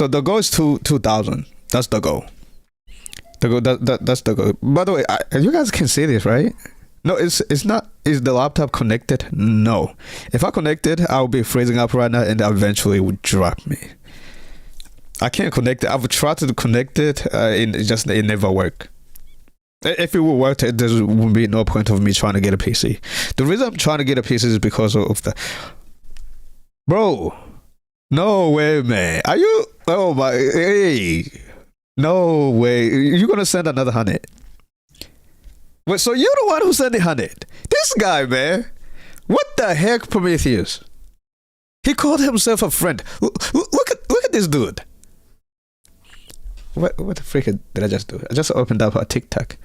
the goal is 2,000. That's the goal. That's the goal. By the way, you guys can see this, right? No, it's not. Is the laptop connected? No. If I connected, I'll be freezing up right now, and eventually it would drop me. I can't connect it. I've tried to connect it. It never worked. If it would work, there would be no point of me trying to get a PC. The reason I'm trying to get a PC is because of the. Bro, no way, man. Are you? Oh my! Hey, no way. You're gonna send another 100. Wait, so you're the one who sent the 100? This guy, man. What the heck, Prometheus? He called himself a friend. Look at this dude. What the freak did I just do? I just opened up a TikTok.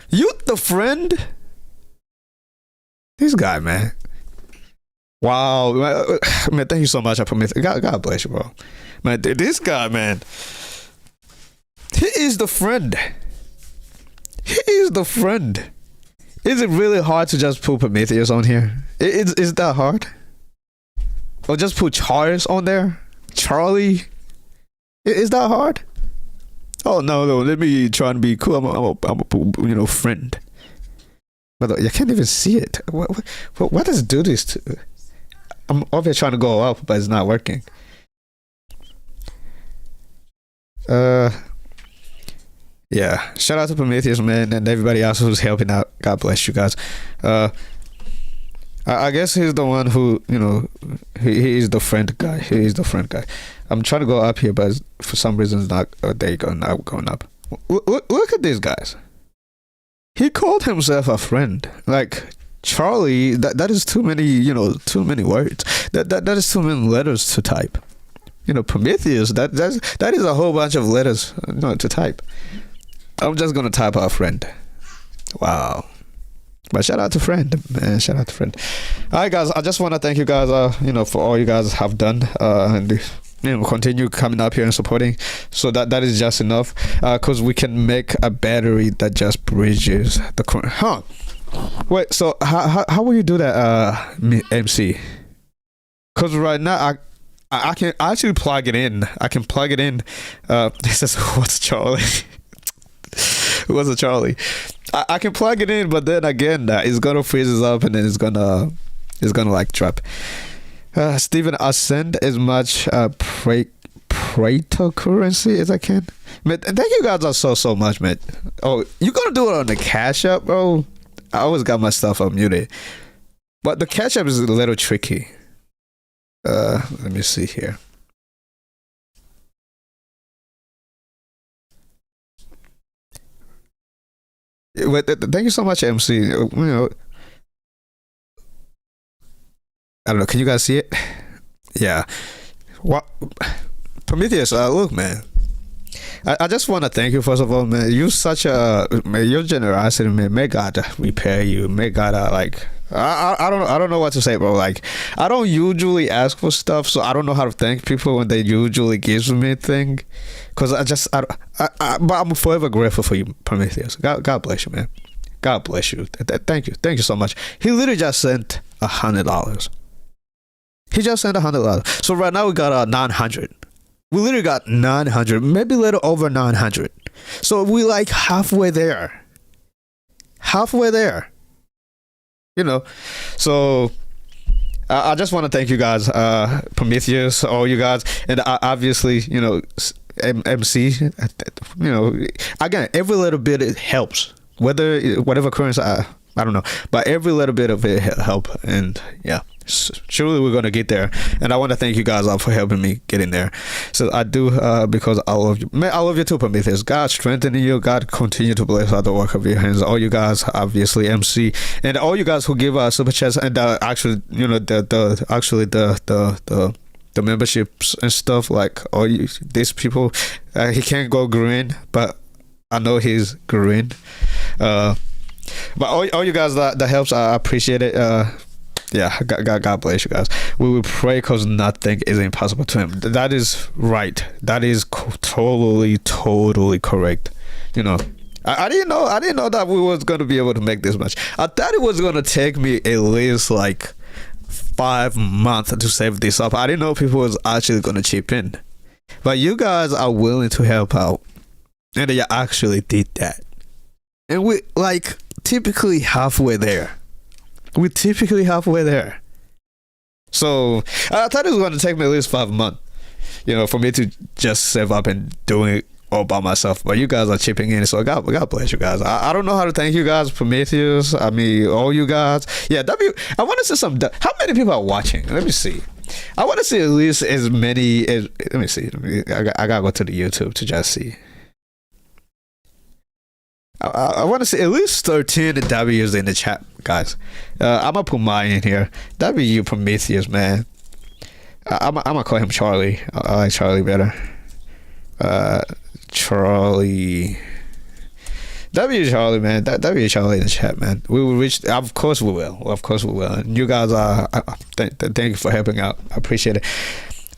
You the friend? This guy, man. Wow, man. Thank you so much. I promise. God bless you, bro. Man, this guy, man. He is the friend. Is it really hard to just put Prometheus on here? Is that hard? Or just put Charles on there? Charlie? Is that hard? Oh no, let me try and be cool. I'm a friend. But I can't even see it. What does it do this to? I'm obviously trying to go up, but it's not working. Yeah, shout out to Prometheus, man, and everybody else who's helping out. God bless you guys. I guess he's the one who, he is the friend guy. I'm trying to go up here, but for some reason it's not. There you go, now going up. Look at these guys. He called himself a friend. Like Charlie, that is too many, too many words. That is too many letters to type. Prometheus, that is a whole bunch of letters to type. I'm just gonna type our friend. Wow. But shout out to friend, man. Shout out to friend. Alright guys, I just wanna thank you guys for all you guys have done, and continue coming up here and supporting. So that is just enough, because we can make a battery that just bridges the current. Wait, so how will you do that, MC? Because right now I can actually plug it in. I can plug it in. This is what's Charlie. What's a Charlie? I can plug it in, but then again, it's gonna freeze up, and then it's gonna like drop. Steven, I send as much cryptocurrency as I can. Man, thank you guys all so much, man. Oh, you gonna do it on the Cash App, bro? I always got my stuff unmuted, but the Cash App is a little tricky. Let me see here. Thank you so much, MC. You know, I don't know. Can you guys see it? Yeah. What? Prometheus, look, man. I just want to thank you first of all, man. You such your generosity, man. May God repair you. May God I don't know what to say, bro. Like, I don't usually ask for stuff, so I don't know how to thank people when they usually gives me a thing. Cause but I'm forever grateful for you, Prometheus. God bless you, man. God bless you. Thank you so much. He literally just sent $100. He just sent $100. So right now we got 900. We literally got 900, maybe a little over 900. So we like halfway there. Halfway there. You know, so I just want to thank you guys, Prometheus, all you guys, and obviously, you know, MC. You know, again, every little bit it helps. Whatever currency, I don't know, but every little bit of it help, and yeah. Surely we're gonna get there, and I want to thank you guys all for helping me get in there. So I do, because I love you. Man, I love you too, Prometheus. God strengthen you. God continue to bless all the work of your hands. All you guys, obviously MC, and all you guys who give us super chats, and actually, you know, the memberships and stuff. Like all these people, he can't go green, but I know he's green. But all you guys that helps, I appreciate it. Yeah, God bless you guys. We will pray because nothing is impossible to him. That is right. That is totally correct. You know, I didn't know that we was going to be able to make this much. I thought it was going to take me at least like 5 months to save this up. I didn't know people was actually going to chip in. But you guys are willing to help out. And you actually did that. And we like typically halfway there. We're typically halfway there. So I thought it was going to take me at least 5 months, you know, for me to just save up and doing it all by myself. But you guys are chipping in, so God bless you guys. I don't know how to thank you guys, Prometheus. I mean, all you guys. Yeah, I want to see some. How many people are watching? Let me see. I want to see at least as many as. Let me see. I gotta go to the YouTube to just see. I want to see at least 13 W's in the chat, guys. I'm gonna put mine in here. W Prometheus, man. I'm gonna call him Charlie. I like Charlie better. Charlie. W Charlie, man. W Charlie in the chat, man. We will reach. Of course we will. Of course we will. And you guys are. Thank you for helping out. I appreciate it.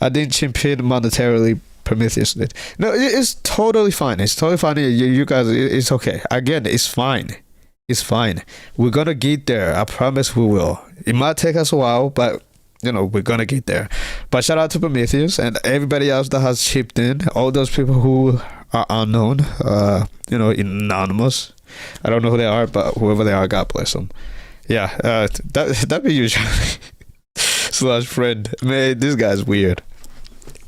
I didn't chip in monetarily. Prometheus did. No, it's totally fine. It's totally fine. You guys, it's okay. Again, it's fine. It's fine. We're gonna get there. I promise we will. It might take us a while, but you know we're gonna get there. But shout out to Prometheus and everybody else that has chipped in. All those people who are unknown, you know, anonymous. I don't know who they are, but whoever they are, God bless them. Yeah, that'd be usually slash friend. Man, this guy's weird.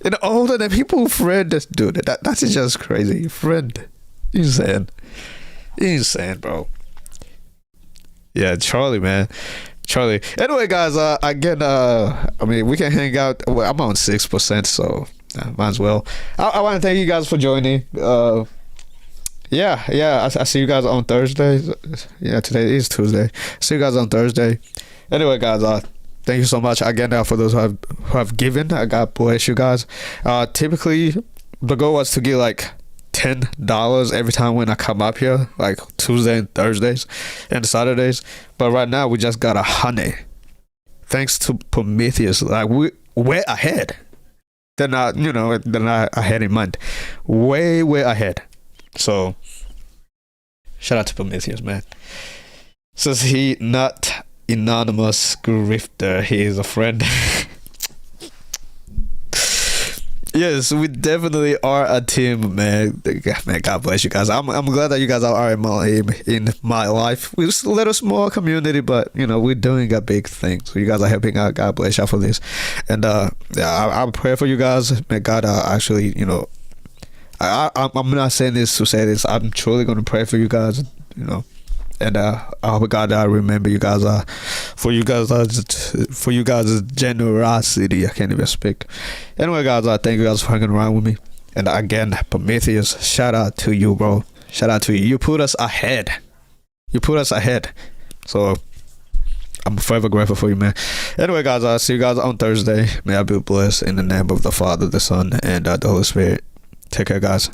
And older than people, friend, dude, that's just crazy. Friend, insane, bro. Yeah, Charlie, man, Charlie. Anyway, guys, again, I mean, we can hang out. Well, I'm on 6%, so might as well. I want to thank you guys for joining. Yeah, I see you guys on Thursday. Yeah, today is Tuesday. See you guys on Thursday. Anyway, guys, thank you so much again for those who have given. God bless you guys. Typically, the goal was to get like $10 every time when I come up here, like Tuesday and Thursdays and Saturdays. But right now we just got $100. Thanks to Prometheus, like we're ahead. They're not ahead in mind. Way ahead. So shout out to Prometheus, man. Says he not anonymous grifter, he is a friend. Yes, we definitely are a team, man. Man, God bless you guys. I'm glad that you guys are in my life. We're just a little small community, but we're doing a big thing. So you guys are helping out. God bless you for this. And yeah, I pray for you guys. May God actually, I'm not saying this to say this. I'm truly gonna pray for you guys. And I hope God remember you guys for you guys' generosity. I can't even speak. Anyway, guys, thank you guys for hanging around with me. And again, Prometheus, shout out to you, bro. Shout out to you. You put us ahead. So I'm forever grateful for you, man. Anyway, guys, I'll see you guys on Thursday. May I be blessed in the name of the Father, the Son, and the Holy Spirit. Take care, guys.